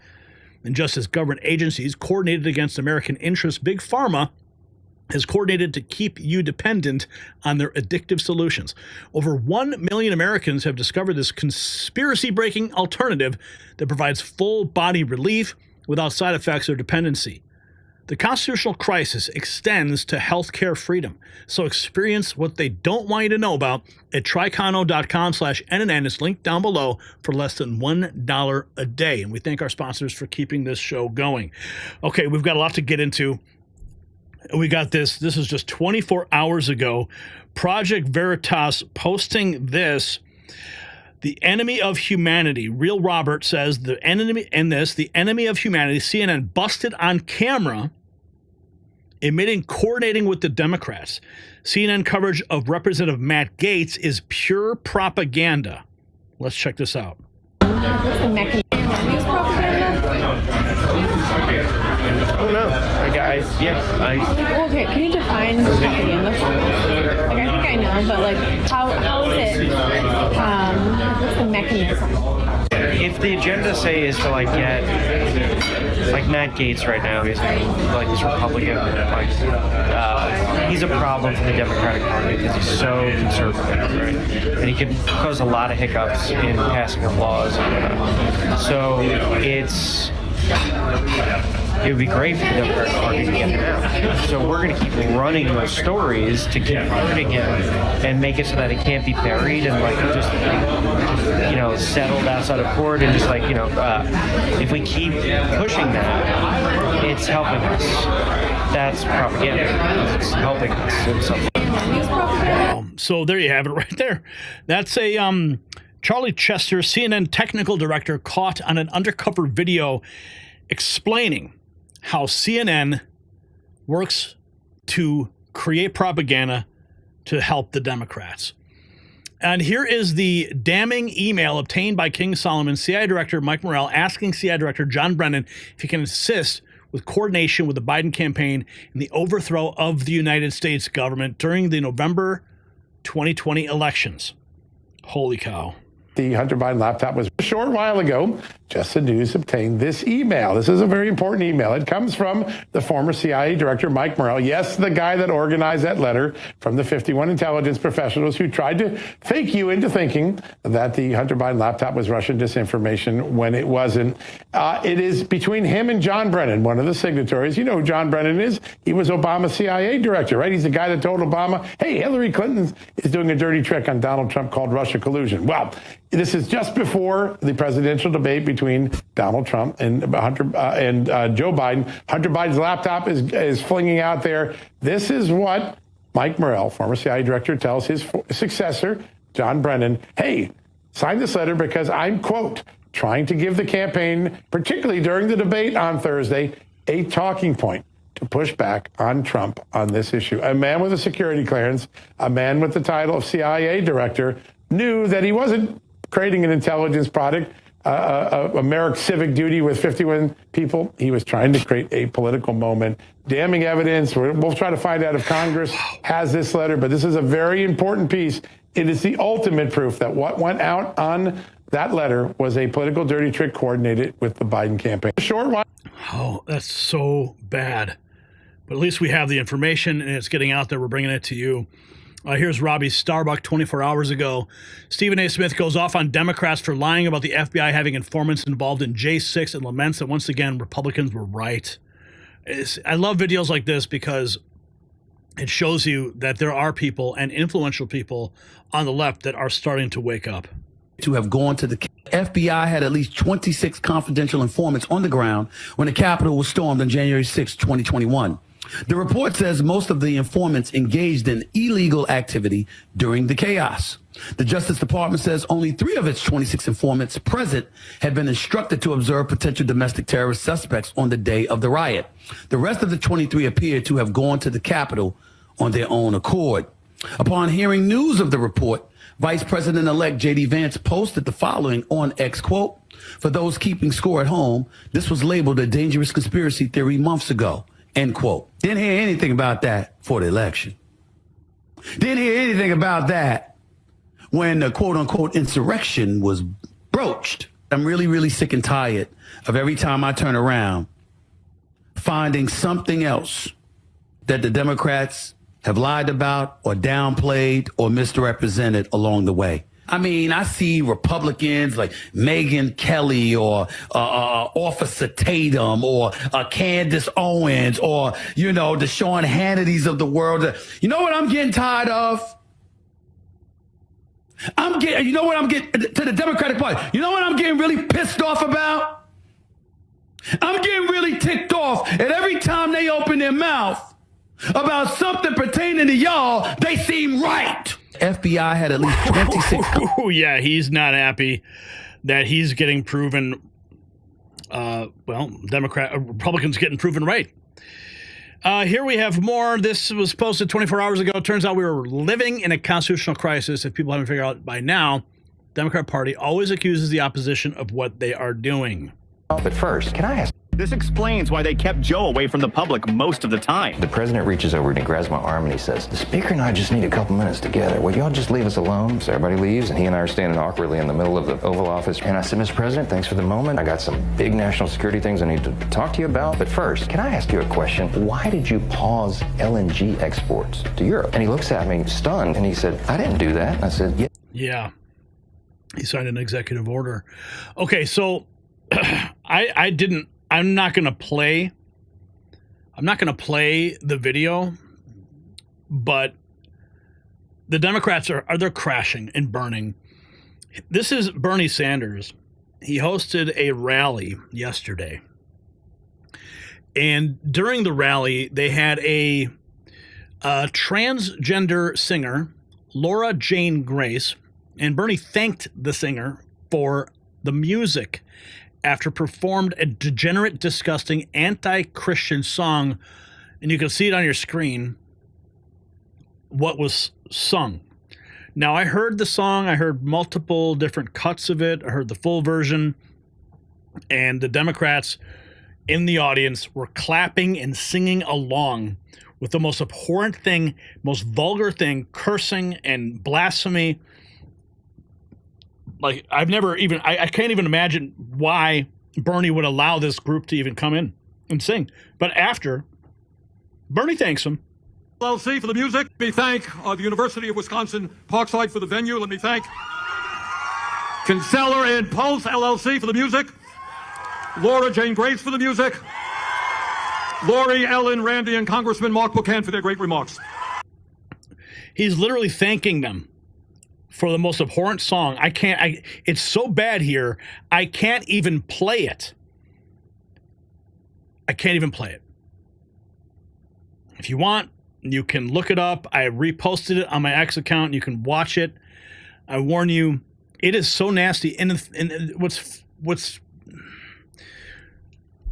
And just as government agencies coordinated against American interests, Big Pharma has coordinated to keep you dependent on their addictive solutions. Over 1 million Americans have discovered this conspiracy-breaking alternative that provides full body relief without side effects or dependency. The constitutional crisis extends to healthcare freedom, so experience what they don't want you to know about at tricano.com/NNN. It's linked down below for less than $1 a day. And we thank our sponsors for keeping this show going. Okay, we've got a lot to get into. We got this. This is just 24 hours ago. Project Veritas posting this. The enemy of humanity. Real Robert says the enemy in this, the enemy of humanity, CNN busted on camera, admitting coordinating with the Democrats. CNN coverage of Representative Matt Gaetz is pure propaganda. Let's check this out. What's the mechanism of news propaganda? Oh no, okay, can you define propaganda? Like, I think I know, but like, how is it? What's the mechanism? If the agenda, say, is to like get like Matt Gaetz right now, he's like this Republican, like he's a problem for the Democratic Party because he's so conservative, right? And he can cause a lot of hiccups in passing of laws and whatnot. So it would be great for the Democratic Party to get him out. So we're going to keep running those stories to keep hurting him and make it so that it can't be buried and like just settled outside of court and just like if we keep pushing that, it's helping us. That's propaganda. It's helping us in some way. So there you have it right there. That's a Charlie Chester, CNN technical director, caught on an undercover video explaining how CNN works to create propaganda to help the Democrats. And here is the damning email obtained by King Solomon, CIA Director Mike Morrell, asking CIA Director John Brennan if he can assist with coordination with the Biden campaign in the overthrow of the United States government during the November 2020 elections. Holy cow. The Hunter Biden laptop was a short while ago. Just the News obtained this email. This is a very important email. It comes from the former CIA Director Mike Morrell. Yes, the guy that organized that letter from the 51 intelligence professionals who tried to fake you into thinking that the Hunter Biden laptop was Russian disinformation when it wasn't. It is between him and John Brennan, one of the signatories. You know who John Brennan is? He was Obama's CIA director, right? He's the guy that told Obama, hey, Hillary Clinton is doing a dirty trick on Donald Trump called Russia collusion. Well, this is just before the presidential debate between Donald Trump and Joe Biden. Hunter Biden's laptop is flinging out there. This is what Mike Morrell, former CIA director, tells his successor, John Brennan. Hey, sign this letter because I'm, quote, trying to give the campaign, particularly during the debate on Thursday, a talking point to push back on Trump on this issue. A man with a security clearance, a man with the title of CIA director, knew that he wasn't creating an intelligence product, a Merrick civic duty with 51 people. He was trying to create a political moment. Damning evidence. We'll try to find out if Congress has this letter, but this is a very important piece. It is the ultimate proof that what went out on that letter was a political dirty trick coordinated with the Biden campaign. Short one. Oh, that's so bad. But at least we have the information and it's getting out there. We're bringing it to you. Here's Robbie Starbuck 24 hours ago. Stephen A. Smith goes off on Democrats for lying about the FBI having informants involved in J6 and laments that once again, Republicans were right. I love videos like this because it shows you that there are people and influential people on the left that are starting to wake up. To have gone to the FBI had at least 26 confidential informants on the ground when the Capitol was stormed on January 6, 2021. The report says most of the informants engaged in illegal activity during the chaos. The Justice Department says only 3 of its 26 informants present had been instructed to observe potential domestic terrorist suspects on the day of the riot. The rest of the 23 appear to have gone to the Capitol on their own accord. Upon hearing news of the report, Vice President-elect J.D. Vance posted the following on X, quote, "For those keeping score at home, this was labeled a dangerous conspiracy theory months ago," end quote. Didn't hear anything about that for the election. Didn't hear anything about that when the quote-unquote insurrection was broached. I'm really, really sick and tired of every time I turn around finding something else that the Democrats have lied about or downplayed or misrepresented along the way. I mean, I see Republicans like Megyn Kelly or Officer Tatum or Candace Owens or, you know, the Sean Hannitys of the world. You know what I'm getting tired of? You know what I'm getting to the Democratic Party? You know what I'm getting really pissed off about? I'm getting really ticked off at every time they open their mouth about something pertaining to y'all, they seem right. FBI had at least 26. Oh, yeah, he's not happy that he's getting proven, Republicans getting proven right. Here we have more. This was posted 24 hours ago. It turns out we were living in a constitutional crisis. If people haven't figured out by now, the Democrat Party always accuses the opposition of what they are doing. But first, can I ask? This explains why they kept Joe away from the public most of the time. The president reaches over and he grabs my arm and he says, "The speaker and I just need a couple minutes together. Will y'all just leave us alone?" So everybody leaves and he and I are standing awkwardly in the middle of the Oval Office. And I said, "Mr. President, thanks for the moment. I got some big national security things I need to talk to you about. But first, can I ask you a question? Why did you pause LNG exports to Europe?" And he looks at me stunned and he said, "I didn't do that." And I said, "Yeah." Yeah. He signed an executive order. Okay, so I'm not going to play the video, but the Democrats they're crashing and burning. This is Bernie Sanders. He hosted a rally yesterday. And during the rally, they had a transgender singer, Laura Jane Grace, and Bernie thanked the singer for the music after performed a degenerate, disgusting, anti-Christian song. And you can see it on your screen, what was sung. Now, I heard the song. I heard multiple different cuts of it. I heard the full version. And the Democrats in the audience were clapping and singing along with the most abhorrent thing, most vulgar thing, cursing and blasphemy. Like, I can't even imagine why Bernie would allow this group to even come in and sing. But after, Bernie thanks him. LLC for the music. Let me thank the University of Wisconsin Parkside for the venue. Let me thank Kinsella and Pulse LLC for the music. Laura Jane Grace for the music. Lori, Ellen, Randy, and Congressman Mark Buchan for their great remarks. He's literally thanking them for the most abhorrent song. It's so bad here, I can't even play it. I can't even play it. If you want, you can look it up. I reposted it on my X account. You can watch it. I warn you, it is so nasty. And what's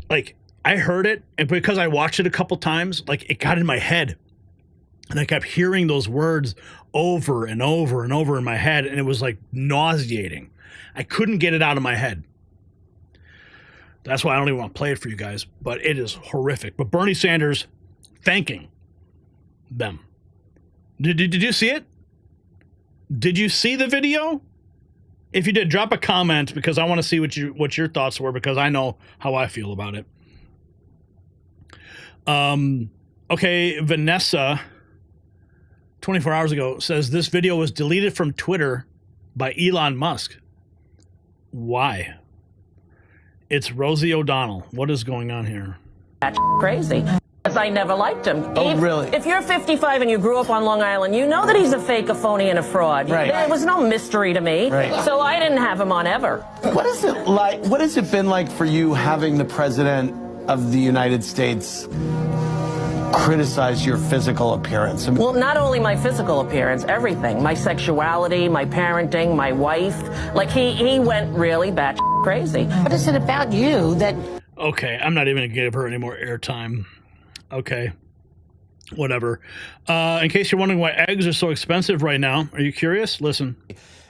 like, I heard it, and because I watched it a couple times, like, it got in my head. And I kept hearing those words over and over and over in my head, and it was like nauseating. I couldn't get it out of my head. That's why I don't even want to play it for you guys, but it is horrific. But Bernie Sanders thanking them. Did you see it? Did you see the video? If you did, drop a comment, because I want to see what your thoughts were, because I know how I feel about it. Okay, Vanessa, 24 hours ago, says this video was deleted from Twitter by Elon Musk. Why? It's Rosie O'Donnell. What is going on here? That's crazy. Because I never liked him. Oh, really? If you're 55 and you grew up on Long Island, you know that he's a fake, a phony, and a fraud. Right. There was no mystery to me. Right. So I didn't have him on ever. What is it like? What has it been like for you having the president of the United States criticize your physical appearance? Well, not only my physical appearance, everything. My sexuality, my parenting, my wife. Like, he went really batshit crazy. What is it about you that... Okay, I'm not even going to give her any more airtime. Okay, whatever. In case you're wondering why eggs are so expensive right now, are you curious? Listen.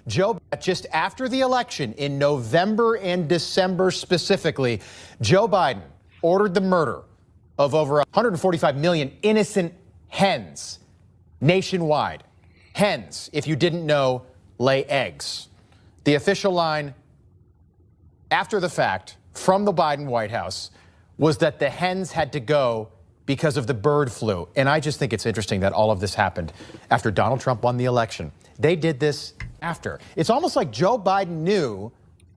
Joe, just after the election in November and December specifically, Joe Biden ordered the murder of over 145 million innocent hens nationwide. Hens, if you didn't know, lay eggs. The official line after the fact from the Biden White House was that the hens had to go because of the bird flu. And I just think it's interesting that all of this happened after Donald Trump won the election. They did this after. It's almost like Joe Biden knew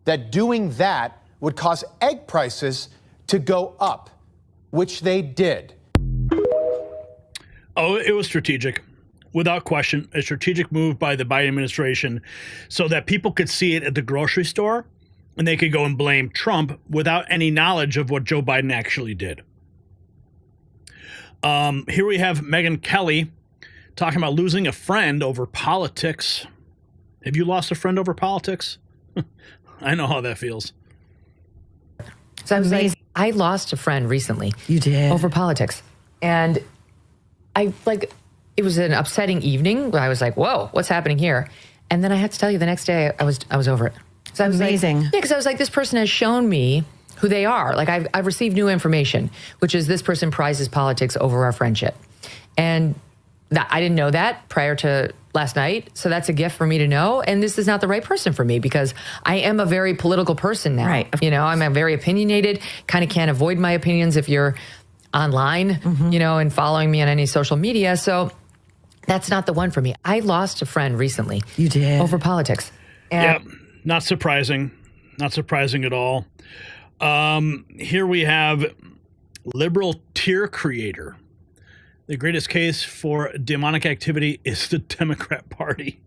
that doing that would cause egg prices to go up, which they did. Oh, it was strategic. Without question, a strategic move by the Biden administration so that people could see it at the grocery store and they could go and blame Trump without any knowledge of what Joe Biden actually did. Here we have Megyn Kelly talking about losing a friend over politics. Have you lost a friend over politics? I know how that feels. So I was like, I lost a friend recently. You did? Over politics. And it was an upsetting evening where I was like, whoa, what's happening here? And then I had to tell you the next day I was over it. So I was amazing. Yeah, because I was like, this person has shown me who they are. Like, I've received new information, which is this person prizes politics over our friendship. And I didn't know that prior to last night. So that's a gift for me to know. And this is not the right person for me because I am a very political person now. Right. You know, I'm a very opinionated, kind of can't avoid my opinions if you're online, you know, and following me on any social media. So that's not the one for me. I lost a friend recently. You did? Over politics. And yeah, not surprising. Not surprising at all. Here we have liberal tear creator. The greatest case for demonic activity is the Democrat Party.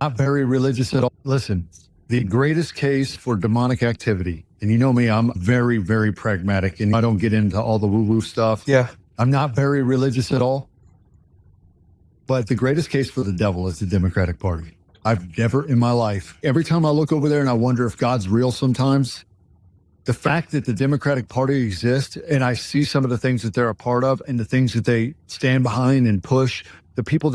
Not very religious at all. Listen, the greatest case for demonic activity, and you know me, I'm very, very pragmatic, and I don't get into all the woo-woo stuff. Yeah. I'm not very religious at all. But the greatest case for the devil is the Democratic Party. I've never in my life, every time I look over there and I wonder if God's real sometimes, the fact that the Democratic Party exists and I see some of the things that they're a part of and the things that they stand behind and push, the people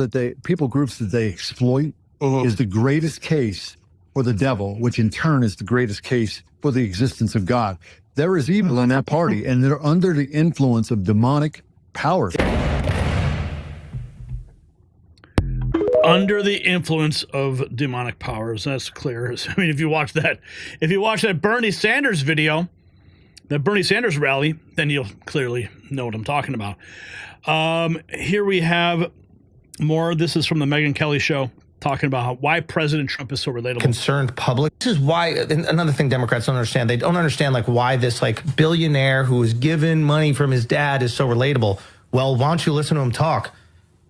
groups that they exploit is the greatest case for the devil, which in turn is the greatest case for the existence of God. There is evil in that party and they're under the influence of demonic powers. Under the influence of demonic powers. That's clear. I mean, if you watch that Bernie Sanders video, that Bernie Sanders rally, then you'll clearly know what I'm talking about. Here we have more. This is from the Megyn Kelly show, talking about why President Trump is so relatable. Concerned public. This is why, another thing Democrats don't understand. They don't understand why this billionaire who was given money from his dad is so relatable. Well, why don't you listen to him talk?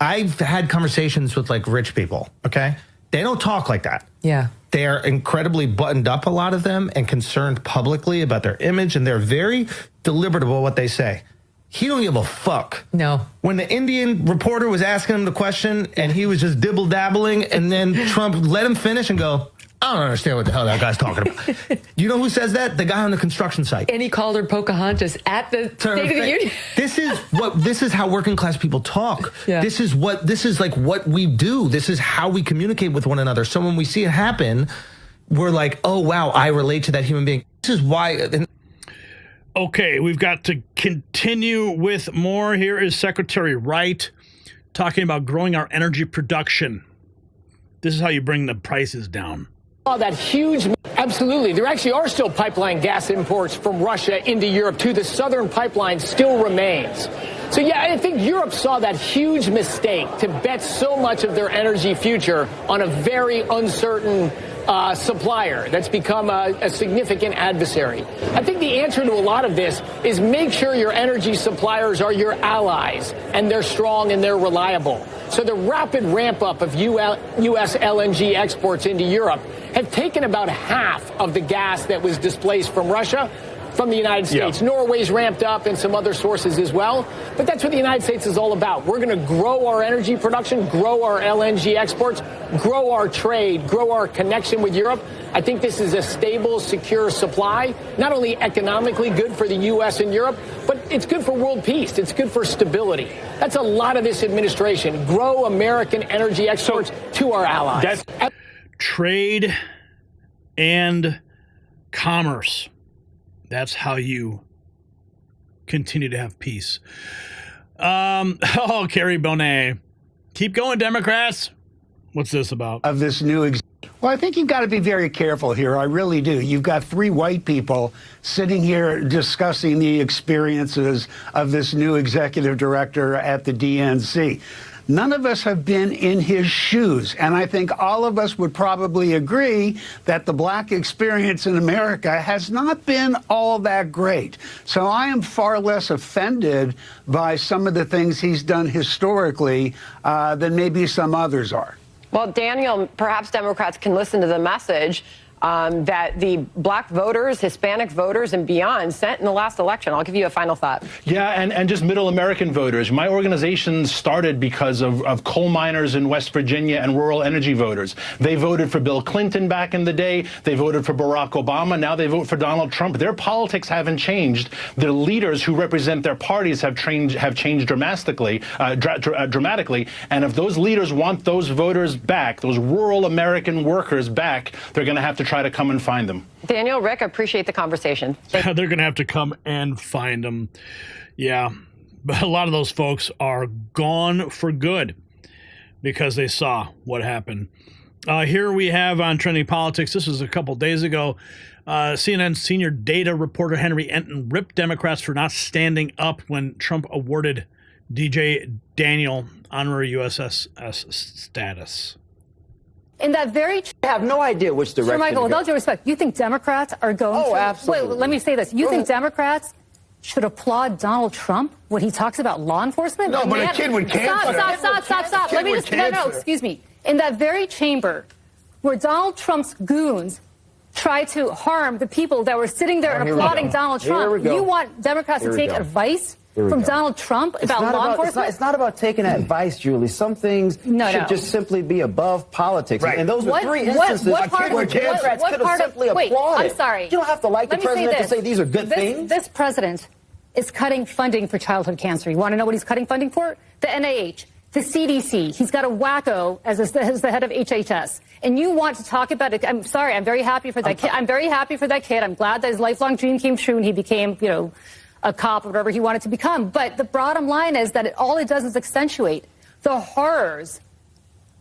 I've had conversations with rich people, okay? They don't talk like that. Yeah. They are incredibly buttoned up, a lot of them, and concerned publicly about their image, and they're very deliberate about what they say. He don't give a fuck. No. When the Indian reporter was asking him the question, and he was just dibble-dabbling, and then Trump let him finish and go, I don't understand what the hell that guy's talking about. You know who says that? The guy on the construction site. And he called her Pocahontas at the State of the Union. This is how working class people talk. Yeah. This is like what we do. This is how we communicate with one another. So when we see it happen, we're like, oh wow, I relate to that human being. This is why. Okay, we've got to continue with more. Here is Secretary Wright talking about growing our energy production. This is how you bring the prices down. That huge, absolutely. There actually are still pipeline gas imports from Russia into Europe too. The southern pipeline still remains. So yeah, I think Europe saw that huge mistake to bet so much of their energy future on a very uncertain supplier that's become a significant adversary. I think the answer to a lot of this is make sure your energy suppliers are your allies and they're strong and they're reliable. So the rapid ramp up of U.S. LNG exports into Europe have taken about half of the gas that was displaced from Russia from the United States. Yeah. Norway's ramped up and some other sources as well. But that's what the United States is all about. We're going to grow our energy production, grow our LNG exports, grow our trade, grow our connection with Europe. I think this is a stable, secure supply, not only economically good for the U.S. and Europe, but it's good for world peace. It's good for stability. That's a lot of this administration. Grow American energy exports to our allies. Trade and commerce. That's how you continue to have peace. Kerry Bonet. Keep going, Democrats. What's this about? Of this new well, I think you've got to be very careful here. I really do. You've got three white people sitting here discussing the experiences of this new executive director at the DNC. None of us have been in his shoes, and I think all of us would probably agree that the black experience in America has not been all that great. So I am far less offended by some of the things he's done historically than maybe some others are. Well, Daniel, perhaps Democrats can listen to the message that the black voters, Hispanic voters, and beyond sent in the last election. I'll give you a final thought. Yeah, and just middle American voters. My organization started because of coal miners in West Virginia and rural energy voters. They voted for Bill Clinton back in the day. They voted for Barack Obama. Now they vote for Donald Trump. Their politics haven't changed. Their leaders who represent their parties have changed dramatically. And if those leaders want those voters back, those rural American workers back, they're going to have to try to come and find them. Daniel, Rick, appreciate the conversation. They're going to have to come and find them. Yeah, but a lot of those folks are gone for good because they saw what happened. Here we have on Trending Politics, this was a couple days ago, CNN senior data reporter Henry Enton ripped Democrats for not standing up when Trump awarded DJ Daniel honorary USS status. In that very... I have no idea which direction. Sir Michael, with all due respect, you think Democrats are going to... absolutely. Wait, let me say this. You think Democrats should applaud Donald Trump when he talks about law enforcement? No, but a kid with cancer... Stop. Let me just... No, excuse me. In that very chamber where Donald Trump's goons tried to harm the people that were sitting there and applauding Donald Trump, you want Democrats to take advice from Donald Trump about law enforcement? It's not about taking advice, Julie. Some things should just simply be above politics. Right. And those are three instances where Democrats could have simply applauded. I'm sorry. You don't have to like the president to say these are good things. This president is cutting funding for childhood cancer. You want to know what he's cutting funding for? The NIH, the CDC. He's got a wacko as the head of HHS. And you want to talk about it. I'm sorry. I'm very happy for that kid. I'm very happy for that kid. I'm glad that his lifelong dream came true and he became, a cop or whatever he wanted to become. But the bottom line is that all it does is accentuate the horrors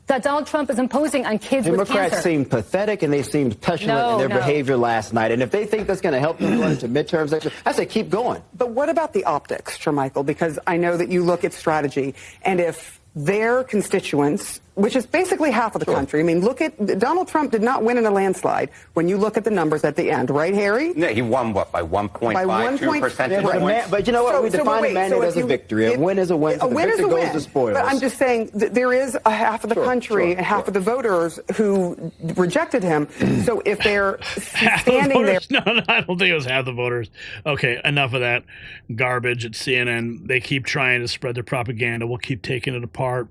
that Donald Trump is imposing on kids with cancer. Democrats seemed pathetic and they seemed petulant in their behavior last night. And if they think that's going to help them go into midterms, I say keep going. But what about the optics, Michael? Because I know that you look at strategy. And if their constituents which is basically half of the country. I mean, look at Donald Trump did not win in a landslide when you look at the numbers at the end, right, Harry? Yeah, he won what, by 1.5, 2 percentage points? But you know what? So- we so define wait, a mandate so if as a you- victory. A win is a win. So A win is a goes win. to spoils. But I'm just saying that there is a half of the country and half of the voters who rejected him. So if they're standing there. No, I don't think it was half the voters. Okay, enough of that garbage at CNN. They keep trying to spread their propaganda. We'll keep taking it apart.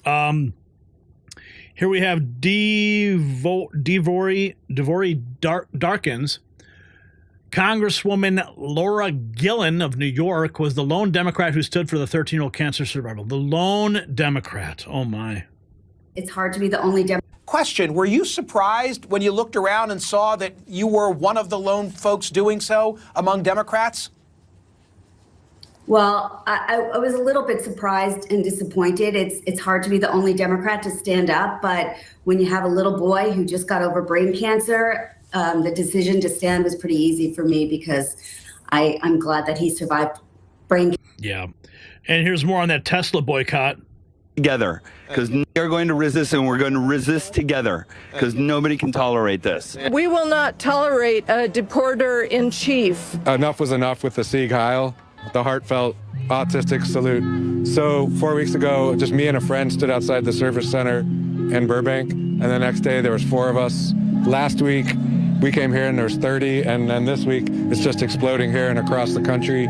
Here we have Devory Darkins. Congresswoman Laura Gillen of New York was the lone Democrat who stood for the 13-year-old cancer survivor. The lone Democrat. Oh, my. It's hard to be the only Democrat. Question, were you surprised when you looked around and saw that you were one of the lone folks doing so among Democrats? Well, I was a little bit surprised and disappointed. It's hard to be the only Democrat to stand up, but when you have a little boy who just got over brain cancer, the decision to stand was pretty easy for me because I'm glad that he survived brain cancer. Yeah. And here's more on that Tesla boycott. Together, because we are going to resist, and we're going to resist together, because nobody can tolerate this. We will not tolerate a deporter-in-chief. Enough was enough with the Sieg Heil, the heartfelt autistic salute. So 4 weeks ago, just me and a friend stood outside the service center in Burbank, and the next day there was 4 of us. Last week, we came here and there was 30, and then this week it's just exploding here and across the country.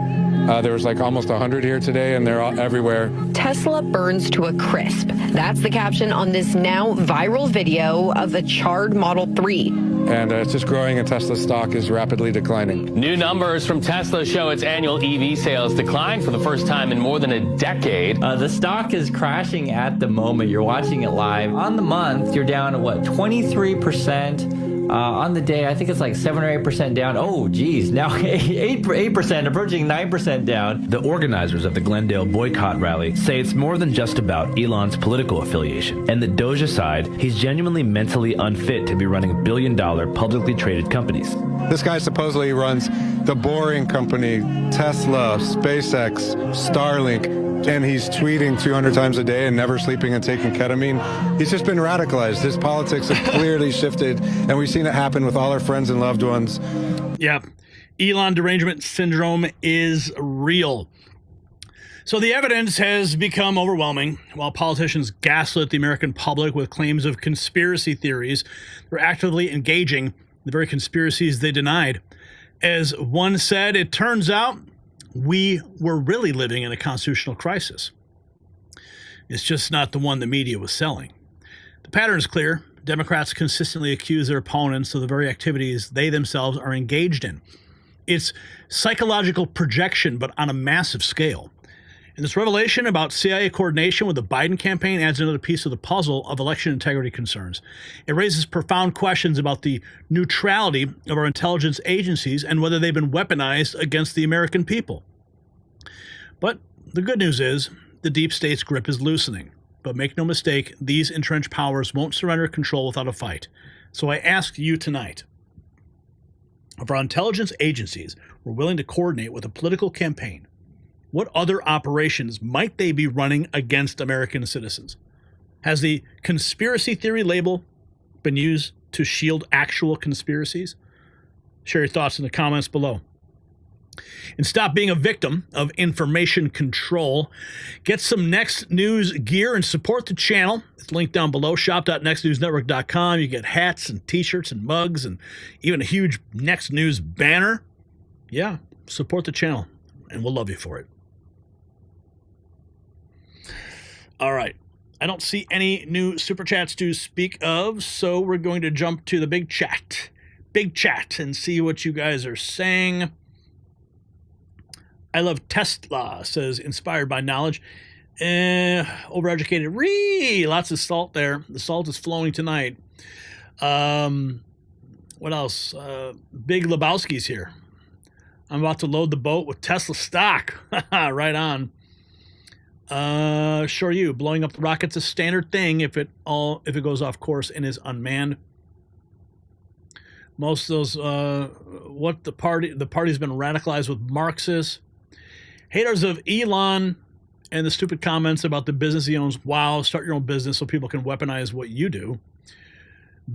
There was like almost 100 here today, and they're all everywhere. Tesla burns to a crisp. That's the caption on this now viral video of the charred Model 3. And it's just growing, and Tesla stock is rapidly declining. New numbers from Tesla show its annual EV sales declined for the first time in more than a decade. The stock is crashing at the moment. You're watching it live. On the month, you're down, 23%. On the day, I think it's like 7 or 8% down. Oh, geez, now 8%, approaching 9% down. The organizers of the Glendale boycott rally say it's more than just about Elon's political affiliation. And that Doge aside, he's genuinely mentally unfit to be running billion-dollar publicly traded companies. This guy supposedly runs the Boring Company, Tesla, SpaceX, Starlink, and he's tweeting 200 times a day and never sleeping and taking ketamine. He's just been radicalized. His politics have clearly shifted, and we've seen it happen with all our friends and loved ones. Yeah, Elon derangement syndrome is real. So the evidence has become overwhelming. While politicians gaslit the American public with claims of conspiracy theories, they're actively engaging the very conspiracies they denied. As one said, it turns out we were really living in a constitutional crisis. It's just not the one the media was selling. The pattern is clear. Democrats consistently accuse their opponents of the very activities they themselves are engaged in. It's psychological projection, but on a massive scale. And this revelation about CIA coordination with the Biden campaign adds another piece of the puzzle of election integrity concerns. It raises profound questions about the neutrality of our intelligence agencies and whether they've been weaponized against the American people. But the good news is the deep state's grip is loosening. But make no mistake, these entrenched powers won't surrender control without a fight. So I ask you tonight, if our intelligence agencies were willing to coordinate with a political campaign, what other operations might they be running against American citizens? Has the conspiracy theory label been used to shield actual conspiracies? Share your thoughts in the comments below. And stop being a victim of information control. Get some Next News gear and support the channel. It's linked down below, shop.nextnewsnetwork.com. You get hats and t-shirts and mugs and even a huge Next News banner. Yeah, support the channel, and we'll love you for it. All right. I don't see any new super chats to speak of, so we're going to jump to the big chat. Big chat and see what you guys are saying. I love Tesla, says inspired by knowledge. Overeducated. Lots of salt there. The salt is flowing tonight. What else? Big Lebowski's here. I'm about to load the boat with Tesla stock. Right on. Sure you. Blowing up the rocket's a standard thing if it goes off course and is unmanned. Most of those the party's been radicalized with Marxists. Haters of Elon And the stupid comments about the business he owns. Wow, start your own business so people can weaponize what you do.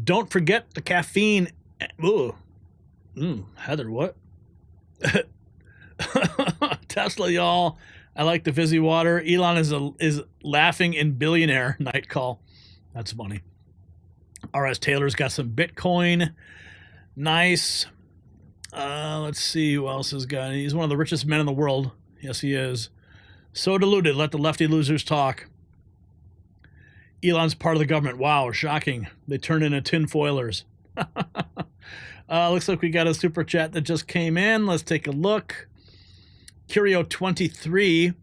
Don't forget the caffeine. Ooh. Heather, what? Tesla, y'all. I like the fizzy water. Elon is laughing in billionaire night call. That's funny. R.S. Taylor's got some Bitcoin. Nice. Let's see who else has got. He's one of the richest men in the world. Yes, he is. So deluded. Let the lefty losers talk. Elon's part of the government. Wow, shocking. They turned into tinfoilers. Looks like we got a super chat that just came in. Let's take a look. Curio23,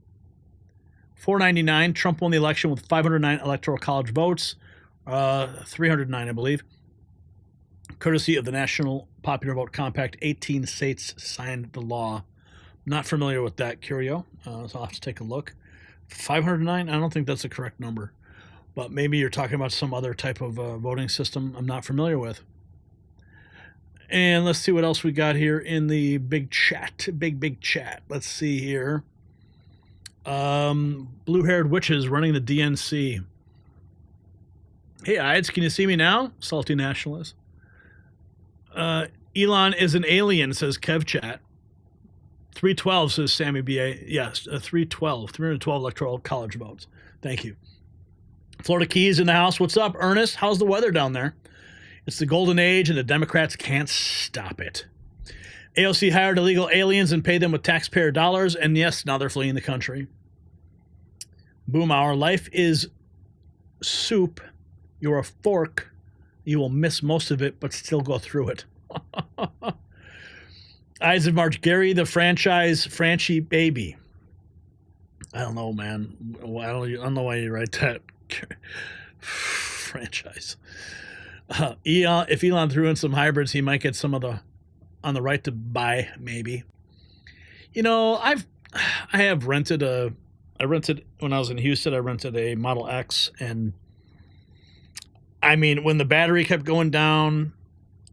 $4.99. Trump won the election with 509 electoral college votes. 309, I believe. Courtesy of the National Popular Vote Compact, 18 states signed the law. Not familiar with that, Curio, so I'll have to take a look. 509? I don't think that's the correct number. But maybe you're talking about some other type of voting system I'm not familiar with. And let's see what else we got here in the big chat. Big chat. Let's see here. Blue-haired witches running the DNC. Hey, Ides, can you see me now? Salty nationalist. Elon is an alien, says Kev Chat. 312, says Sammy B.A. Yes, 312 electoral college votes. Thank you. Florida Keys in the house. What's up, Ernest? How's the weather down there? It's the golden age, and the Democrats can't stop it. AOC hired illegal aliens and paid them with taxpayer dollars, and yes, now they're fleeing the country. Boom hour. Life is soup. You're a fork. You will miss most of it, but still go through it. Eyes of March. Gary, the Franchi baby. I don't know, man. I don't know why you write that. Franchise. If Elon threw in some hybrids, he might get some of the on the right to buy, maybe. You know, I rented when I was in Houston, I rented a Model X, and I mean, when the battery kept going down,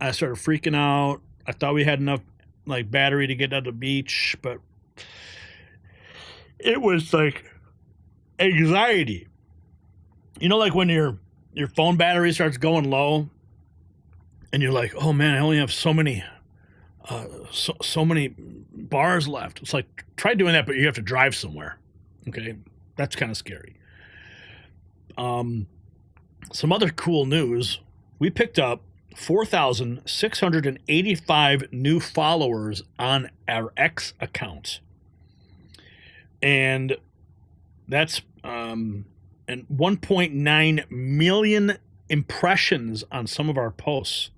I started freaking out. I thought we had enough like battery to get out of the beach, but it was like anxiety. You know, like when your phone battery starts going low and you're like, oh man, I only have so many bars left. It's like, try doing that, but you have to drive somewhere. Okay. That's kind of scary. Some other cool news. We picked up 4,685 new followers on our X account. And that's, and 1.9 million impressions on some of our posts.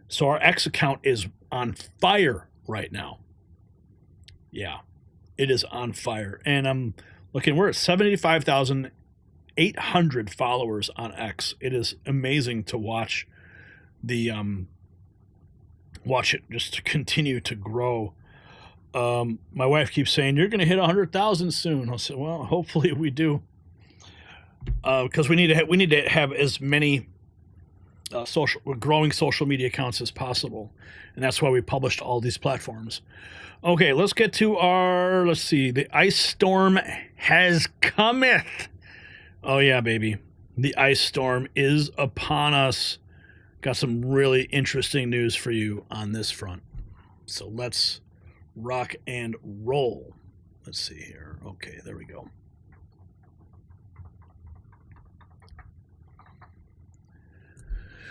So our X account is on fire right now. Yeah, it is on fire. And I'm looking, we're at 75,800 followers on X. It is amazing to watch watch it just continue to grow. My wife keeps saying, you're going to hit 100,000 soon. I said, well, hopefully we do. Because we need to have as many growing social media accounts as possible, and that's why we published all these platforms. Okay, let's get to let's see. The ice storm has cometh. Oh yeah, baby, the ice storm is upon us. Got some really interesting news for you on this front. So let's rock and roll. Let's see here. Okay, there we go.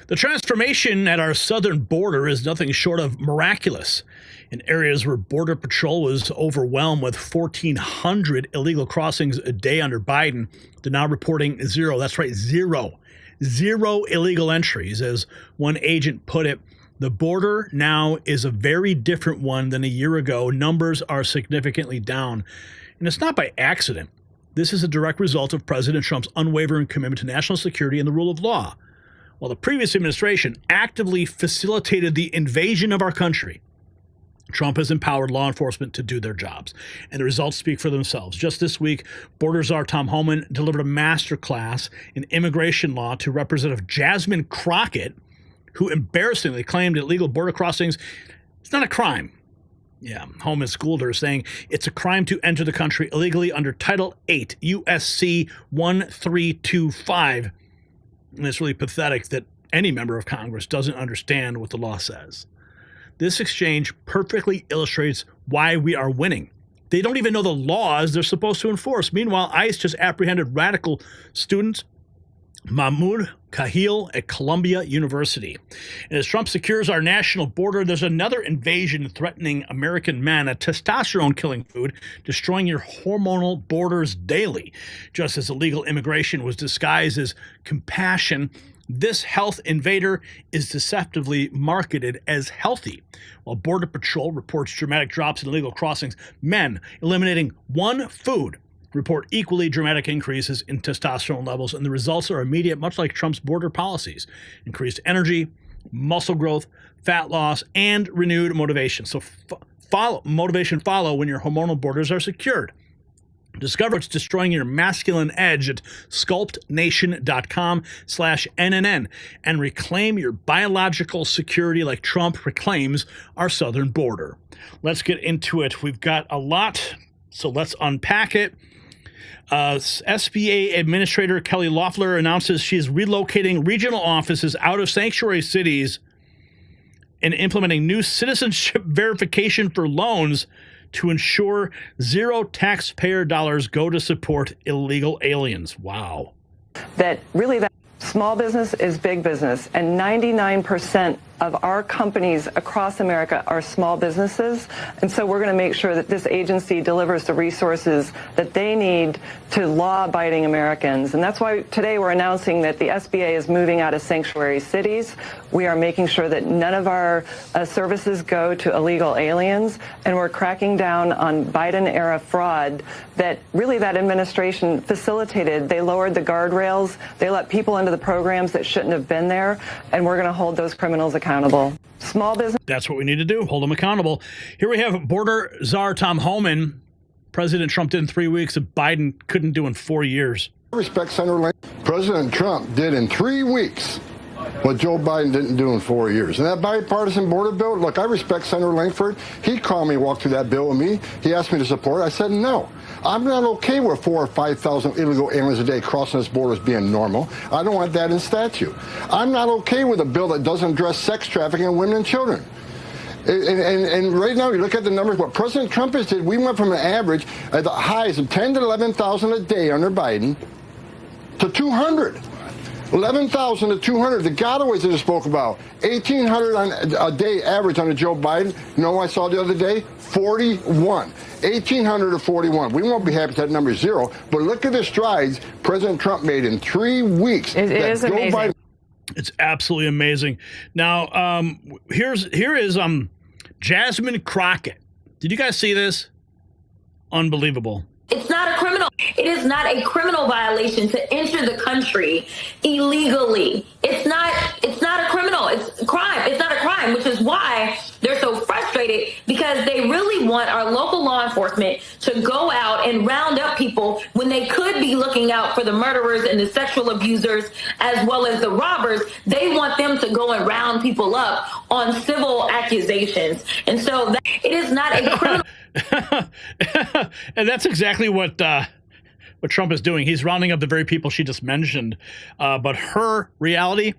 The transformation at our southern border is nothing short of miraculous. In areas where Border Patrol was overwhelmed with 1,400 illegal crossings a day under Biden, they're now reporting zero. That's right, zero. Zero illegal entries. As one agent put it, the border now is a very different one than a year ago. Numbers are significantly down. And it's not by accident. This is a direct result of President Trump's unwavering commitment to national security and the rule of law. While the previous administration actively facilitated the invasion of our country, Trump has empowered law enforcement to do their jobs, and the results speak for themselves. Just this week, Border Czar Tom Homan delivered a masterclass in immigration law to Representative Jasmine Crockett, who embarrassingly claimed illegal border crossings, it's not a crime. Yeah, Home has schooled her, saying it's a crime to enter the country illegally under Title 8, USC 1325. And it's really pathetic that any member of Congress doesn't understand what the law says. This exchange perfectly illustrates why we are winning. They don't even know the laws they're supposed to enforce. Meanwhile, ICE just apprehended radical student Mahmoud Kahil at Columbia University. And as Trump secures our national border, there's another invasion threatening American men, a testosterone-killing food, destroying your hormonal borders daily. Just as illegal immigration was disguised as compassion, this health invader is deceptively marketed as healthy. While Border Patrol reports dramatic drops in illegal crossings, men eliminating one food report equally dramatic increases in testosterone levels, and the results are immediate, much like Trump's border policies. Increased energy, muscle growth, fat loss, and renewed motivation. So motivation follow when your hormonal borders are secured. Discover what's destroying your masculine edge at sculptnation.com/NNN and reclaim your biological security like Trump reclaims our southern border. Let's get into it. We've got a lot, so let's unpack it. SBA Administrator Kelly Loeffler announces she is relocating regional offices out of sanctuary cities and implementing new citizenship verification for loans to ensure zero taxpayer dollars go to support illegal aliens. Wow. That small business is big business, and 99% of our companies across America are small businesses. And so we're going to make sure that this agency delivers the resources that they need to law-abiding Americans. And that's why today we're announcing that the SBA is moving out of sanctuary cities. We are making sure that none of our services go to illegal aliens. And we're cracking down on Biden-era fraud that really that administration facilitated. They lowered the guardrails. They let people into the programs that shouldn't have been there. And we're going to hold those criminals accountable. Small business. That's what we need to do. Hold them accountable. Here we have border czar Tom Homan. President Trump did in 3 weeks that Biden couldn't do in 4 years. I respect Senator Langford. President Trump did in 3 weeks what Joe Biden didn't do in 4 years. And that bipartisan border bill, look, I respect Senator Langford. He called me, walked through that bill with me. He asked me to support it. I said no. I'm not okay with 4,000 or 5,000 illegal aliens a day crossing this border as being normal. I don't want that in statute. I'm not okay with a bill that doesn't address sex trafficking of women and children. And right now, you look at the numbers, what President Trump has did, we went from an average at the highs of 10 to 11,000 a day under Biden to 200. 11,000 to 200. The gotaways that I spoke about, 1,800 a day average under Joe Biden. You know what I saw the other day? 41. 1,800 to 41. We won't be happy if that number is zero, but look at the strides President Trump made in 3 weeks. It is amazing. Biden. It's absolutely amazing. Now, here is Jasmine Crockett. Did you guys see this? Unbelievable. It's not a criminal. It is not a criminal violation to enter the country illegally. It's not a criminal. It's a crime. It's not a crime, which is why they're so frustrated, because they really want our local law enforcement to go out and round up people when they could be looking out for the murderers and the sexual abusers as well as the robbers. They want them to go and round people up on civil accusations. And so it is not a criminal. And that's exactly what Trump is doing. He's rounding up the very people she just mentioned. But her reality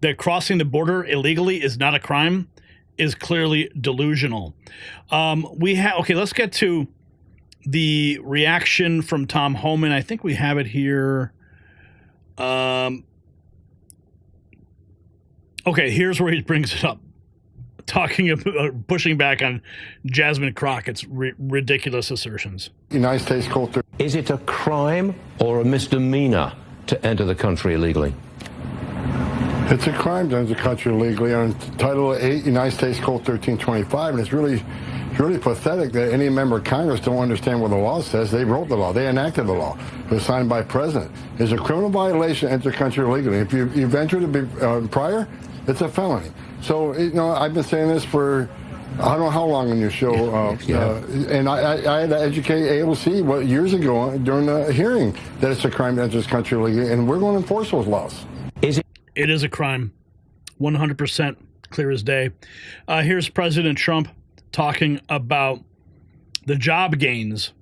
that crossing the border illegally is not a crime is clearly delusional. Okay, let's get to the reaction from Tom Homan. I think we have it here. Okay, here's where he brings it up. Talking about pushing back on Jasmine Crockett's ridiculous assertions. United States Code. Is it a crime or a misdemeanor to enter the country illegally? It's a crime to enter the country illegally on Title 8, United States Code 1325, and it's really pathetic that any member of Congress don't understand what the law says. They wrote the law. They enacted the law. It was signed by the president. It's a criminal violation to enter the country illegally. If you've entered it prior, it's a felony. So, I've been saying this for I don't know how long on your show, and I had to educate AOC years ago during the hearing that it's a crime to enter this country illegally, and we're going to enforce those laws. It is a crime, 100% clear as day. Here's President Trump talking about the job gains.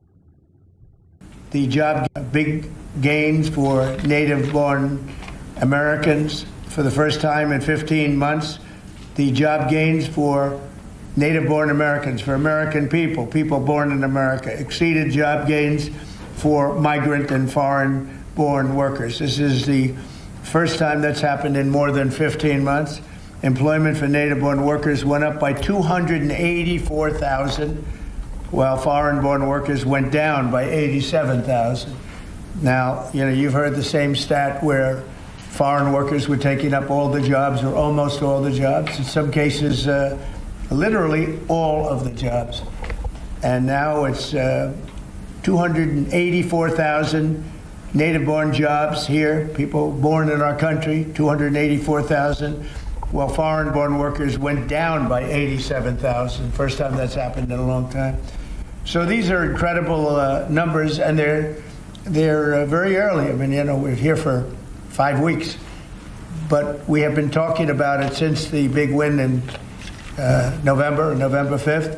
The big gains for native-born Americans for the first time in 15 months. The job gains for native-born Americans, for American people born in America, exceeded job gains for migrant and foreign-born workers. This is the first time that's happened in more than 15 months. Employment for native-born workers went up by 284,000, while foreign-born workers went down by 87,000. Now, you've heard the same stat where foreign workers were taking up all the jobs or almost all the jobs. In some cases, literally all of the jobs. And now it's 284,000 native-born jobs here, people born in our country, 284,000, while foreign-born workers went down by 87,000. First time that's happened in a long time. So these are incredible numbers, and they're very early. I mean, we're here for 5 weeks, but we have been talking about it since the big win in November 5th.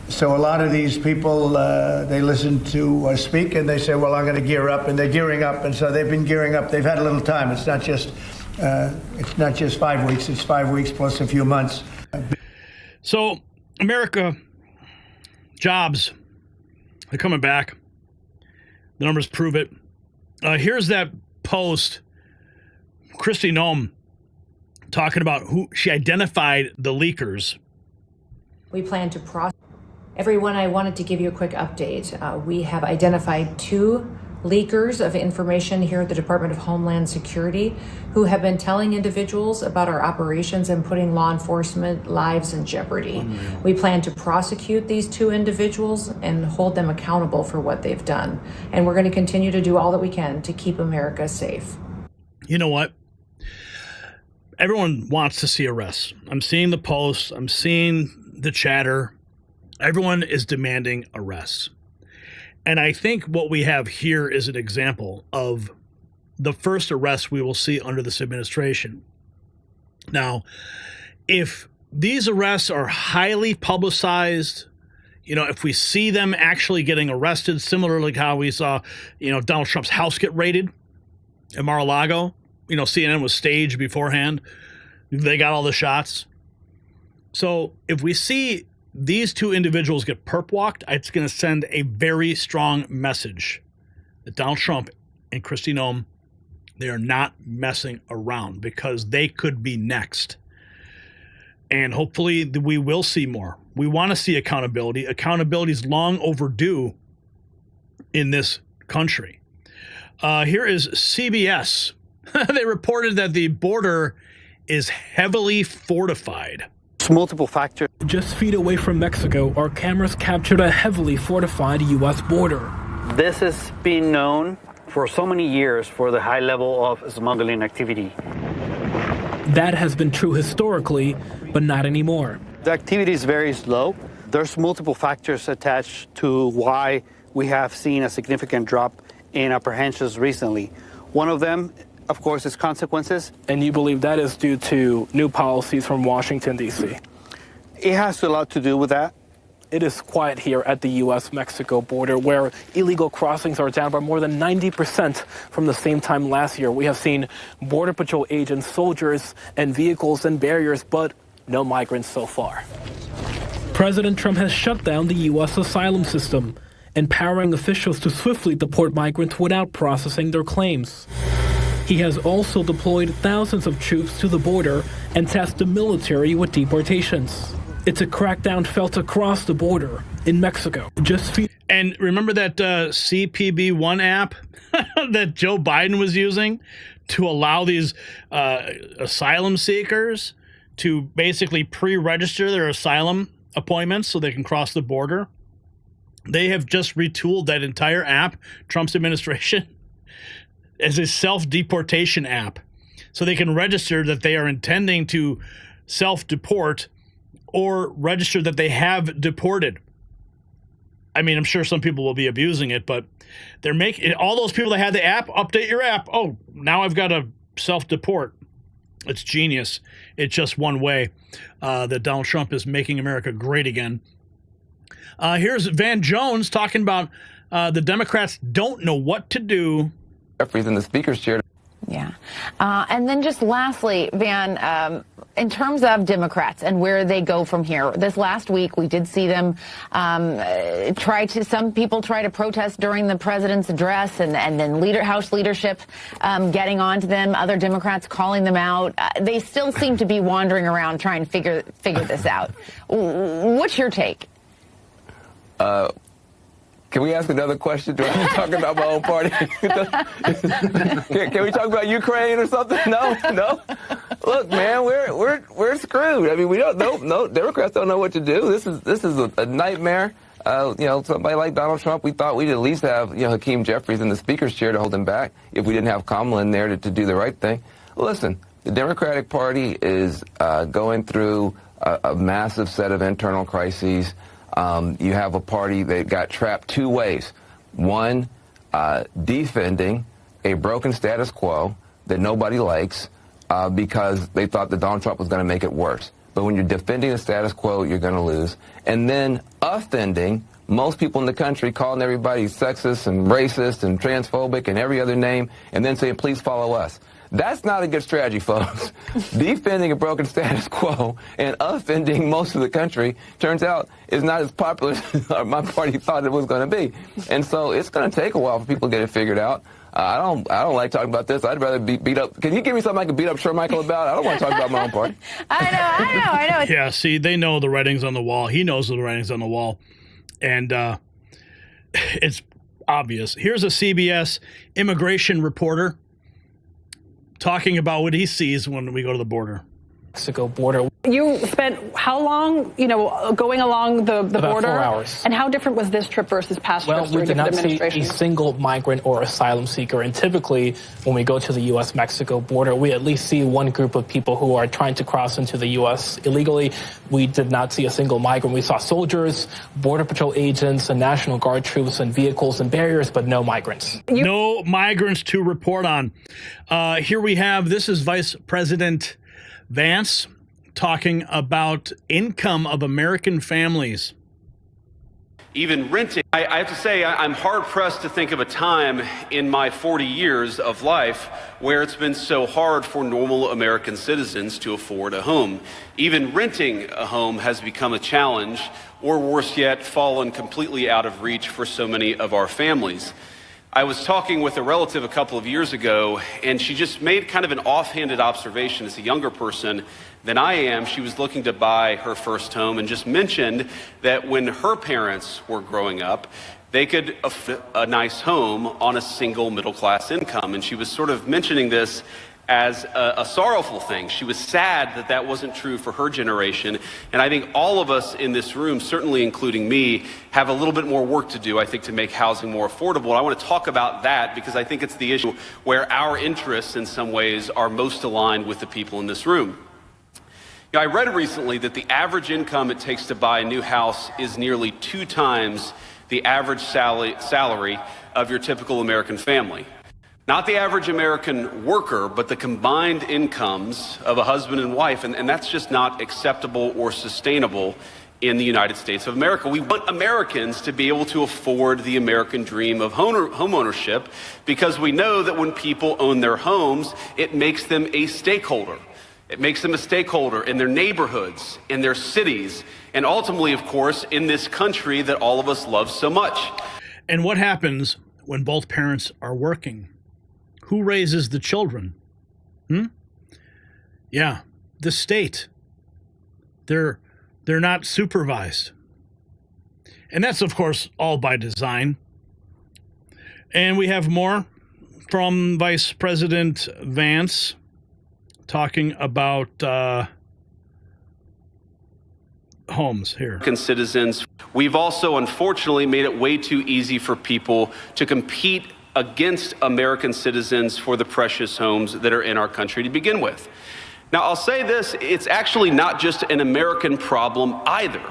So a lot of these people, they listen to us speak and they say, well, I'm going to gear up, and they're gearing up. And so they've been gearing up. They've had a little time. It's not just 5 weeks. It's 5 weeks plus a few months. So America, jobs are coming back. The numbers prove it. Here's that post. Kristi Noem talking about who she identified the leakers. We plan to process. Everyone, I wanted to give you a quick update. We have identified 2 leakers of information here at the Department of Homeland Security who have been telling individuals about our operations and putting law enforcement lives in jeopardy. We plan to prosecute these 2 individuals and hold them accountable for what they've done. And we're going to continue to do all that we can to keep America safe. You know what? Everyone wants to see arrests. I'm seeing the posts. I'm seeing the chatter. Everyone is demanding arrests. And I think what we have here is an example of the first arrest we will see under this administration. Now, if these arrests are highly publicized, if we see them actually getting arrested, similarly to how we saw, Donald Trump's house get raided at Mar-a-Lago, CNN was staged beforehand. They got all the shots. So if we see these 2 individuals get perp walked, it's going to send a very strong message that Donald Trump and Kristi Noem, they are not messing around, because they could be next. And hopefully we will see more. We want to see accountability. Accountability is long overdue in this country. Here is CBS. They reported that the border is heavily fortified. Multiple factors. Just feet away from Mexico, our cameras captured a heavily fortified U.S. border. This has been known for so many years for the high level of smuggling activity. That has been true historically, but not anymore. The activity is very slow. There's multiple factors attached to why we have seen a significant drop in apprehensions recently. One of them, of course, is consequences. And you believe that is due to new policies from Washington, D.C.? It has a lot to do with that. It is quiet here at the U.S.-Mexico border, where illegal crossings are down by more than 90% from the same time last year. We have seen Border Patrol agents, soldiers, and vehicles and barriers, but no migrants so far. President Trump has shut down the U.S. asylum system, empowering officials to swiftly deport migrants without processing their claims. He has also deployed thousands of troops to the border and tasked the military with deportations. It's a crackdown felt across the border in Mexico. And remember that CPB-1 app that Joe Biden was using to allow these asylum seekers to basically pre-register their asylum appointments so they can cross the border? They have just retooled that entire app, Trump's administration, as a self-deportation app, so they can register that they are intending to self-deport or register that they have deported. I mean, I'm sure some people will be abusing it, but they're making all those people that had the app, update your app. Oh, now I've got to self-deport. It's genius. It's just one way that Donald Trump is making America great again. Here's Van Jones talking about the Democrats don't know what to do. Jeffries in the speaker's chair. Yeah. And then just lastly, Van, in terms of Democrats and where they go from here, this last week we did see them some people try to protest during the president's address, and then House leadership getting on to them, other Democrats calling them out. They still seem to be wandering around trying to figure this out. What's your take? Can we ask another question? Do I talk about my own party? Can we talk about Ukraine or something? No. Look, man, we're screwed. I mean, we don't know. No, Democrats don't know what to do. This is a nightmare. Somebody like Donald Trump, we thought we'd at least have Hakeem Jeffries in the speaker's chair to hold him back if we didn't have Kamala in there to do the right thing. Listen, the Democratic Party is going through a massive set of internal crises. You have a party that got trapped two ways. One, defending a broken status quo that nobody likes because they thought that Donald Trump was going to make it worse. But when you're defending the status quo, you're going to lose. And then offending most people in the country, calling everybody sexist and racist and transphobic and every other name, and then saying, please follow us. That's not a good strategy, folks. Defending a broken status quo and offending most of the country turns out is not as popular as my party thought it was going to be. And so it's going to take a while for people to get it figured out. I don't like talking about this. I'd rather beat up. Can you give me something I can beat up Shermichael about? I don't want to talk about my own party. I know. Yeah, see, they know the writings on the wall. He knows the writings on the wall. And it's obvious. Here's a CBS immigration reporter talking about what he sees when we go to the border. Mexico border. You spent how long, going along the About border? 4 hours. And how different was this trip versus past trips Well, we during did not different see a administrations? single migrant or asylum seeker. And typically, when we go to the U.S.-Mexico border, we at least see one group of people who are trying to cross into the U.S. illegally. We did not see a single migrant. We saw soldiers, Border Patrol agents, and National Guard troops and vehicles and barriers, but no migrants. No migrants to report on. Here we have, this is Vice President Vance talking about income of American families. Even renting, I have to say I'm hard-pressed to think of a time in my 40 years of life where it's been so hard for normal American citizens to afford a home. Even renting a home has become a challenge, or worse yet, fallen completely out of reach for so many of our families. I was talking with a relative a couple of years ago, and she just made kind of an offhanded observation. As a younger person than I am, she was looking to buy her first home and just mentioned that when her parents were growing up, they could afford a nice home on a single middle-class income. And she was sort of mentioning this as a sorrowful thing. She was sad that that wasn't true for her generation. And I think all of us in this room, certainly including me, have a little bit more work to do, I think, to make housing more affordable. And I want to talk about that because I think it's the issue where our interests in some ways are most aligned with the people in this room. I read recently that the average income it takes to buy a new house is nearly 2 times the average salary of your typical American family. Not the average American worker, but the combined incomes of a husband and wife. And that's just not acceptable or sustainable in the United States of America. We want Americans to be able to afford the American dream of homeownership because we know that when people own their homes, it makes them a stakeholder. It makes them a stakeholder in their neighborhoods, in their cities, and ultimately, of course, in this country that all of us love so much. And what happens when both parents are working? Who raises the children? Yeah, the state. They're not supervised. And that's, of course, all by design. And we have more from Vice President Vance talking about homes here. American citizens, we've also unfortunately made it way too easy for people to compete against American citizens for the precious homes that are in our country to begin with. Now, I'll say this, it's actually not just an American problem either.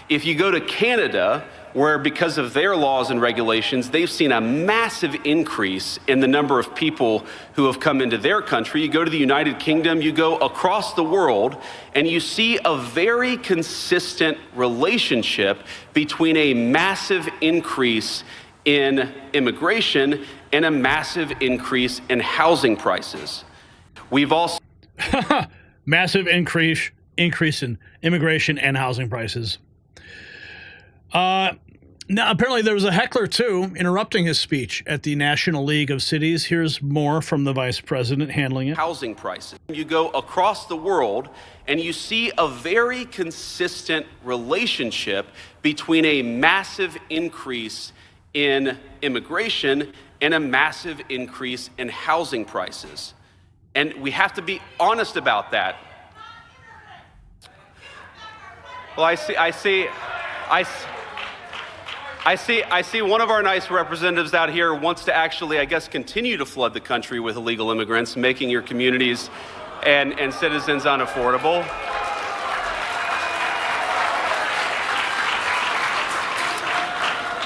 If you go to Canada, where because of their laws and regulations, they've seen a massive increase in the number of people who have come into their country. You go to the United Kingdom, you go across the world, and you see a very consistent relationship between a massive increase in immigration and a massive increase in housing prices. We've also massive increase in immigration and housing prices. Now, apparently there was a heckler, too, interrupting his speech at the National League of Cities. Here's more from the vice president handling it. Housing prices. You go across the world and you see a very consistent relationship between a massive increase in immigration and a massive increase in housing prices. And we have to be honest about that. Well, I see one of our nice representatives out here wants to actually, I guess, continue to flood the country with illegal immigrants, making your communities and citizens unaffordable.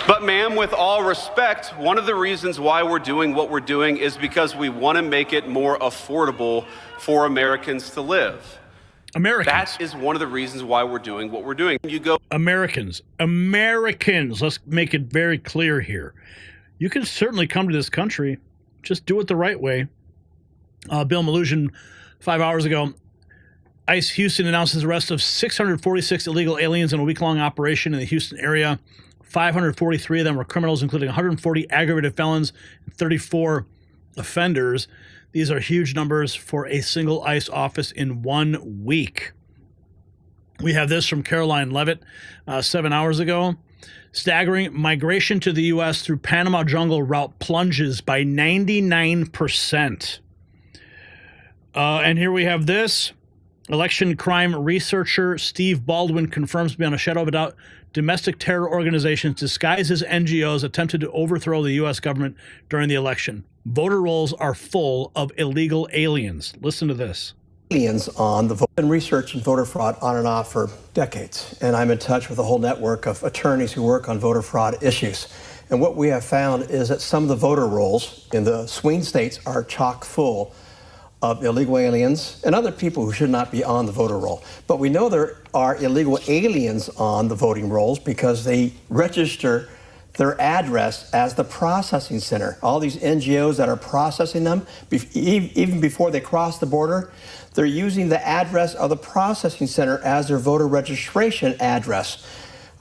But ma'am, with all respect, one of the reasons why we're doing what we're doing is because we want to make it more affordable for Americans to live. Americans. That is one of the reasons why we're doing what we're doing. You go Americans. Let's make it very clear here. You can certainly come to this country. Just do it the right way. Bill Malugin, 5 hours ago, ICE Houston announces the arrest of 646 illegal aliens in a week-long operation in the Houston area. 543 of them were criminals, including 140 aggravated felons and 34 offenders. These are huge numbers for a single ICE office in 1 week. We have this from Caroline Levitt 7 hours ago. Staggering, migration to the U.S. through Panama jungle route plunges by 99%. And here we have this. Election crime researcher Steve Baldwin confirms beyond a shadow of a doubt domestic terror organizations disguised as NGOs attempted to overthrow the U.S. government during the election. Voter rolls are full of illegal aliens. Listen to this. Aliens on the vote and research and voter fraud on and off for decades. And I'm in touch with a whole network of attorneys who work on voter fraud issues. And what we have found is that some of the voter rolls in the swing states are chock full of illegal aliens and other people who should not be on the voter roll. But we know there are illegal aliens on the voting rolls because they register their address as the processing center. All these NGOs that are processing them, even before they cross the border, they're using the address of the processing center as their voter registration address.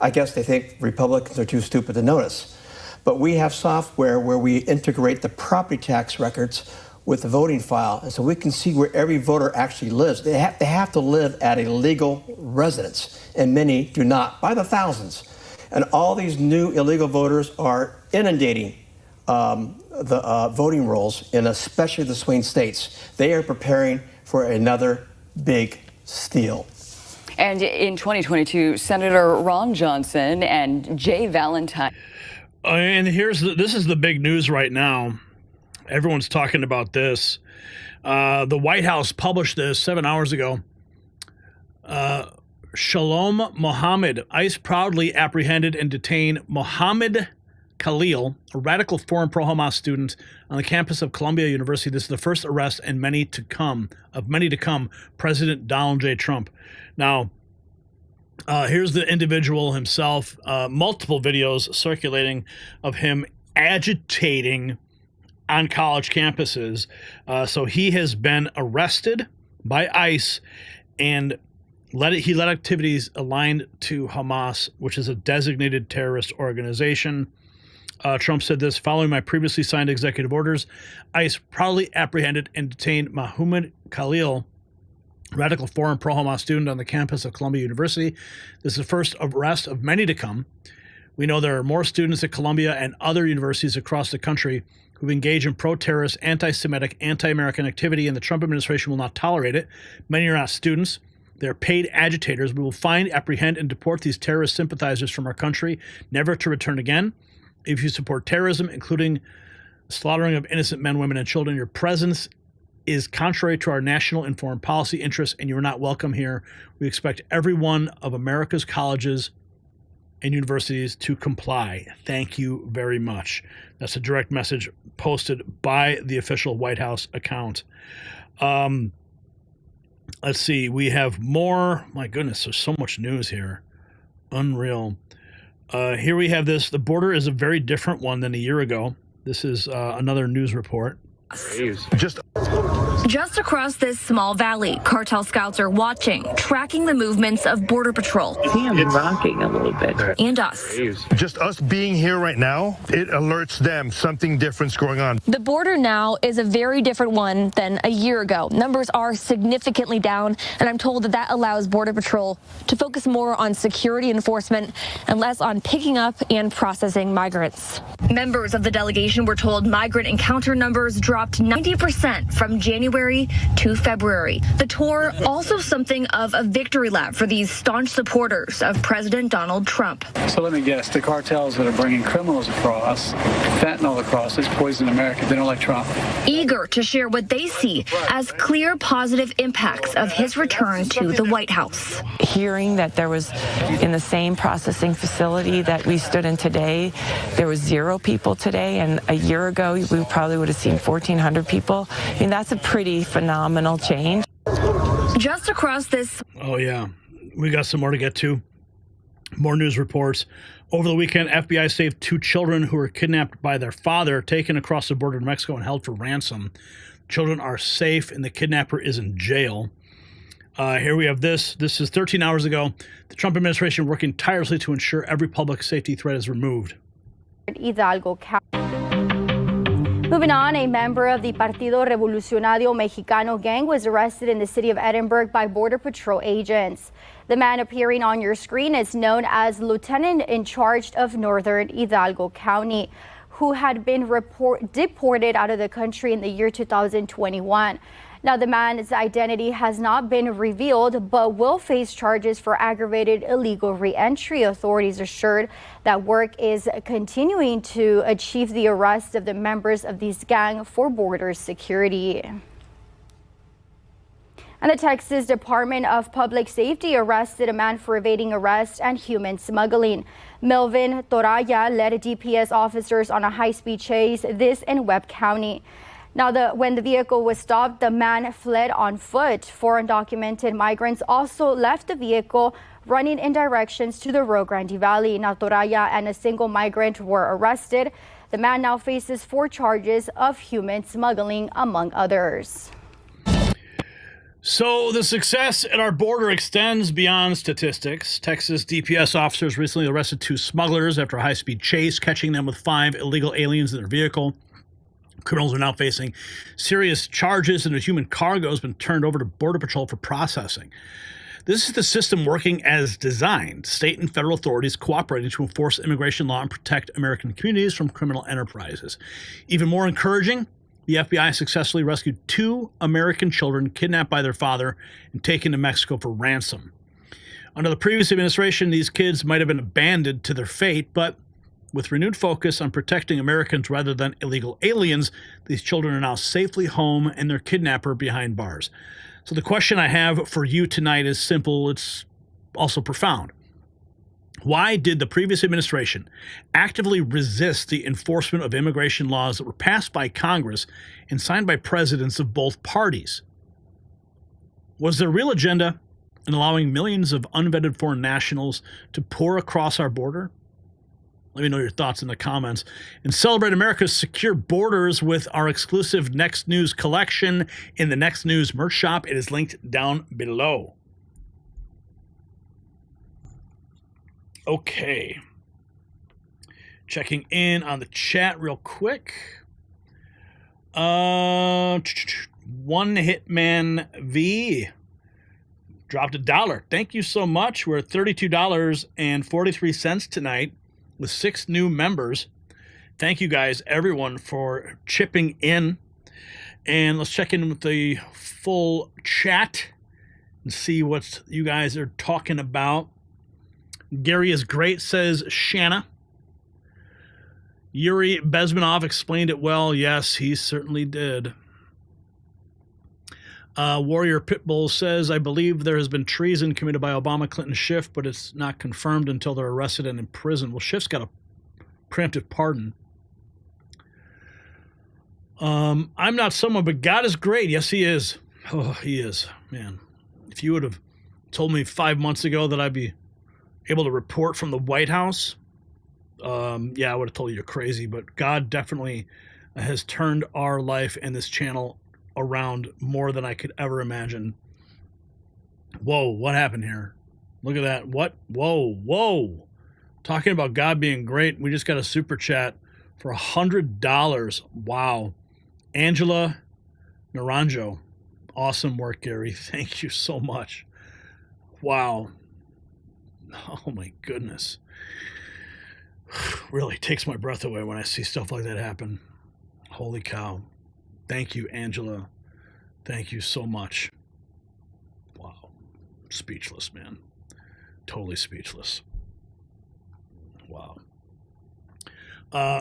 I guess they think Republicans are too stupid to notice. But we have software where we integrate the property tax records with the voting file, and so we can see where every voter actually lives. They have to live at a legal residence, and many do not, by the thousands. And all these new illegal voters are inundating the voting rolls, in especially the swing states. They are preparing for another big steal. And in 2022, Senator Ron Johnson and Jay Valentine. And this is the big news right now. Everyone's talking about this. The White House published this 7 hours ago. Shalom Mohammed. ICE proudly apprehended and detained Mohammed Khalil, a radical foreign pro-Hamas student on the campus of Columbia University. This is the first arrest and many to come, President Donald J. Trump. Now, here's the individual himself. Multiple videos circulating of him agitating on college campuses. So he has been arrested by ICE and he led activities aligned to Hamas, which is a designated terrorist organization. Trump said this: following my previously signed executive orders, ICE proudly apprehended and detained Mohammed Khalil, radical foreign pro-Hamas student on the campus of Columbia University. This is the first arrest of many to come. We know there are more students at Columbia and other universities across the country who engage in pro-terrorist, anti-Semitic, anti-American activity, and the Trump administration will not tolerate it. Many are not students. They're paid agitators. We will find, apprehend, and deport these terrorist sympathizers from our country, never to return again. If you support terrorism, including slaughtering of innocent men, women, and children, your presence is contrary to our national and foreign policy interests, and you are not welcome here. We expect every one of America's colleges and universities to comply. Thank you very much. That's a direct message posted by the official White House account. Let's see. We have more. My goodness, there's so much news here. Unreal. Here we have this. The border is a very different one than a year ago. This is another news report. Just across this small valley, cartel scouts are watching, tracking the movements of Border Patrol. It's rocking a little bit. And us. Just us being here right now, it alerts them something different's going on. The border now is a very different one than a year ago. Numbers are significantly down, and I'm told that allows Border Patrol to focus more on security enforcement and less on picking up and processing migrants. Members of the delegation were told migrant encounter numbers dropped 90% from January to February. The tour also something of a victory lap for these staunch supporters of President Donald Trump. So let me guess, the cartels that are bringing criminals across, fentanyl across, is poison America. They don't like Trump. Eager to share what they see as clear positive impacts of his return to the White House. Hearing that there was, in the same processing facility that we stood in today, there was 0 people today, and a year ago we probably would have seen 1,400 people. I mean, that's a pretty phenomenal change. Just across this. Oh, yeah. We got some more to get to. More news reports. Over the weekend, FBI saved 2 children who were kidnapped by their father, taken across the border to Mexico and held for ransom. Children are safe, and the kidnapper is in jail. Here we have this. This is 13 hours ago. The Trump administration working tirelessly to ensure every public safety threat is removed. Hidalgo County. Moving on, a member of the Partido Revolucionario Mexicano gang was arrested in the city of Edinburgh by Border Patrol agents. The man appearing on your screen is known as Lieutenant in charge of Northern Hidalgo County, who had been deported out of the country in the year 2021. Now, the man's identity has not been revealed, but will face charges for aggravated illegal re-entry. Authorities assured that work is continuing to achieve the arrest of the members of this gang for border security. And the Texas Department of Public Safety arrested a man for evading arrest and human smuggling. Melvin Toraya led DPS officers on a high-speed chase, this in Webb County. Now, when the vehicle was stopped, the man fled on foot. 4 undocumented migrants also left the vehicle, running in directions to the Rio Grande Valley. Now, Toraya and a single migrant were arrested. The man now faces 4 charges of human smuggling, among others. So the success at our border extends beyond statistics. Texas DPS officers recently arrested 2 smugglers after a high-speed chase, catching them with 5 illegal aliens in their vehicle. Criminals are now facing serious charges, and a human cargo has been turned over to Border Patrol for processing. This is the system working as designed. State and federal authorities cooperating to enforce immigration law and protect American communities from criminal enterprises. Even more encouraging, the FBI successfully rescued 2 American children kidnapped by their father and taken to Mexico for ransom. Under the previous administration, these kids might have been abandoned to their fate, but with renewed focus on protecting Americans rather than illegal aliens, these children are now safely home and their kidnapper behind bars. So the question I have for you tonight is simple. It's also profound. Why did the previous administration actively resist the enforcement of immigration laws that were passed by Congress and signed by presidents of both parties? Was there a real agenda in allowing millions of unvetted foreign nationals to pour across our border? Let me know your thoughts in the comments. And celebrate America's secure borders with our exclusive Next News collection in the Next News merch shop. It is linked down below. Okay. Checking in on the chat real quick. One Hitman V dropped $1. Thank you so much. We're at $32.43 tonight with 6 new members. Thank you guys, everyone, for chipping in. And let's check in with the full chat and see what you guys are talking about. Gary is great, says Shanna. Yuri Bezmenov explained it well. Yes, he certainly did. Warrior Pitbull says, I believe there has been treason committed by Obama, Clinton, Schiff, but it's not confirmed until they're arrested and in prison. Well, Schiff's got a preemptive pardon. I'm not someone, but God is great. Yes, he is. Oh, he is. Man, if you would have told me 5 months ago that I'd be able to report from the White House, yeah, I would have told you you're crazy. But God definitely has turned our life and this channel around more than I could ever imagine. Whoa, what happened here? Look at that. What? Whoa. Talking about God being great. We just got a super chat for $100. Wow. Angela Naranjo. Awesome work, Gary. Thank you so much. Wow. Oh my goodness. Really takes my breath away when I see stuff like that happen. Holy cow. Thank you, Angela. Thank you so much. Wow. Speechless, man. Totally speechless. Wow.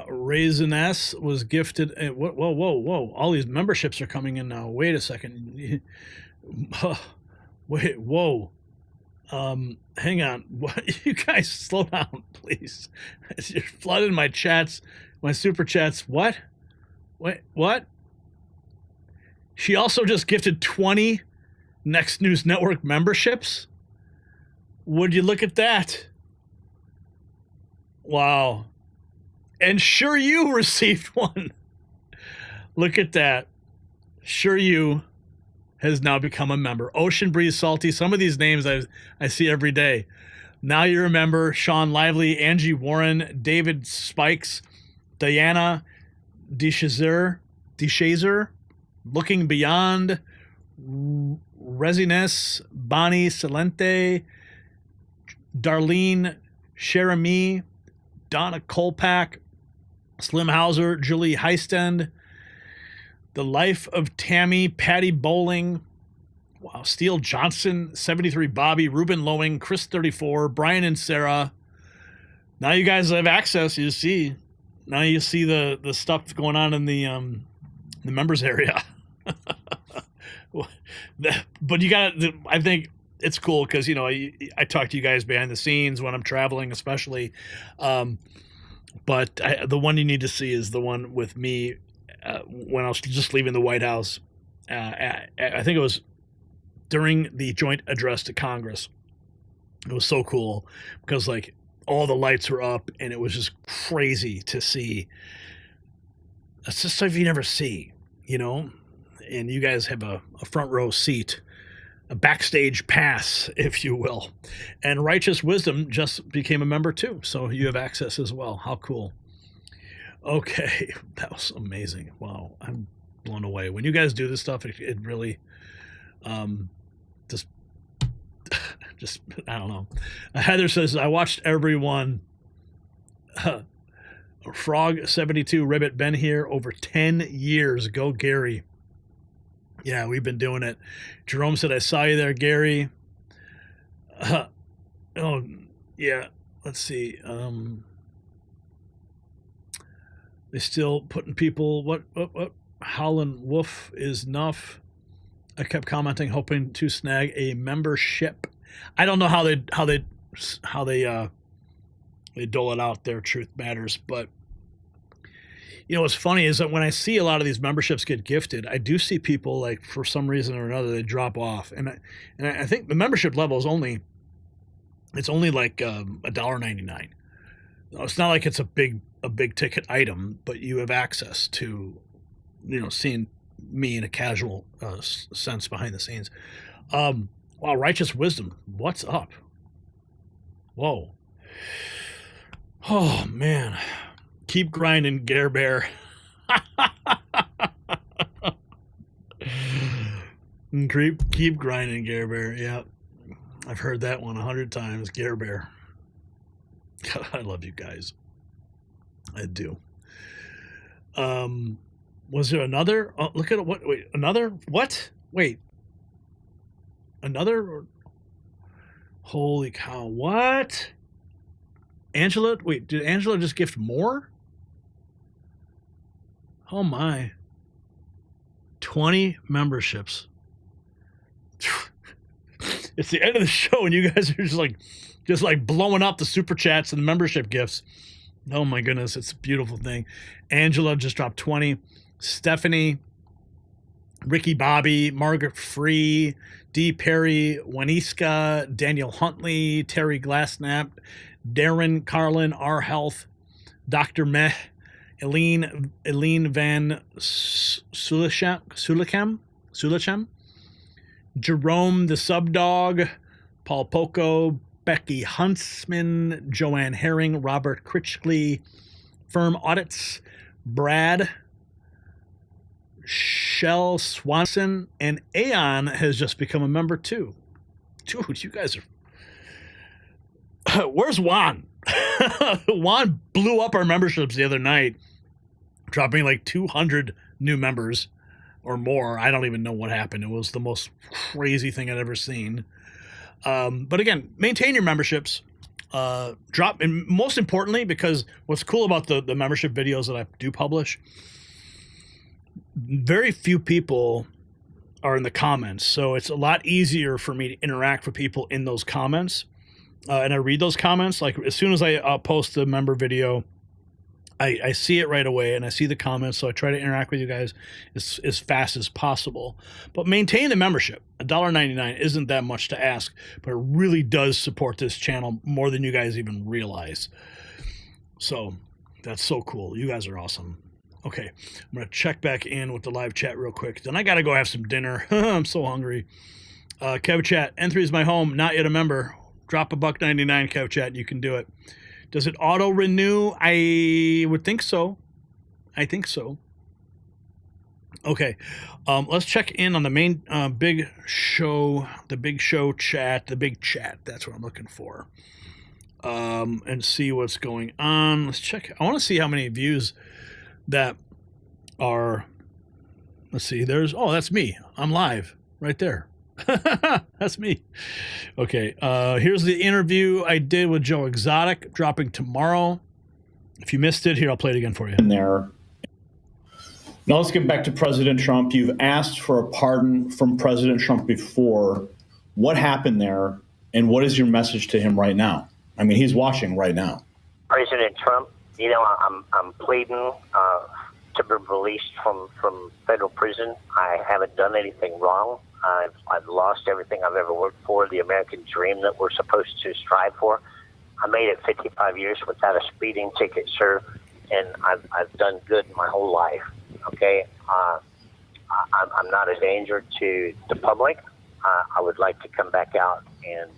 Raisin S was gifted. Whoa. All these memberships are coming in now. Wait a second. Wait, whoa. Hang on. What? You guys slow down, please. You're flooding my chats, my super chats. What? Wait, what? She also just gifted 20 Next News Network memberships? Would you look at that? Wow. And Sure You received one. Look at that. Sure You has now become a member. Ocean Breeze Salty. Some of these names I see every day. Now you remember Sean Lively, Angie Warren, David Spikes, Diana Deshazer, Looking Beyond, Resines, Bonnie Salente, Darlene Cherami, Donna Kolpak, Slim Hauser, Julie Heistend, The Life of Tammy, Patty Bowling, wow, Steele Johnson, 73 Bobby, Ruben Lowing, Chris 34, Brian and Sarah. Now you guys have access. You see, now you see the stuff going on in the members area. But you got, I think it's cool because, you know, I talk to you guys behind the scenes when I'm traveling, especially. But the one you need to see is the one with me when I was just leaving the White House. I think it was during the joint address to Congress. It was so cool because, like, all the lights were up and it was just crazy to see. It's just stuff you never see, you know? And you guys have a front row seat, a backstage pass, if you will. And Righteous Wisdom just became a member too, so you have access as well. How cool. Okay, that was amazing. Wow, I'm blown away. When you guys do this stuff, it really just I don't know. Heather says, I watched everyone. Frog72, Ribbit, been here over 10 years. Go, Gary. Yeah, we've been doing it. Jerome said, I saw you there, Gary. Oh, yeah. Let's see. They still putting people, what? Howlin' Wolf is enough. I kept commenting, hoping to snag a membership. I don't know how they dole it out there, Truth Matters, but you know what's funny is that when I see a lot of these memberships get gifted, I do see people, like, for some reason or another, they drop off, and I think the membership level is only like $1.99. It's not like it's a big ticket item, but you have access to, you know, seeing me in a casual sense behind the scenes. Wow, Righteous Wisdom, what's up? Whoa. Oh, man. Keep grinding, Gare Bear. Keep grinding, Gare Bear. Yeah, I've heard that one 100 times, Gare Bear. God, I love you guys. I do. Was there another? Oh, look at it. What? Wait, another? What? Wait. Another? Holy cow. What? Angela? Wait, did Angela just gift more? Oh my. 20 memberships. it's the end of the show, and you guys are just like blowing up the super chats and membership gifts. Oh my goodness, it's a beautiful thing. Angela just dropped 20. Stephanie, Ricky Bobby, Margaret Free, D. Perry, Waniska, Daniel Huntley, Terry Glassnap, Darren Carlin, R. Health, Dr. Meh, Eileen Van Sulichem, Jerome the Subdog, Paul Poco, Becky Huntsman, Joanne Herring, Robert Critchley, Firm Audits, Brad, Shell Swanson, and Aeon has just become a member too. Dude, you guys are... Where's Juan? Juan blew up our memberships the other night, dropping like 200 new members or more. I don't even know what happened. It was the most crazy thing I'd ever seen. But again, maintain your memberships. Drop, and most importantly, because what's cool about the membership videos that I do publish, very few people are in the comments, so it's a lot easier for me to interact with people in those comments. And I read those comments. Like as soon as I post the member video, I see it right away, and I see the comments, so I try to interact with you guys as fast as possible. But maintain the membership. $1.99 isn't that much to ask, but it really does support this channel more than you guys even realize. So that's so cool. You guys are awesome. Okay, I'm going to check back in with the live chat real quick. Then I got to go have some dinner. I'm so hungry. Kev Chat, N3 is my home, not yet a member. Drop $1.99, Kev Chat. You can do it. Does it auto renew? I would think so. I think so. Okay, let's check in on the main big show, the big show chat, the big chat. That's what I'm looking for. And see what's going on. Let's check. I want to see how many views that are. Let's see. There's. Oh, that's me. I'm live right there. That's me. Okay, here's the interview I did with Joe Exotic, dropping tomorrow. If you missed it, here, I'll play it again for you. In there. Now let's get back to President Trump. You've asked for a pardon from President Trump before. What happened there, and what is your message to him right now? I mean, he's watching right now. President Trump, you know, I'm pleading to be released from federal prison. I haven't done anything wrong. I've lost everything I've ever worked for, the American dream that we're supposed to strive for. I made it 55 years without a speeding ticket, sir, and I've done good my whole life, okay? I'm not a danger to the public. I would like to come back out and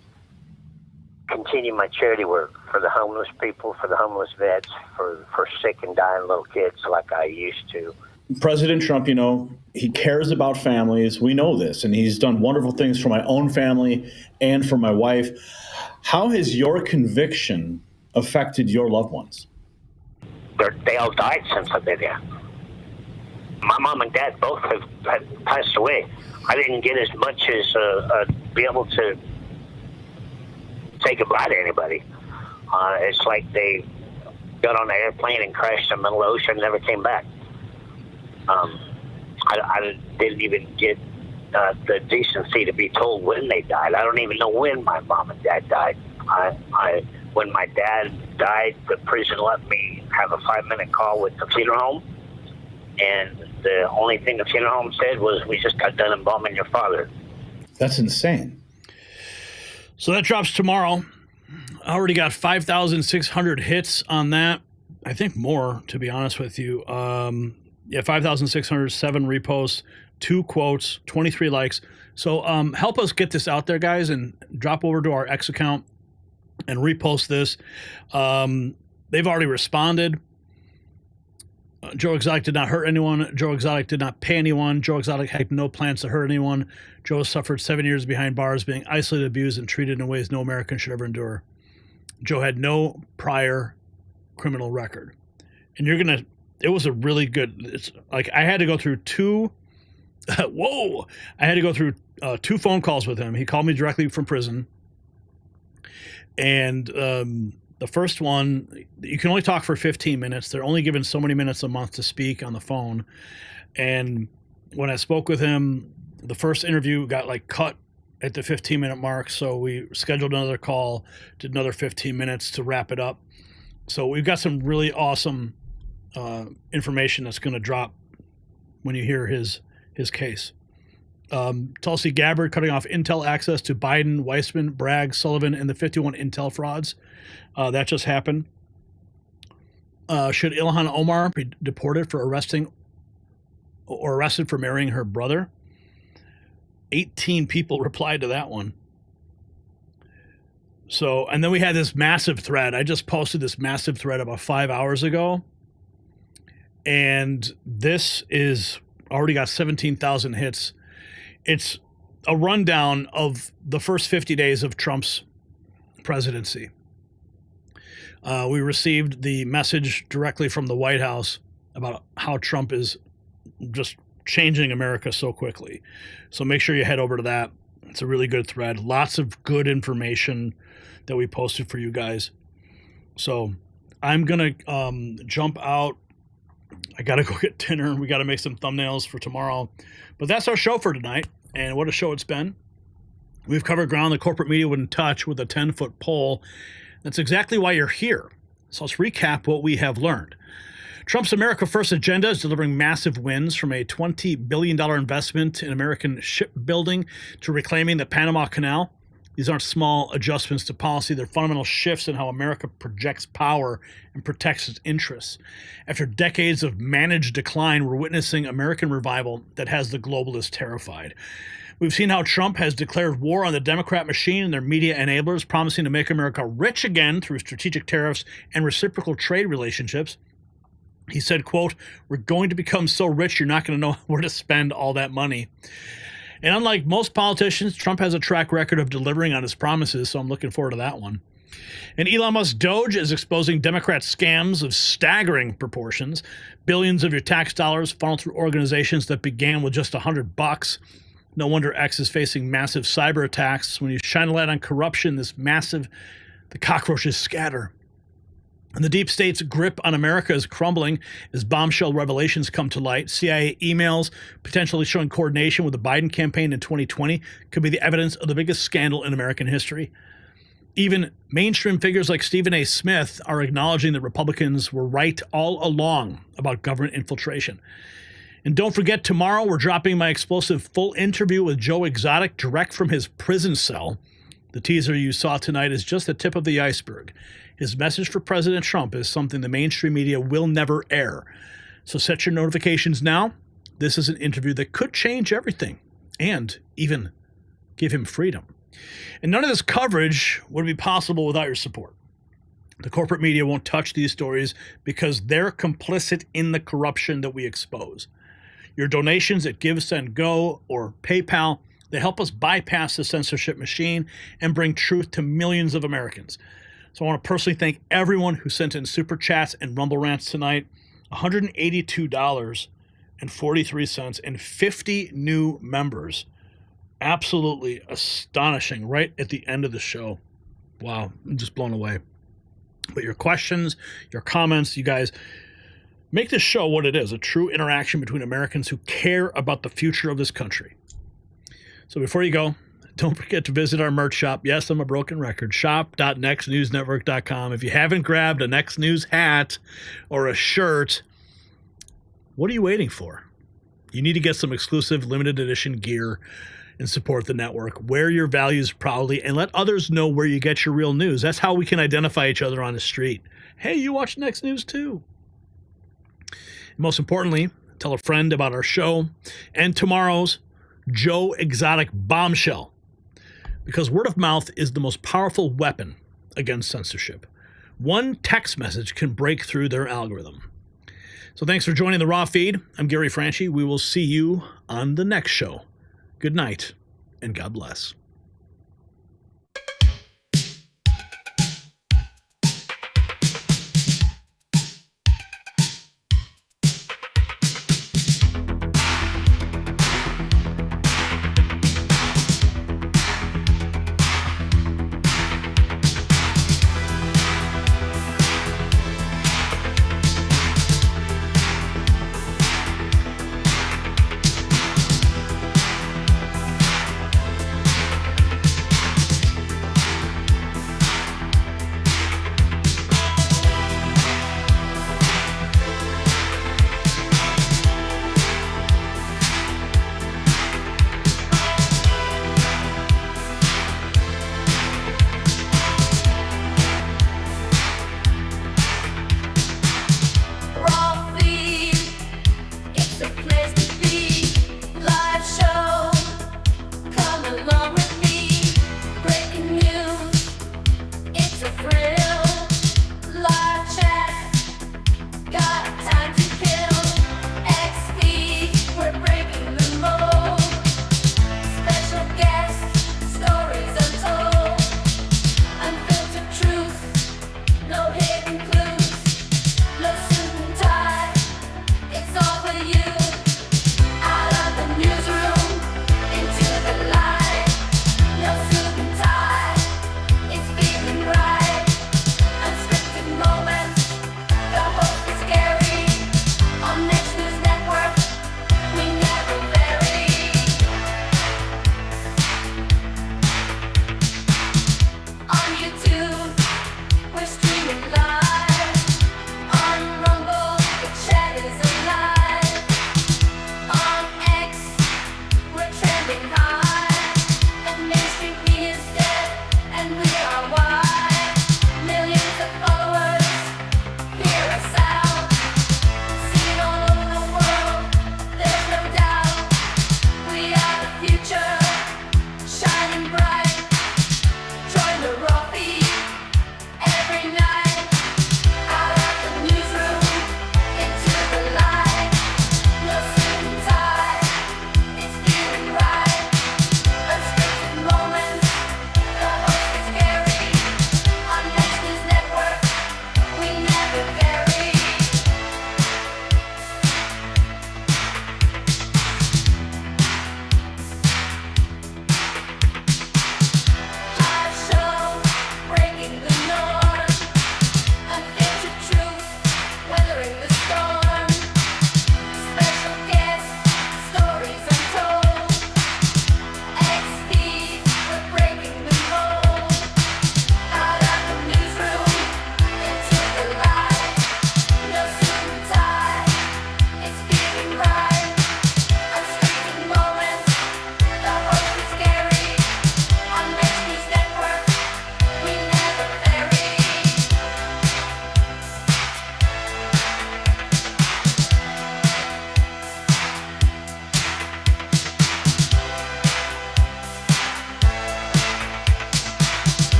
continue my charity work for the homeless people, for the homeless vets, for sick and dying little kids like I used to. President Trump, you know, he cares about families. We know this, and he's done wonderful things for my own family and for my wife. How has your conviction affected your loved ones? They all died since I've been here. My mom and dad both have passed away. I didn't get as much as be able to say goodbye to anybody. It's like they got on an airplane and crashed in the middle of the ocean and never came back. I didn't even get the decency to be told when they died. I don't even know when my mom and dad died. When my dad died, the prison let me have a 5-minute call with the funeral home, and the only thing the funeral home said was, "We just got done embalming your father." That's insane. So that drops tomorrow. I already got 5,600 hits on that. I think more, to be honest with you. Yeah, 5,607 reposts, 2 quotes, 23 likes. So help us get this out there, guys, and drop over to our X account and repost this. They've already responded. Joe Exotic did not hurt anyone. Joe Exotic did not pay anyone. Joe Exotic had no plans to hurt anyone. Joe suffered 7 years behind bars, being isolated, abused, and treated in ways no American should ever endure. Joe had no prior criminal record. And you're going to... It was a really good... It's like I had to go through 2... Whoa! I had to go through 2 phone calls with him. He called me directly from prison. And... the first one, you can only talk for 15 minutes. They're only given so many minutes a month to speak on the phone. And when I spoke with him, the first interview got like cut at the 15-minute mark, so we scheduled another call, did another 15 minutes to wrap it up. So we've got some really awesome information that's going to drop when you hear his case. Tulsi Gabbard cutting off intel access to Biden, Weissman, Bragg, Sullivan, and the 51 intel frauds. That just happened. Should Ilhan Omar be deported for arrested for marrying her brother? 18 people replied to that one. So, and then we had this massive thread. I just posted this massive thread about 5 hours ago. And this is already got 17,000 hits. It's a rundown of the first 50 days of Trump's presidency. We received the message directly from the White House about how Trump is just changing America so quickly. So make sure you head over to that. It's a really good thread. Lots of good information that we posted for you guys. So I'm going to jump out. I got to go get dinner. We got to make some thumbnails for tomorrow. But that's our show for tonight. And what a show it's been. We've covered ground the corporate media wouldn't touch with a 10-foot pole. That's exactly why you're here. So let's recap what we have learned. Trump's America First agenda is delivering massive wins, from a $20 billion investment in American shipbuilding to reclaiming the Panama Canal. These aren't small adjustments to policy. They're fundamental shifts in how America projects power and protects its interests. After decades of managed decline, we're witnessing American revival that has the globalists terrified. We've seen how Trump has declared war on the Democrat machine and their media enablers, promising to make America rich again through strategic tariffs and reciprocal trade relationships. He said, quote, "We're going to become so rich you're not going to know where to spend all that money." And unlike most politicians, Trump has a track record of delivering on his promises, so I'm looking forward to that one. And Elon Musk Doge is exposing Democrat scams of staggering proportions. Billions of your tax dollars funneled through organizations that began with just $100. No wonder X is facing massive cyber attacks. When you shine a light on corruption, the cockroaches scatter. And the deep state's grip on America is crumbling as bombshell revelations come to light. CIA emails potentially showing coordination with the Biden campaign in 2020 could be the evidence of the biggest scandal in American history. Even mainstream figures like Stephen A. Smith are acknowledging that Republicans were right all along about government infiltration. And don't forget, tomorrow we're dropping my explosive full interview with Joe Exotic direct from his prison cell. The teaser you saw tonight is just the tip of the iceberg. His message for President Trump is something the mainstream media will never air. So set your notifications now. This is an interview that could change everything and even give him freedom. And none of this coverage would be possible without your support. The corporate media won't touch these stories because they're complicit in the corruption that we expose. Your donations at Give, Send, Go or PayPal, they help us bypass the censorship machine and bring truth to millions of Americans. So I want to personally thank everyone who sent in super chats and Rumble rants tonight. $182.43 and 50 new members. Absolutely astonishing right at the end of the show. Wow, I'm just blown away. But your questions, your comments, you guys make this show what it is, a true interaction between Americans who care about the future of this country. So before you go, don't forget to visit our merch shop. Yes, I'm a broken record. Shop.nextnewsnetwork.com. If you haven't grabbed a Next News hat or a shirt, what are you waiting for? You need to get some exclusive limited edition gear and support the network. Wear your values proudly and let others know where you get your real news. That's how we can identify each other on the street. Hey, you watch Next News too. And most importantly, tell a friend about our show and tomorrow's Joe Exotic bombshell. Because word of mouth is the most powerful weapon against censorship. One text message can break through their algorithm. So thanks for joining the Raw Feed. I'm Gary Franchi. We will see you on the next show. Good night, and God bless.